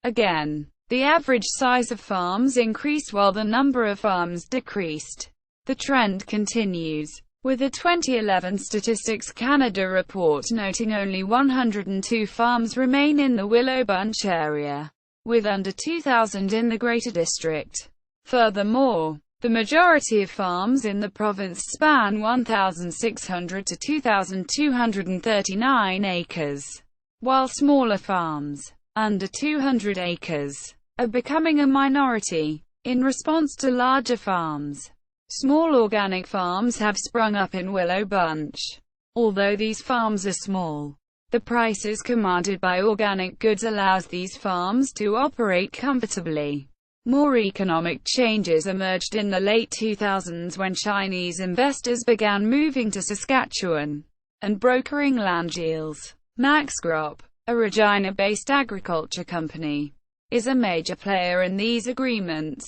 Again, the average size of farms increased while the number of farms decreased. The trend continues, with a 2011 Statistics Canada report noting only 102 farms remain in the Willow Bunch area, with under 2,000 in the Greater District. Furthermore, the majority of farms in the province span 1,600 to 2,239 acres, while smaller farms, under 200 acres, are becoming a minority. In response to larger farms, small organic farms have sprung up in Willow Bunch. Although these farms are small, the prices commanded by organic goods allows these farms to operate comfortably. More economic changes emerged in the late 2000s when Chinese investors began moving to Saskatchewan and brokering land deals. Maxcrop, a Regina-based agriculture company, is a major player in these agreements.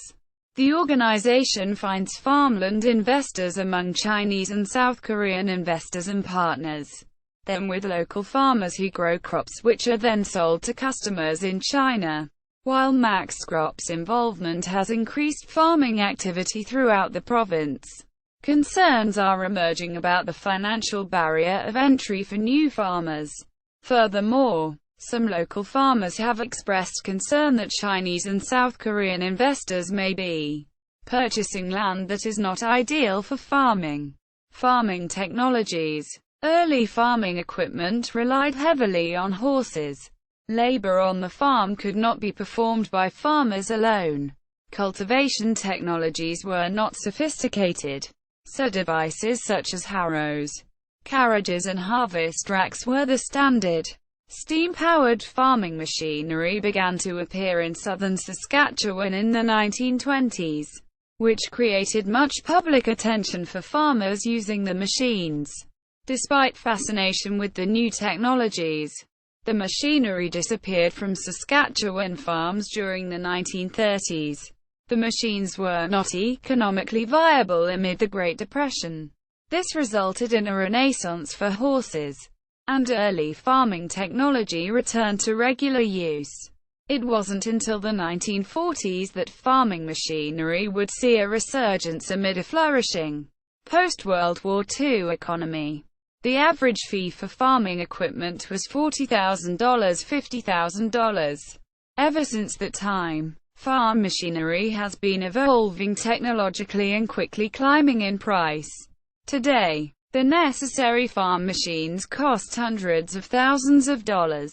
The organization finds farmland investors among Chinese and South Korean investors and partners them with local farmers who grow crops which are then sold to customers in China. While Maxcrop's involvement has increased farming activity throughout the province, concerns are emerging about the financial barrier of entry for new farmers. Furthermore, some local farmers have expressed concern that Chinese and South Korean investors may be purchasing land that is not ideal for farming. Farming technologies. Early farming equipment relied heavily on horses, Labor on the farm could not be performed by farmers alone. Cultivation technologies were not sophisticated, so devices such as harrows, carriages and harvest racks were the standard. Steam-powered farming machinery began to appear in southern Saskatchewan in the 1920s, which created much public attention for farmers using the machines. Despite fascination with the new technologies, the machinery disappeared from Saskatchewan farms during the 1930s. The machines were not economically viable amid the Great Depression. This resulted in a renaissance for horses, and early farming technology returned to regular use. It wasn't until the 1940s that farming machinery would see a resurgence amid a flourishing post-World War II economy. The average fee for farming equipment was $40,000, $50,000. Ever since that time, farm machinery has been evolving technologically and quickly climbing in price. Today, the necessary farm machines cost hundreds of thousands of dollars.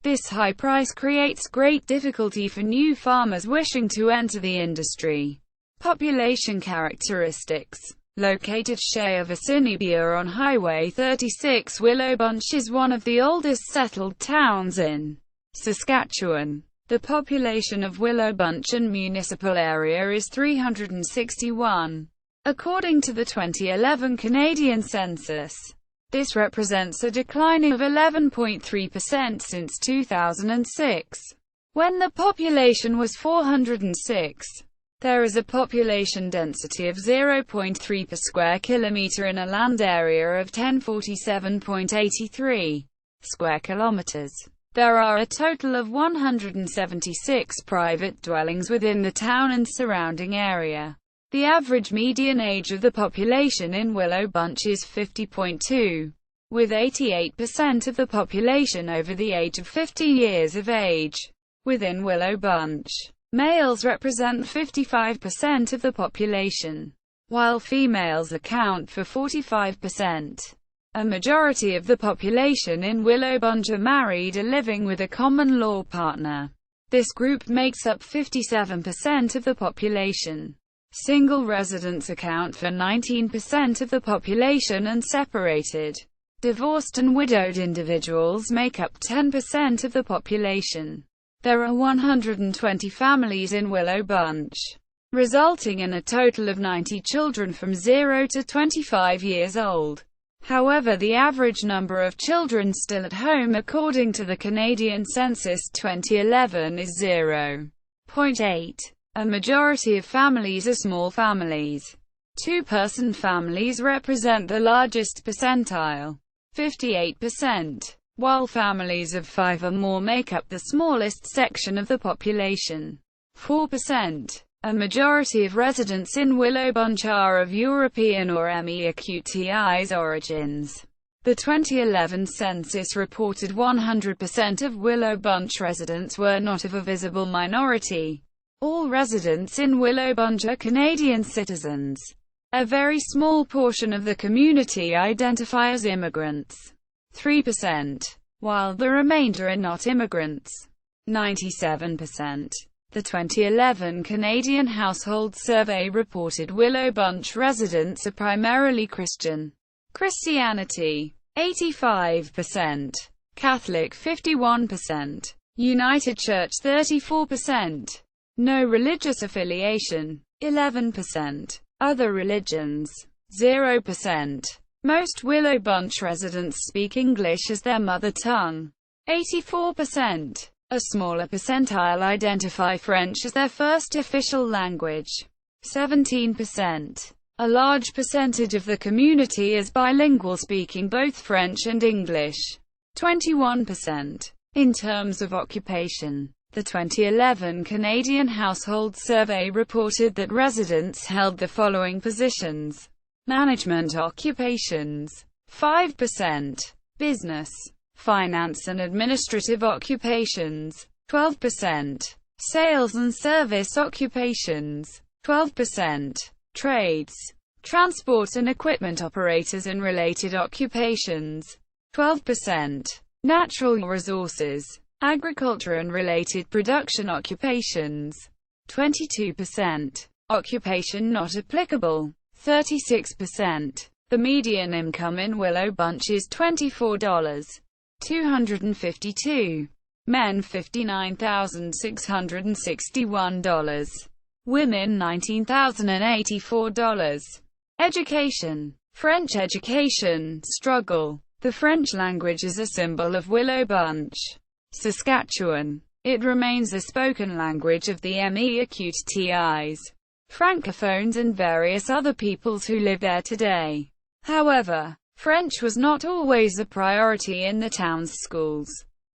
This high price creates great difficulty for new farmers wishing to enter the industry. Population characteristics. Located shire of Assiniboia on Highway 36, Willow Bunch is one of the oldest settled towns in Saskatchewan. The population of Willow Bunch and municipal area is 361. According to the 2011 Canadian census, this represents a decline of 11.3% since 2006, when the population was 406. There is a population density of 0.3 per square kilometre in a land area of 1047.83 square kilometres. There are a total of 176 private dwellings within the town and surrounding area. The average median age of the population in Willow Bunch is 50.2, with 88% of the population over the age of 50 years of age. Within Willow Bunch, males represent 55% of the population, while females account for 45%. A majority of the population in Willow Bunch are married or living with a common law partner. This group makes up 57% of the population. Single residents account for 19% of the population and separated, divorced and widowed individuals make up 10% of the population. There are 120 families in Willow Bunch, resulting in a total of 90 children from 0 to 25 years old. However, the average number of children still at home according to the Canadian Census 2011 is 0.8. A majority of families are small families. Two-person families represent the largest percentile, 58%, while families of 5 or more make up the smallest section of the population, 4%. A majority of residents in Willow Bunch are of European or MEAQTI's origins. The 2011 census reported 100% of Willow Bunch residents were not of a visible minority. All residents in Willow Bunch are Canadian citizens. A very small portion of the community identify as immigrants, 3%, while the remainder are not immigrants, 97%. The 2011 Canadian Household Survey reported Willow Bunch residents are primarily Christian. Christianity, 85%. Catholic, 51%. United Church, 34%. No religious affiliation, 11%. Other religions, 0%. Most Willow Bunch residents speak English as their mother tongue, 84%. A smaller percentile identify French as their first official language, 17%. A large percentage of the community is bilingual, speaking both French and English, 21%. In terms of occupation, the 2011 Canadian Household Survey reported that residents held the following positions: management occupations, 5%, business, finance and administrative occupations, 12%, sales and service occupations, 12%, trades, transport and equipment operators and related occupations, 12%, natural resources, Agriculture and related production occupations, 22%. Occupation not applicable, 36%. The median income in Willow Bunch is $24,252. Men $59,661. Women $19,084. Education. French education, struggle. The French language is a symbol of Willow Bunch, Saskatchewan. It remains a spoken language of the Métis, Francophones and various other peoples who live there today. However, French was not always a priority in the town's schools.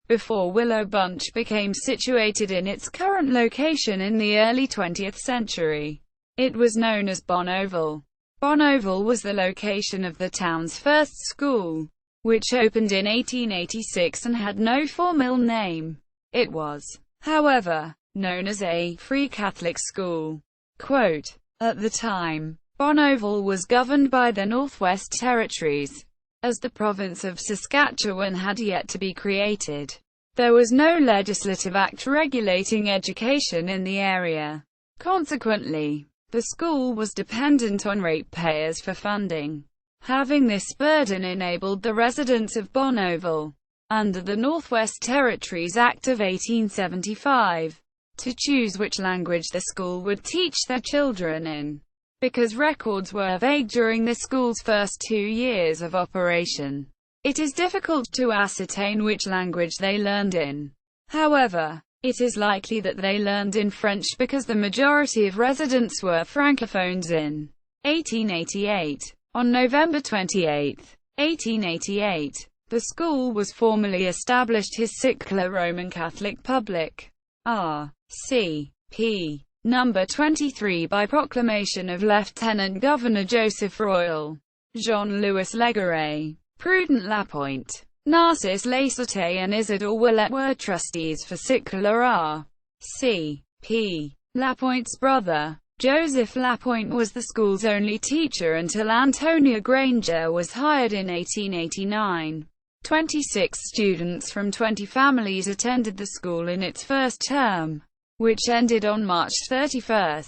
Before Willow Bunch became situated in its current location in the early 20th century, it was known as Bonneauville. Bonneauville was the location of the town's first school, which opened in 1886 and had no formal name. It was, however, known as a Free Catholic school. Quote, at the time, Bonneauville was governed by the Northwest Territories, as the province of Saskatchewan had yet to be created. There was no legislative act regulating education in the area. Consequently, the school was dependent on ratepayers for funding. Having this burden enabled the residents of Bonneauville, under the Northwest Territories Act of 1875, to choose which language the school would teach their children in. Because records were vague during the school's first 2 years of operation, it is difficult to ascertain which language they learned in. However, it is likely that they learned in French because the majority of residents were Francophones in 1888. On November 28, 1888, the school was formally established as Cycler Roman Catholic Public, R.C.P. Number 23 by proclamation of Lieutenant Governor Joseph Royal, Jean-Louis Legaret, Prudent Lapointe, Narcisse Lacerté and Isidore Willette were trustees for Cycler R.C.P. Lapointe's brother, Joseph Lapointe, was the school's only teacher until Antonia Granger was hired in 1889. 26 students from 20 families attended the school in its first term, which ended on March 31,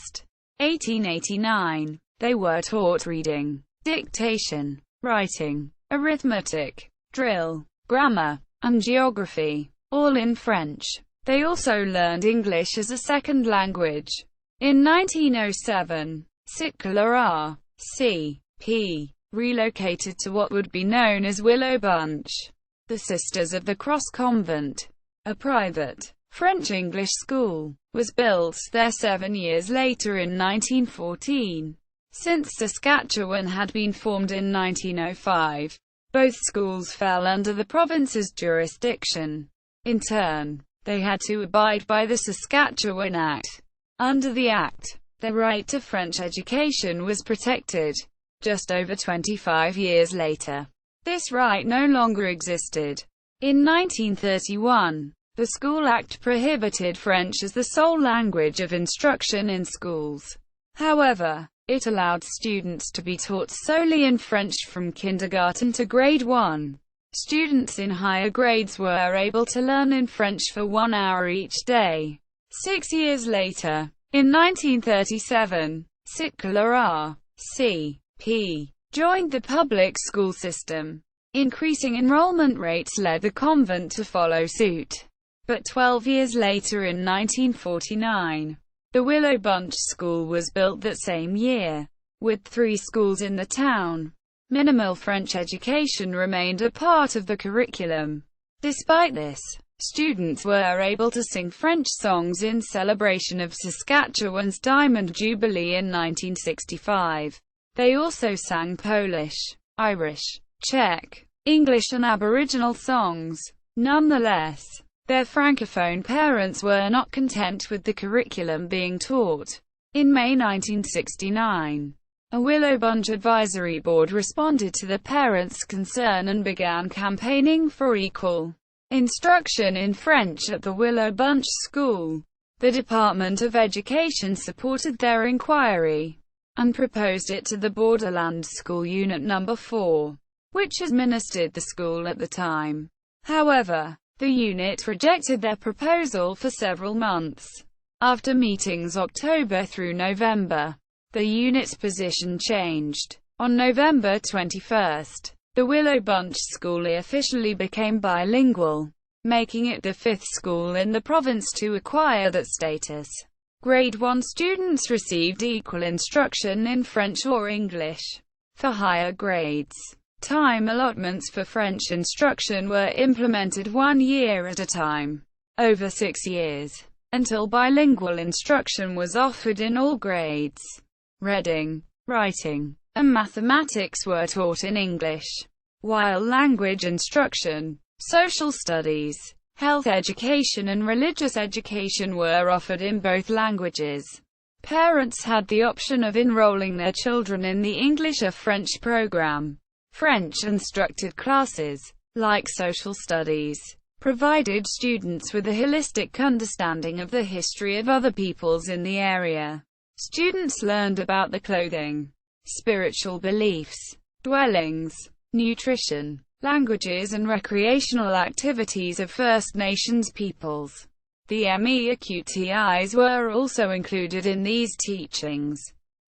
1889. They were taught reading, dictation, writing, arithmetic, drill, grammar, and geography, all in French. They also learned English as a second language. In 1907, Cycler R.C.P. relocated to what would be known as Willow Bunch. The Sisters of the Cross Convent, a private French-English school, was built there 7 years later in 1914. Since Saskatchewan had been formed in 1905, both schools fell under the province's jurisdiction. In turn, they had to abide by the Saskatchewan Act. Under the Act, the right to French education was protected. Just over 25 years later, this right no longer existed. In 1931, the School Act prohibited French as the sole language of instruction in schools. However, it allowed students to be taught solely in French from kindergarten to grade 1. Students in higher grades were able to learn in French for 1 hour each day. 6 years later, in 1937, Cycler R.C.P. joined the public school system. Increasing enrollment rates led the convent to follow suit. But 12 years later in 1949, the Willow Bunch School was built that same year. With 3 schools in the town, minimal French education remained a part of the curriculum. Despite this, students were able to sing French songs in celebration of Saskatchewan's Diamond Jubilee in 1965. They also sang Polish, Irish, Czech, English and Aboriginal songs. Nonetheless, their Francophone parents were not content with the curriculum being taught. In May 1969, a Willow Bunch advisory board responded to the parents' concern and began campaigning for equal instruction in French at the Willow Bunch School. The Department of Education supported their inquiry and proposed it to the Borderland School Unit No. 4, which administered the school at the time. However, The unit rejected their proposal for several months. After meetings October through November, the unit's position changed. On November 21, the Willow Bunch School officially became bilingual, making it the fifth school in the province to acquire that status. Grade 1 students received equal instruction in French or English. For higher grades, time allotments for French instruction were implemented 1 year at a time, over 6 years, until bilingual instruction was offered in all grades. Reading, writing, and mathematics were taught in English, while language instruction, social studies, health education and religious education were offered in both languages. Parents had the option of enrolling their children in the English or French program. French-instructed classes, like social studies, provided students with a holistic understanding of the history of other peoples in the area. Students learned about the clothing, spiritual beliefs, dwellings, nutrition, languages and recreational activities of First Nations peoples. The MEAQTIs were also included in these teachings,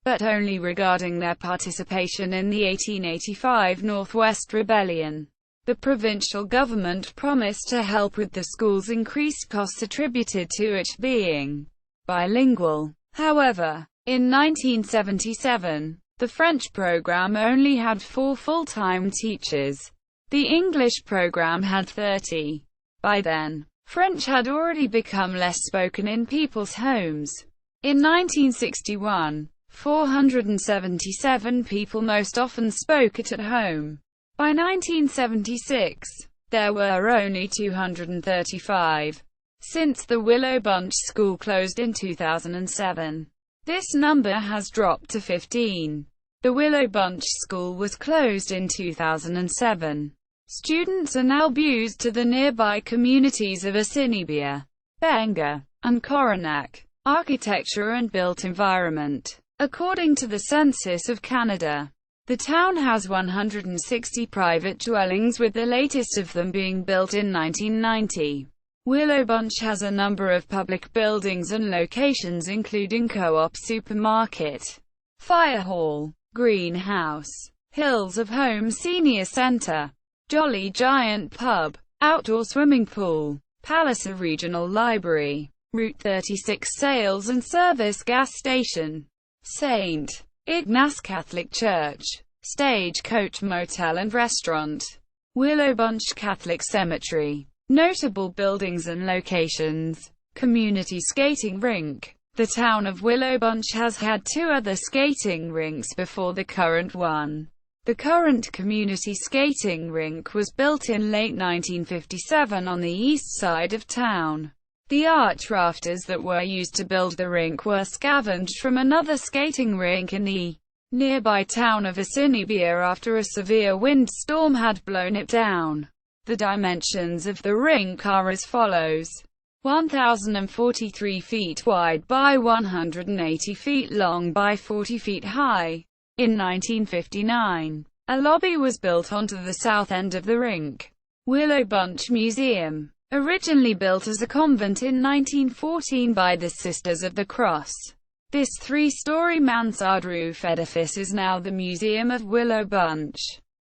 but only regarding their participation in the 1885 Northwest Rebellion. The provincial government promised to help with the school's increased costs attributed to it being bilingual. However, in 1977, the French program only had 4 full-time teachers. The English program had 30. By then, French had already become less spoken in people's homes. In 1961, 477 people most often spoke it at home. By 1976, there were only 235. Since the Willow Bunch School closed in 2007, this number has dropped to 15. The Willow Bunch School was closed in 2007. Students are now bused to the nearby communities of Assiniboia, Benga, and Coronach. Architecture and built environment. According to the Census of Canada, the town has 160 private dwellings, with the latest of them being built in 1990. Willow Bunch has a number of public buildings and locations including Co-op Supermarket, Fire Hall, Greenhouse, Hills of Home Senior Center, Jolly Giant Pub, Outdoor Swimming Pool, Palliser Regional Library, Route 36 Sales and Service Gas Station, St. Ignace Catholic Church, Stagecoach Motel and Restaurant, Willow Bunch Catholic Cemetery. Notable buildings and locations. Community skating rink. The town of Willow Bunch has had 2 other skating rinks before the current one. The current community skating rink was built in late 1957 on the east side of town. The arch rafters that were used to build the rink were scavenged from another skating rink in the nearby town of Assiniboia after a severe windstorm had blown it down. The dimensions of the rink are as follows: 1,043 feet wide by 180 feet long by 40 feet high. In 1959, a lobby was built onto the south end of the rink. Willow Bunch Museum. Originally built as a convent in 1914 by the Sisters of the Cross, this 3-story mansard roof edifice is now the Museum of Willow Bunch.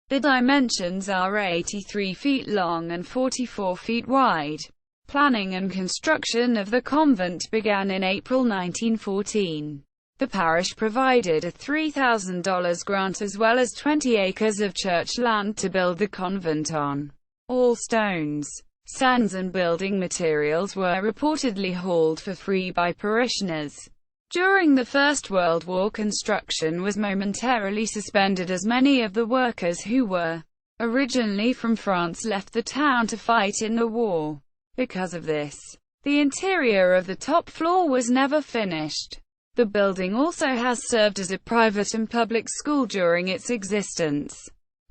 The dimensions are 83 feet long and 44 feet wide. Planning and construction of the convent began in April 1914. The parish provided a $3,000 grant as well as 20 acres of church land to build the convent on. All stones, sands and building materials were reportedly hauled for free by parishioners. During the First World War, construction was momentarily suspended as many of the workers who were originally from France left the town to fight in the war. Because of this, the interior of the top floor was never finished. The building also has served as a private and public school during its existence.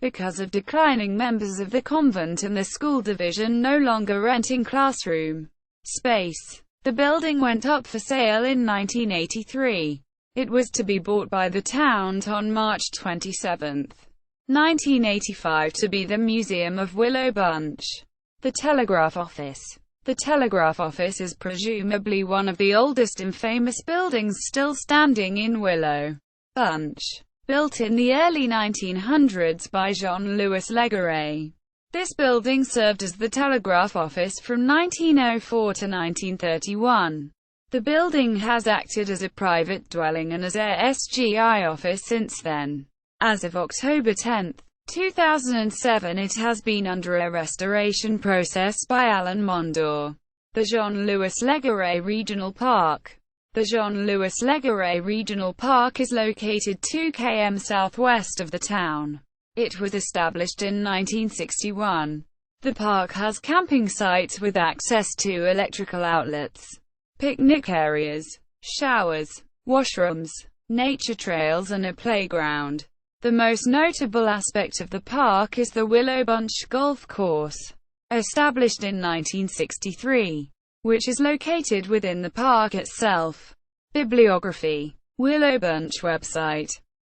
Because of declining members of the convent and the school division no longer renting classroom space, the building went up for sale in 1983. It was to be bought by the town on March 27, 1985 to be the Museum of Willow Bunch. The Telegraph Office. The Telegraph Office is presumably one of the oldest and famous buildings still standing in Willow Bunch. Built in the early 1900s by Jean-Louis Legueret. This building served as the telegraph office from 1904 to 1931. The building has acted as a private dwelling and as a SGI office since then. As of October 10, 2007, it has been under a restoration process by Alain Mondor. The Jean-Louis Legueret Regional Park. The Jean-Louis Legueret Regional Park is located 2 km southwest of the town. It was established in 1961. The park has camping sites with access to electrical outlets, picnic areas, showers, washrooms, nature trails and a playground. The most notable aspect of the park is the Willow Bunch golf course, established in 1963, which is located within the park itself. Bibliography. Willow Bunch website.